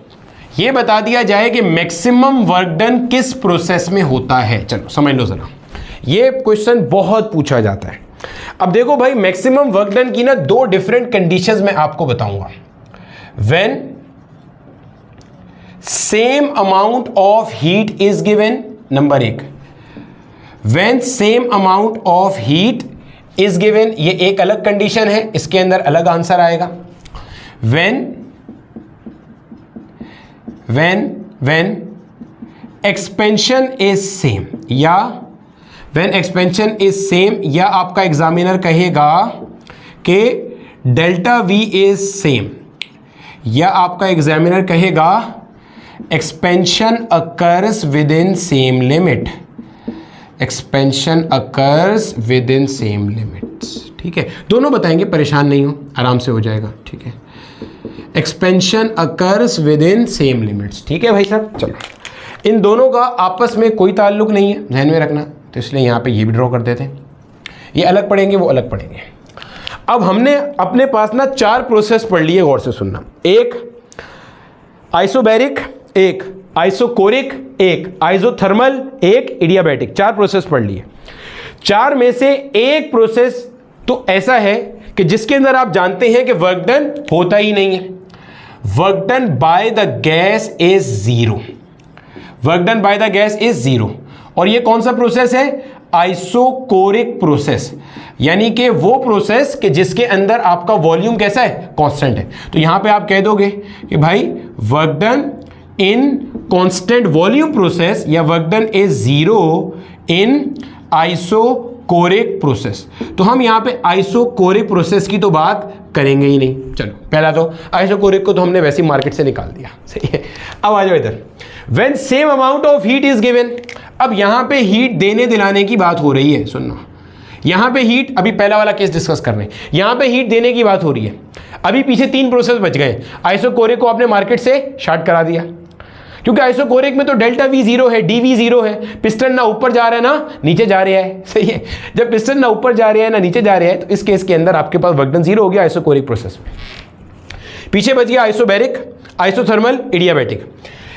यह बता दिया जाए कि मैक्सिमम वर्क डन किस प्रोसेस में होता है। चलो समझ लो जरा, यह क्वेश्चन बहुत पूछा जाता है। अब देखो भाई, मैक्सिमम वर्क डन की ना 2 डिफरेंट कंडीशंस मैं आपको बताऊंगा। When same amount of heat is given, number 1, when same amount of heat is given, ये एक अलग कंडीशन है, इसके अंदर अलग आंसर आएगा। व्हेन एक्सपेंशन इज सेम, या व्हेन एक्सपेंशन इज सेम, या आपका एग्जामिनर कहेगा कि डेल्टा V इज सेम, या आपका एग्जामिनर कहेगा expansion occurs with in same limit, expansion occurs with in same limits. ठीक है, दोनों बताएंगे, परेशान नहीं हो, आराम से हो जाएगा। ठीक है, expansion occurs with in same limits. ठीक है भाई साहब, चलो इन दोनों का आपस में कोई ताल्लुक नहीं है, ध्यान में रखना, तो इसलिए यहाँ पे ये भी ड्रॉ कर देते हैं। ये अलग पढ़ेंगे, वो अलग पढ़ेंगे। अब हमने अपने पास ना 4 प्रोसेस पढ़ लिए, गौर से सुनना। एक आइसोबैरिक, एक आइसोकोरिक, एक आइसोथर्मल, एक एडियाबैटिक, 4 प्रोसेस पढ़ लिए। 4 में से एक प्रोसेस तो ऐसा है कि जिसके अंदर आप जानते हैं कि वर्क डन होता ही नहीं है। Work done by the gas is 0, work done by the gas is 0। और ये कौन सा प्रोसेस है, आइसोकोरिक प्रोसेस, यानी कि वो प्रोसेस कि जिसके अंदर आपका वॉल्यूम कैसा है, कांस्टेंट है। तो यहां पे आप कह दोगे कि भाई work done in constant volume process या work done is 0 in isochoric process. तो हम यहां पे आइसोकोरिक प्रोसेस की तो बात करेंगे ही नहीं। चलो पहला तो आइसोकोरिक को तो हमने वैसे ही मार्केट से निकाल दिया, सही है। अब आ जाओ इधर, when same amount of heat is given. अब यहां पे हीट देने दिलाने की बात हो रही है, सुनना, यहां पे हीट, अभी पहला वाला केस डिस्कस कर रहे हैं, यहां पे हीट देने की बात हो रही है। अभी पीछे 3 प्रोसेस बच गए। आइसोकोरिक को आपने मार्केट से शार्ट करा दिया, क्योंकि आइसोकोरिक में तो डेल्टा वी 0 है, डी वी 0 है, पिस्टन ना ऊपर जा रहा है ना नीचे जा रहा है, सही है। जब पिस्टन ना ऊपर जा रहा है ना नीचे जा रहा है, तो इस केस के अंदर आपके पास वर्क डन 0 हो गया आइसोकोरिक प्रोसेस में। पीछे बच गया आइसोबैरिक, आइसोथर्मल, एडियाबैटिक।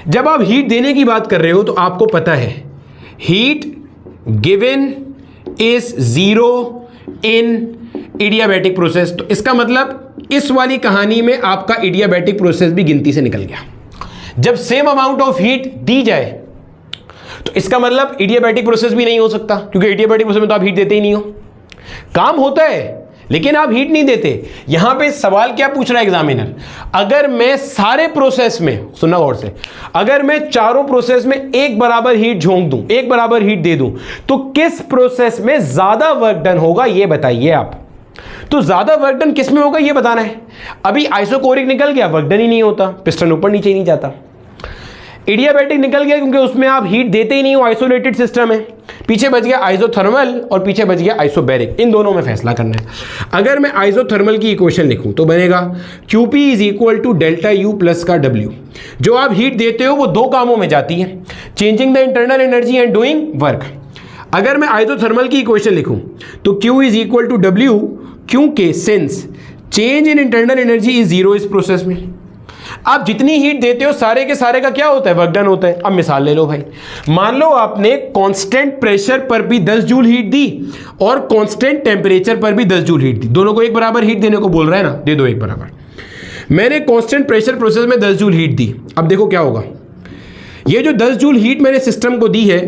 जब आप हीट देने की बात कर रहे हो तो आपको पता है heat given is 0 in adiabatic process. तो इसका मतलब इस वाली कहानी में आपका एडियाबैटिक प्रोसेस भी गिनती से निकल गया। जब सेम अमाउंट ऑफ हीट दी जाए तो इसका मतलब एडियाबैटिक प्रोसेस भी नहीं हो सकता, क्योंकि एडियाबैटिक प्रोसेस में तो आप हीट देते ही नहीं हो। काम होता है लेकिन आप हीट नहीं देते। यहां पे सवाल क्या पूछ रहा है एग्जामिनर, अगर मैं सारे प्रोसेस में, सुनना गौर से, अगर मैं चारों प्रोसेस में एक बराबर हीट झोंक दूं, एक बराबर हीट दे दूं, तो किस प्रोसेस में ज्यादा वर्क डन होगा ये बताइए आप। तो ज्यादा वर्क डन किस में होगा ये बताना है। अभी आइसोकोरिक निकल गया, वर्क डन ही नहीं होता, पिस्टन ऊपर नीचे ही नहीं जाता। एडियाबैटिक निकल गया क्योंकि उसमें आप हीट देते ही नहीं हो, आइसोलेटेड सिस्टम है। पीछे बच गया आइसोथर्मल और पीछे बच गया आइसोबैरिक। इन दोनों में फैसला करना है। अगर मैं आइसोथर्मल की इक्वेशन लिखूं तो बनेगा QP is equal to delta U plus का W। जो आप हीट देते हो वो 2 कामों में जाती है, changing the internal energy and doing work. अगर मैं आइसोथर्मल की इक्वेशन लिखूं तो Q is equal to W, क्योंकि since change in internal energy is 0 इस प्रोसेस में। आप जितनी हीट देते हो सारे के सारे का क्या होता है, वर्क डन होता है। अब मिसाल ले लो भाई, मान लो आपने कांस्टेंट प्रेशर पर भी 10 जूल हीट दी और कांस्टेंट टेम्परेचर पर भी 10 जूल हीट दी। दोनों को एक बराबर हीट देने को बोल रहा है ना, दे दो एक बराबर। मैंने कांस्टेंट प्रेशर प्रोसेस में 10 जूल हीट दी। अब देखो क्या होगा, ये जो 10 जूल हीट मैंने सिस्टम को दी है,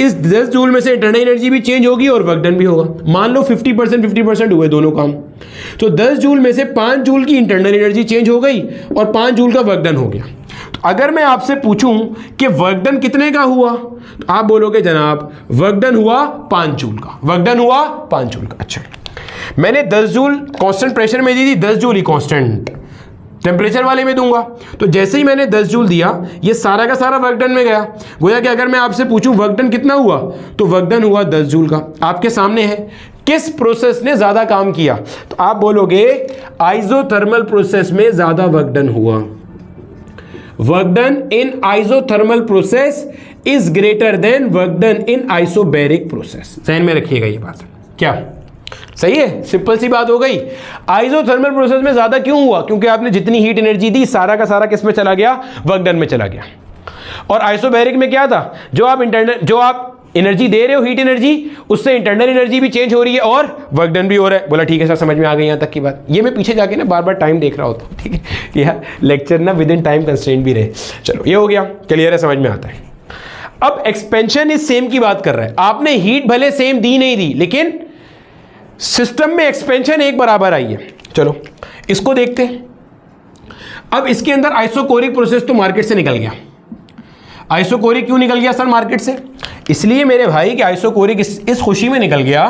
इस 10 जूल में से इंटरनल एनर्जी भी चेंज होगी और वर्क डन भी होगा। मान लो 50% हुए दोनों काम, तो 10 जूल में से 5 जूल की इंटरनल एनर्जी चेंज हो गई और 5 जूल का वर्क डन हो गया। तो अगर मैं आपसे पूछूं कि वर्क डन कितने का हुआ, तो आप बोलोगे जनाब वर्क डन हुआ 5 जूल का, वर्क डन हुआ 5 जूल का। अच्छा, मैंने 10 जूल कांस्टेंट प्रेशर में दी थी, 10 जूल ही कांस्टेंट टेम्परेचर वाले में दूंगा। तो जैसे ही मैंने 10 जूल दिया, ये सारा का सारा वर्क डन में गया। गोया कि अगर मैं आपसे पूछूं वर्क डन कितना हुआ, तो वर्क डन हुआ 10 जूल का। आपके सामने है किस प्रोसेस ने ज्यादा काम किया, तो आप बोलोगे आइसोथर्मल प्रोसेस में ज्यादा वर्क डन हुआ। Work done in isothermal process is greater than work done in isobaric process. ध्यान में रखिएगा ये बात। क्या सही है, सिंपल सी बात हो गई। आइसोथर्मल प्रोसेस में ज्यादा क्यों हुआ, क्योंकि आपने जितनी हीट एनर्जी दी सारा का सारा किस में चला गया, वर्क डन में चला गया। और आइसोबैरिक में क्या था, जो आप एनर्जी दे रहे हो, हीट एनर्जी, उससे इंटरनल एनर्जी भी चेंज हो रही है और वर्क डन भी हो रहा है। बोला ठीक है सर, समझ में आ गई यहां तक की बात। ये मैं पीछे जाके ना बार बार टाइम देख रहा होता हूं, ठीक है, कि यार लेक्चर ना विद इन टाइम कंस्ट्रेंट भी रहे। चलो ये हो गया, क्लियर है, समझ में आता है। अब एक्सपेंशन इज सेम की बात कर रहा है। आपने हीट भले सेम दी नहीं दी, लेकिन सिस्टम में एक्सपेंशन एक बराबर आई है। चलो इसको देखते हैं। अब इसके अंदर आइसोकोरिक प्रोसेस तो मार्केट से निकल गया। आइसोकोरिक क्यों निकल गया सर मार्केट से? इसलिए मेरे भाई कि आइसोकोरिक इस खुशी में निकल गया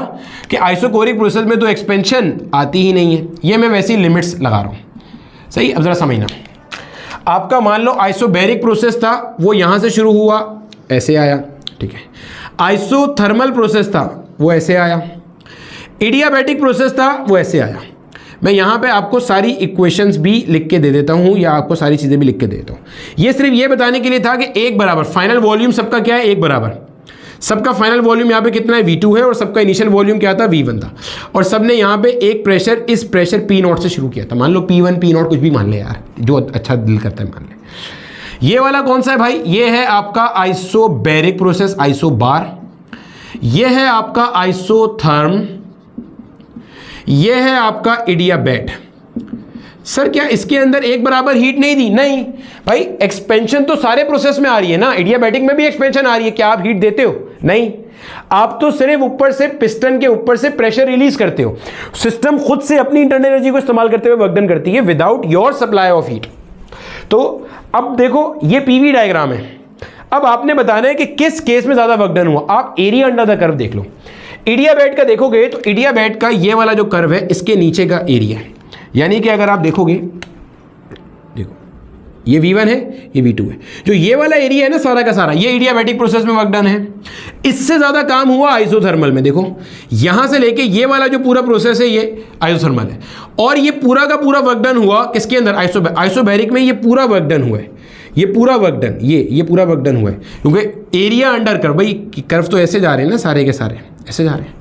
कि आइसोकोरिक प्रोसेस में तो एक्सपेंशन आती ही नहीं है। ये मैं वैसे ही लिमिट्स लगा रहा हूं, सही। अब जरा समझना, आपका मान लो आइसोबैरिक प्रोसेस था, वो यहां से शुरू हुआ, ऐसे आया, ठीक है। आइसोथर्मल प्रोसेस था, वो ऐसे आया। एडियाबैटिक प्रोसेस था, वो ऐसे आया। मैं यहाँ पे आपको सारी इक्वेशंस भी लिख के दे देता हूँ, या आपको सारी चीज़ें भी लिख के दे देता हूँ। ये सिर्फ ये बताने के लिए था कि एक बराबर फाइनल वॉल्यूम सबका क्या है, एक बराबर। सबका फाइनल वॉल्यूम यहाँ पे कितना है, V2 है, और सबका इनिशियल वॉल्यूम क्या था, V1 था। और सबने यहाँ पे एक प्रेशर, इस प्रेशर P0 से शुरू किया था। मान लो P1 P0 कुछ भी मान ले यार, जो अच्छा दिल करता है मान ले। ये वाला कौन सा है भाई, ये है आपका आइसोबैरिक प्रोसेस, आइसोबार। ये है आपका आइसोथर्म, ये है आपका एडियाबैट। सर क्या इसके अंदर एक बराबर हीट नहीं दी? नहीं भाई, एक्सपेंशन तो सारे प्रोसेस में आ रही है ना। एडियाबैटिक में भी एक्सपेंशन आ रही है, क्या आप हीट देते हो? नहीं, आप तो सिर्फ ऊपर से पिस्टन के ऊपर से प्रेशर रिलीज करते हो। सिस्टम खुद से अपनी इंटरनल एनर्जी को इस्तेमाल करते हुए वर्क डन करती है without your supply of heat. तो अब देखो ये पीवी डायग्राम है। अब आपने बताना है कि किस केस में ज्यादा वर्क डन हुआ। आप एरिया अंडर द कर्व देख लो। इडियाबैट का देखोगे तो इडियाबैट का ये वाला जो कर्व है इसके नीचे का एरिया है, यानी कि अगर आप देखोगे, देखो ये V1 है, ये V2 है, जो ये वाला एरिया है ना सारा का सारा, ये इडियाबैटिक प्रोसेस में वर्क डन है। इससे ज्यादा काम हुआ आइसोथर्मल में। देखो यहां से लेके ये वाला जो पूरा प्रोसेस है ये आइसोथर्मल है, और ये पूरा का पूरा वर्क डन हुआ किसके अंदर, आइसोबैरिक में। ये पूरा वर्क डन हुआ है, ये पूरा वर्क डन, ये पूरा वर्क डन हुआ है, क्योंकि एरिया अंडर कर्व, भाई कर्व तो ऐसे जा रहे हैं ना, सारे के सारे ऐसे जा रहे हैं।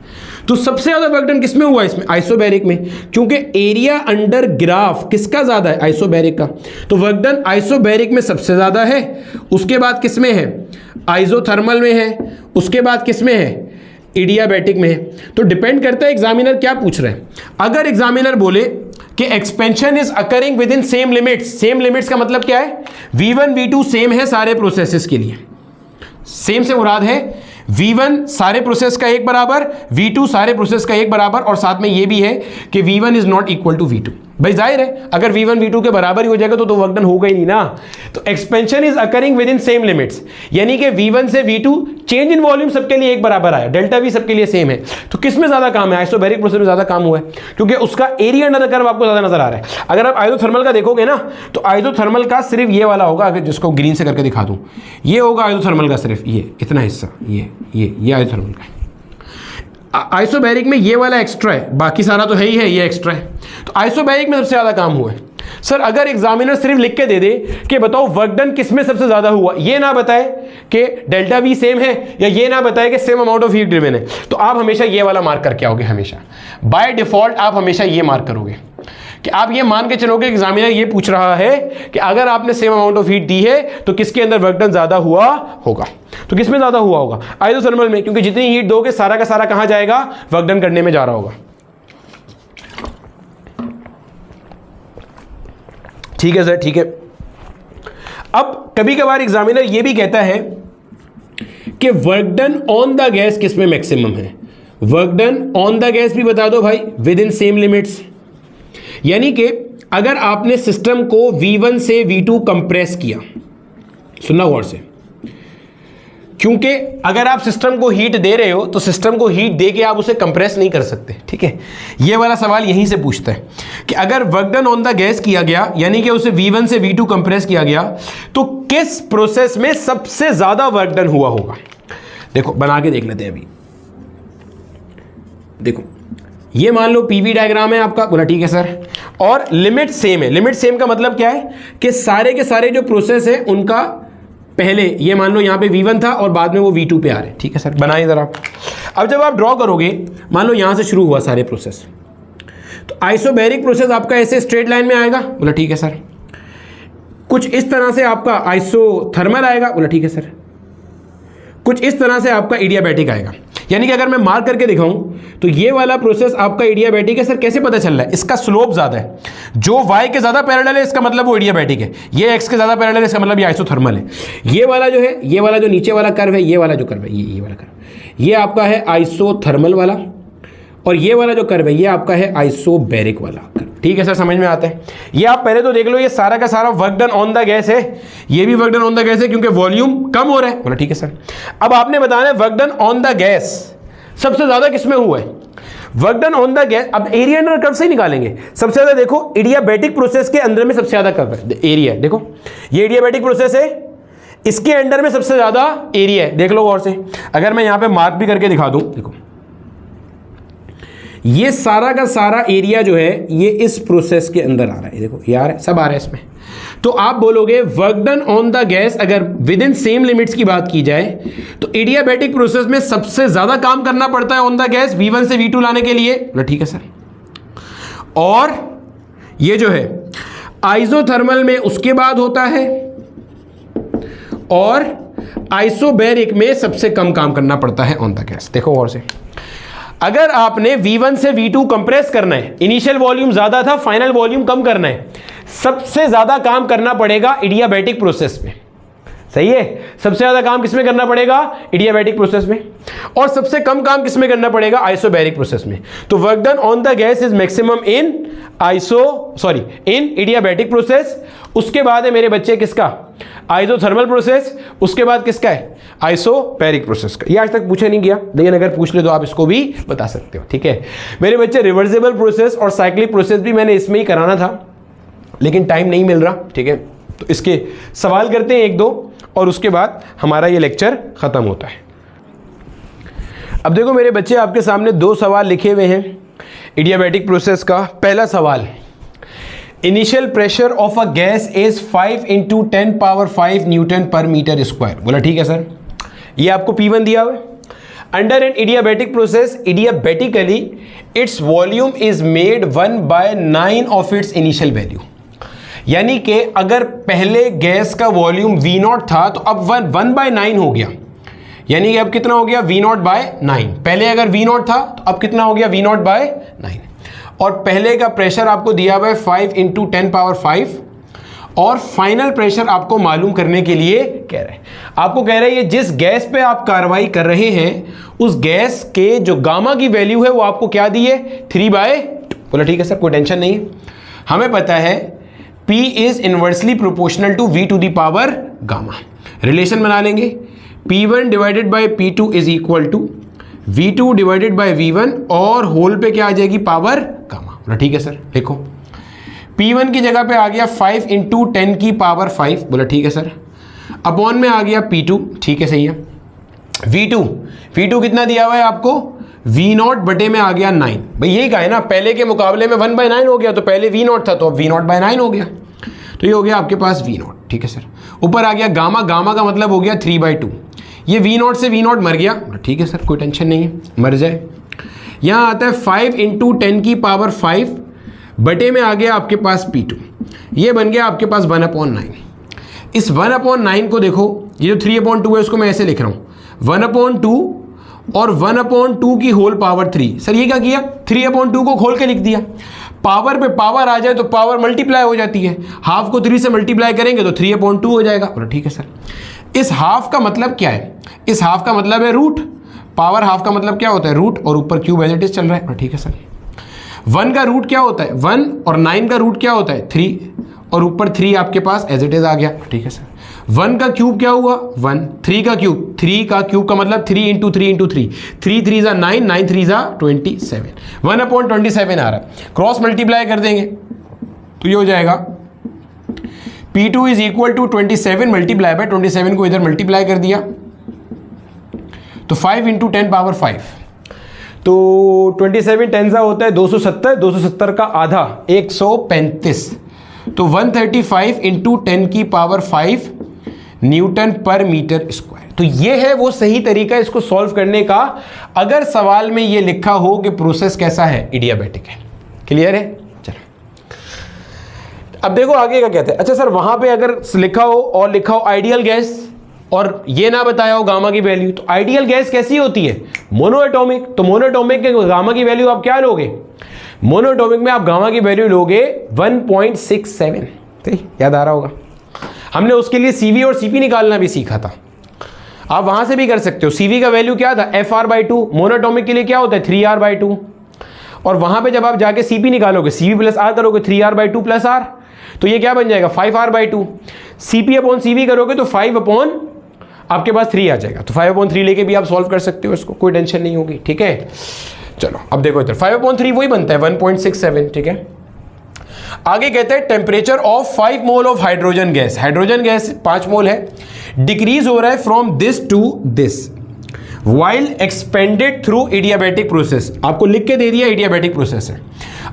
तो सबसे ज्यादा वर्क डन किसमें हुआ, इसमें आइसोबैरिक में, क्योंकि एरिया अंडर ग्राफ किसका ज्यादा है, आइसोबैरिक का। तो वर्क डन आइसोबैरिक में सबसे ज्यादा है, उसके बाद किसमें है, आइसोथर्मल में है, उसके बाद किसमें है, इडियाबैटिक में है। तो डिपेंड करता है एग्जामिनर क्या पूछ रहे हैं। अगर एग्जामिनर बोले कि expansion is occurring with in same limits, same limits का मतलब क्या है, V1 V2 सेम है सारे प्रोसेसेस के लिए। सेम से मुराद है V1 सारे प्रोसेस का एक बराबर, V2 सारे प्रोसेस का एक बराबर, और साथ में ये भी है कि V1 is not equal to V2। भाई जाहिर है अगर V1 V2 के बराबर ही हो जाएगा तो वर्क डन होगा ही नहीं ना। तो expansion is occurring with in same limits, यानी कि V1 से V2 चेंज इन वॉल्यूम सबके लिए एक बराबर आया, डेल्टा V सबके लिए सेम है। तो किस में ज्यादा काम है, आइसोबैरिक प्रोसेस में ज्यादा काम हुआ है, क्योंकि उसका एरिया अंडर द कर्व आपको ज्यादा नजर आ रहा है। अगर आप आइसोथर्मल का देखोगे ना तो आइसोथर्मल का सिर्फ ये वाला होगा, अगर जिसको ग्रीन से करके दिखा दूं, ये होगा आइसोथर्मल का सिर्फ ये इतना हिस्सा, ये आइसोथर्मल का। आइसोबैरिक में ये वाला एक्स्ट्रा है, बाकी सारा तो है ही है, ये एक्स्ट्रा है। तो आइसोबैरिक में सबसे ज्यादा काम हुआ है। सर अगर एग्जामिनर सिर्फ लिख के दे दे कि बताओ वर्क डन किस में सबसे ज्यादा हुआ, ये ना बताए कि डेल्टा V सेम है, या ये ना बताए कि same amount of heat driven है, तो आप हमेशा ये वाला मार्क करके आओगे। हमेशा बाय डिफॉल्ट आप हमेशा ये मार्क करोगे कि आप ये मान के चलोगे एग्जामिनर ये पूछ रहा है कि अगर आपने सेम अमाउंट ऑफ हीट दी है तो किसके अंदर वर्क डन ज्यादा हुआ होगा। तो किसमें ज्यादा हुआ होगा, आइसोथर्मल में, क्योंकि जितनी हीट दोगे सारा का सारा कहां जाएगा, वर्क डन करने में जा रहा होगा। ठीक है सर, ठीक है। अब कभी कभार एग्जामिनर ये भी कहता है कि work done on the gas किस में मैक्सिमम है। Work done on the gas भी बता दो भाई, विद इन सेम लिमिट्स, यानी कि अगर आपने सिस्टम को V1 से V2 कंप्रेस किया, सुनना गौर से, क्योंकि अगर आप सिस्टम को हीट दे रहे हो तो सिस्टम को हीट दे के आप उसे कंप्रेस नहीं कर सकते। ठीक है, ये वाला सवाल यहीं से पूछता है कि अगर work done on the gas किया गया, यानी कि उसे V1 से V2 कंप्रेस किया गया, तो किस प्रोसेस में सबसे ज्यादा वर्क डन हुआ होगा। देखो बना के देख लेते हैं अभी। देखो ये मान लो PV डायग्राम है आपका, बोला ठीक है सर, और लिमिट सेम है। लिमिट सेम का मतलब क्या है कि सारे के सारे जो प्रोसेस है उनका पहले ये मान लो यहाँ पे V1 था और बाद में वो V2 पे आ रहे हैं। ठीक है सर, बनाइए जरा। अब जब आप ड्रॉ करोगे, मान लो यहाँ से शुरू हुआ सारे प्रोसेस, तो आइसोबैरिक प्रोसेस आपका ऐसे स्ट्रेट लाइन में आएगा, बोला ठीक है सर। कुछ इस तरह से आपका आइसोथर्मल आएगा, बोला ठीक है सर। कुछ इस तरह से आपका इडियाबैटिक आएगा, यानी कि अगर मैं मार्क करके दिखाऊं तो ये वाला प्रोसेस आपका इडियाबैटिक है। सर कैसे पता चल रहा है, इसका स्लोप ज्यादा है, जो Y के ज्यादा पैरेलल है इसका मतलब वो इडियाबैटिक है, ये X के ज्यादा पैरेलल है इसका मतलब ये आइसोथर्मल है। ये वाला जो है, ये वाला जो नीचे वाला कर्व है, ये वाला जो कर्व है, ये वाला कर्व, ये आपका है आइसोथर्मल वाला, और ये वाला जो कर्व है ये आपका है आइसोबैरिक वाला कर्व। ठीक है सर, समझ में आता है। ये आप पहले तो देख लो, ये सारा का सारा work done on the gas है, ये भी work done on the gas है क्योंकि वॉल्यूम कम हो रहा है, बोला ठीक है सर। अब आपने बताना है work done on the gas सबसे ज्यादा किसमें हुआ है, work done on the gas. अब एरिया अंडर कर्व से ही निकालेंगे। सबसे ज्यादा देखो इडियाबैटिक प्रोसेस के अंदर में सबसे ज्यादा कर्व है, एरिया। देखो ये इडियाबैटिक प्रोसेस है, इसके अंडर में सबसे ज्यादा एरिया है, देख लो गौर से। अगर मैं यहां पे मार्क भी करके दिखा दूं, देखो ये सारा का सारा एरिया जो है ये इस प्रोसेस के अंदर आ रहा है, देखो यार सब आ रहा है इसमें। तो आप बोलोगे work done on the gas अगर विद इन सेम लिमिट्स की बात की जाए तो इडियाबैटिक प्रोसेस में सबसे ज्यादा काम करना पड़ता है ऑन द गैस V1 से V2 लाने के लिए, ठीक है सर। और ये जो है आइसोथर्मल में उसके बाद होता है, और आइसोबैरिक में सबसे कम काम करना पड़ता है ऑन द गैस। देखो और से, अगर आपने V1 से V2 कंप्रेस करना है, इनिशियल वॉल्यूम ज्यादा था, फाइनल वॉल्यूम कम करना है, सबसे ज्यादा काम करना पड़ेगा इडियाबैटिक प्रोसेस में। सही है। सबसे ज्यादा काम किसमें करना पड़ेगा? एडियाबैटिक प्रोसेस में। और सबसे कम काम किसमें करना पड़ेगा? आइसोबैरिक प्रोसेस में। तो work done on the gas is maximum in in adiabatic process. उसके बाद है मेरे बच्चे किसका? Isothermal process. उसके बाद किसका है? आइसोबैरिक प्रोसेस का। ये आज तक पूछा नहीं गया, लेकिन अगर पूछ ले तो आप इसको भी बता सकते हो, ठीक है मेरे बच्चे। रिवर्सिबल प्रोसेस और साइक्लिक प्रोसेस भी मैंने इसमें ही कराना था, लेकिन टाइम नहीं मिल रहा, ठीक है। तो इसके सवाल करते हैं एक दो और उसके बाद हमारा ये लेक्चर खत्म होता है। अब देखो मेरे बच्चे, आपके सामने दो सवाल लिखे हुए हैं एडियाबैटिक प्रोसेस का। पहला सवाल, initial pressure of a gas is 5 × 10⁵ Newton पर मीटर स्क्वायर। बोला ठीक है सर। ये आपको P1 दिया हुआ है। Under an adiabatic process, adiabatically its volume is made 1/9 of its initial value. यानी कि अगर पहले गैस का वॉल्यूम V0 था तो अब 1/9 हो गया। यानी कि अब कितना हो गया? V0/9। पहले अगर V0 था तो अब कितना हो गया? V0/9। और पहले का प्रेशर आपको दिया हुआ है 5 × 10⁵, और फाइनल प्रेशर आपको मालूम करने के लिए कह रहे हैं। आपको कह रहे हैं ये जिस गैस पे आप कार्रवाई कर रहे हैं उस गैस के जो गामा की वैल्यू है वो आपको क्या दी है? 3/2। बोला ठीक है सर, कोई टेंशन नहीं है। हमें पता है P is inversely proportional to V to the power gamma. Relation बना लेंगे, P1 divided by P2 is equal to V2 divided by V1, और होल पे क्या आ जाएगी? Power gamma. बोला ठीक है सर, लिखो P1 की जगह पे आ गया 5 × 10⁵। बोला ठीक है सर। अपॉन में आ गया P2, ठीक है सही है। V2 कितना दिया हुआ है आपको? V0 बटे में आ गया 9। भाई यही कहा है ना, पहले के मुकाबले में 1/9 हो गया, तो पहले V0 था तो अब V0/9 हो गया, तो ये हो गया आपके पास V0, ठीक है सर। ऊपर आ गया गामा, गामा का मतलब हो गया 3/2। ये V0 से V0 मर गया, ठीक है सर, कोई टेंशन नहीं है, मर जाए। यहाँ आता है 5 × 10⁵ बटे में आ गया आपके पास P2, ये बन गया आपके पास 1/9। इस 1/9 को देखो, ये जो 3/2 है उसको मैं ऐसे लिख रहा हूँ, 1/2 और 1/2 की होल पावर 3। सर ये क्या किया? 3/2 को खोल के लिख दिया। पावर पे पावर आ जाए तो पावर मल्टीप्लाई हो जाती है, हाफ को 3 से मल्टीप्लाई करेंगे तो 3/2 हो जाएगा। बोला ठीक है सर। इस हाफ का मतलब क्या है? इस हाफ का मतलब है रूट। पावर हाफ का मतलब क्या होता है? रूट, और ऊपर क्यूब एज इट इज चल रहा है। ठीक है सर। 1 का रूट क्या होता है? 1, और 9 का रूट क्या होता है? 3, और ऊपर 3 आपके पास एज इट इज आ गया। ठीक है सर। 1 का क्यूब क्या हुआ? 1, 3 का क्यूब, 3 का क्यूब का मतलब 3 × 3 × 3, 3 3 = 9, 9 3 = 27, 1/27 आ रहा है। क्रॉस मल्टीप्लाई कर देंगे तो ये हो जाएगा P2 is equal to 27 multiply by 27 को इधर मल्टीप्लाई कर दिया तो 5 × 10⁵, तो 27 10 होता है 270, 270 का आधा 135, तो 135 × 10⁵ न्यूटन पर मीटर स्क्वायर। तो ये है वो सही तरीका इसको सॉल्व करने का, अगर सवाल में ये लिखा हो कि प्रोसेस कैसा है? एडियाबैटिक है। क्लियर है? चलो अब देखो आगे का कहते हैं। अच्छा सर, वहां पे अगर लिखा हो और लिखा हो आइडियल गैस और ये ना बताया हो गामा की वैल्यू, तो आइडियल गैस कैसी होती है? मोनोएटॉमिक। तो मोनोएटॉमिक के गामा की वैल्यू आप क्या लोगे? मोनोएटॉमिक में आप गामा की वैल्यू लोगे 1.67। ठीक, याद आ रहा होगा, हमने उसके लिए CV और CP निकालना भी सीखा था। आप वहां से भी कर सकते हो। CV का वैल्यू क्या था? FR/2। मोनोएटॉमिक के लिए क्या होता है? 3R/2। और वहां पे जब आप जाके CP निकालोगे, CV + R करोगे, 3R/2 + R, तो ये क्या बन जाएगा? 5R/2। CP/CV करोगे तो 5 आपके पास 3 आ जाएगा, तो 5/3 लेके भी आप सॉल्व कर सकते हो इसको, कोई टेंशन नहीं होगी। ठीक है, चलो अब देखो इधर 5/3 वही बनता है 1.67। ठीक है, आगे कहते हैं temperature of 5 mole of hydrogen gas. Hydrogen gas 5 mole है, डिक्रीज हो रहा है from this to this while expanded through adiabatic process. आपको लिख के दे दिया एडियाबैटिक प्रोसेस है।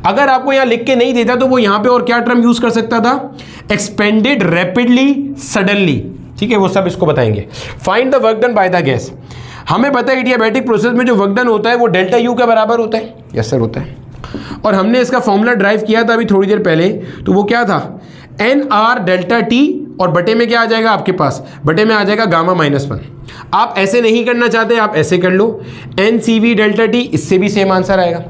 अगर आपको यहां लिख के नहीं देता तो वो यहां पे और क्या टर्म यूज कर सकता था? Expanded rapidly, suddenly. ठीक है, वो सब इसको बताएंगे। Find the work done by the gas. हमें पता है एडियाबैटिक प्रोसेस में जो वर्क डन होता है वो ΔU के बराबर होता है। यस सर, होता है। और हमने इसका फॉर्मूला ड्राइव किया था अभी थोड़ी देर पहले, तो वो क्या था? NR∆T, और बटे में क्या आ जाएगा आपके पास? बटे में आ जाएगा γ-1। आप ऐसे नहीं करना चाहते, आप ऐसे कर लो, NCV∆T, इससे भी सेम आंसर आएगा।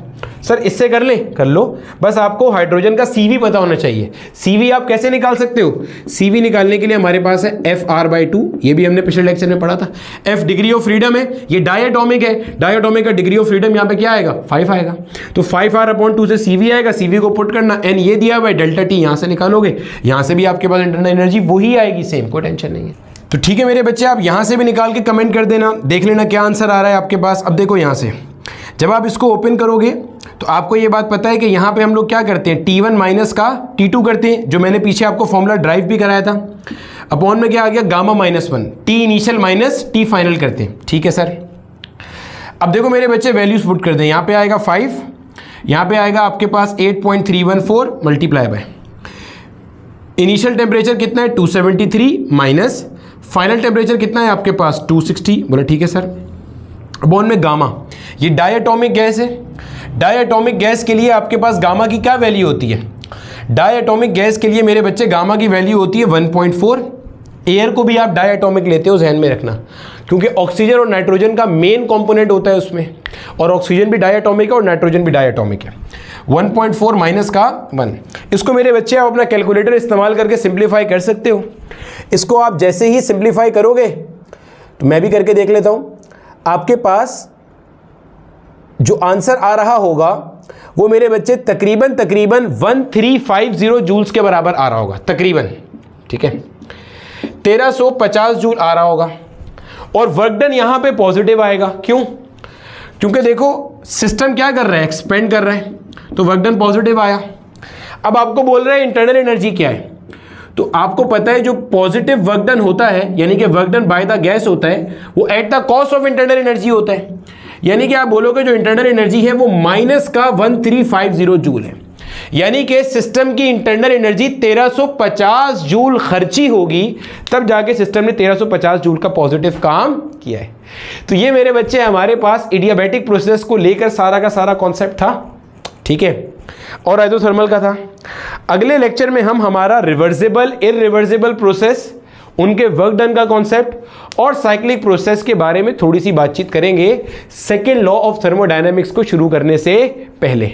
सर इससे कर ले, कर लो, बस आपको हाइड्रोजन का CV पता होना चाहिए। CV आप कैसे निकाल सकते हो? CV निकालने के लिए हमारे पास है FR/2, ये भी हमने पिछले लेक्चर में पढ़ा था। F डिग्री ऑफ फ्रीडम है, ये डायटोमिक है, डायटोमिक का डिग्री ऑफ फ्रीडम यहाँ पे क्या आएगा? 5 आएगा। तो 5R/2 से CV आएगा, CV को पुट करना, N ये दिया हुआ है, डेल्टा T यहाँ से निकालोगे, यहाँ से भी आपके पास इंटरनल एनर्जी वही आएगी सेम, कोई टेंशन नहीं है। तो ठीक है मेरे बच्चे, आप यहाँ से भी निकाल के कमेंट कर देना, देख लेना क्या आंसर आ रहा है आपके पास। अब देखो यहाँ से जब आप इसको ओपन करोगे तो आपको ये बात पता है कि यहाँ पे हम लोग क्या करते हैं, T1 माइनस का T2 करते हैं, जो मैंने पीछे आपको फॉर्मूला ड्राइव भी कराया था। अपॉन में क्या आ गया, gamma -1, T initial minus T final करते हैं। ठीक है सर, अब देखो मेरे बच्चे वैल्यूज पुट कर दें। यहाँ पे आएगा 5, यहाँ पे आएगा आपके पास 8.314 मल्टीप्लाई बाय इनिशियल टेम्परेचर कितना है 273 माइनस फाइनल टेम्परेचर कितना है आपके पास 260। बोला ठीक है सर। अपॉन में गामा, ये डायटोमिक गैस है, डायटोमिक गैस के लिए आपके पास गामा की क्या वैल्यू होती है? डायटोमिक गैस के लिए मेरे बच्चे गामा की वैल्यू होती है 1.4। एयर को भी आप डायटोमिक लेते हो, ध्यान में रखना, क्योंकि ऑक्सीजन और नाइट्रोजन का मेन कंपोनेंट होता है उसमें, और ऑक्सीजन भी डायटोमिक है और नाइट्रोजन भी डायटोमिक है। 1.4 माइनस का 1, इसको मेरे बच्चे आप अपना कैलकुलेटर इस्तेमाल करके सिंप्लीफाई कर सकते हो। इसको आप जैसे ही सिंप्लीफाई करोगे, तो मैं भी करके देख लेता हूँ, आपके पास जो आंसर आ रहा होगा वो मेरे बच्चे तकरीबन 1350 जूल्स के बराबर आ रहा होगा, तकरीबन। ठीक है, 1350 जूल आ रहा होगा, और वर्क डन यहां पे पॉजिटिव आएगा। क्यों? क्योंकि देखो सिस्टम क्या कर रहा है, एक्सपेंड कर रहा है, तो वर्क डन पॉजिटिव आया। अब आपको बोल रहे हैं इंटरनल एनर्जी क्या है, तो आपको पता है जो पॉजिटिव वर्क डन होता है, यानी कि work done by the gas होता है, वो at the cost of internal energy होता है। यानी कि आप बोलोगे जो इंटरनल एनर्जी है वो माइनस का 1350 जूल है, यानी कि सिस्टम की इंटरनल एनर्जी 1350 जूल खर्ची होगी, तब जाके सिस्टम ने 1350 जूल का पॉजिटिव काम किया है। तो ये मेरे बच्चे हमारे पास एडियाबैटिक प्रोसेस को लेकर सारा का सारा कॉन्सेप्ट था। ठीक है, और आइसोथर्मल का था। अगले लेक्चर में हम हमारा रिवर्सिबल इररिवर्सिबल प्रोसेस, उनके वर्क डन का कॉन्सेप्ट और साइक्लिक प्रोसेस के बारे में थोड़ी सी बातचीत करेंगे, सेकेंड लॉ ऑफ थर्मोडायनेमिक्स को शुरू करने से पहले।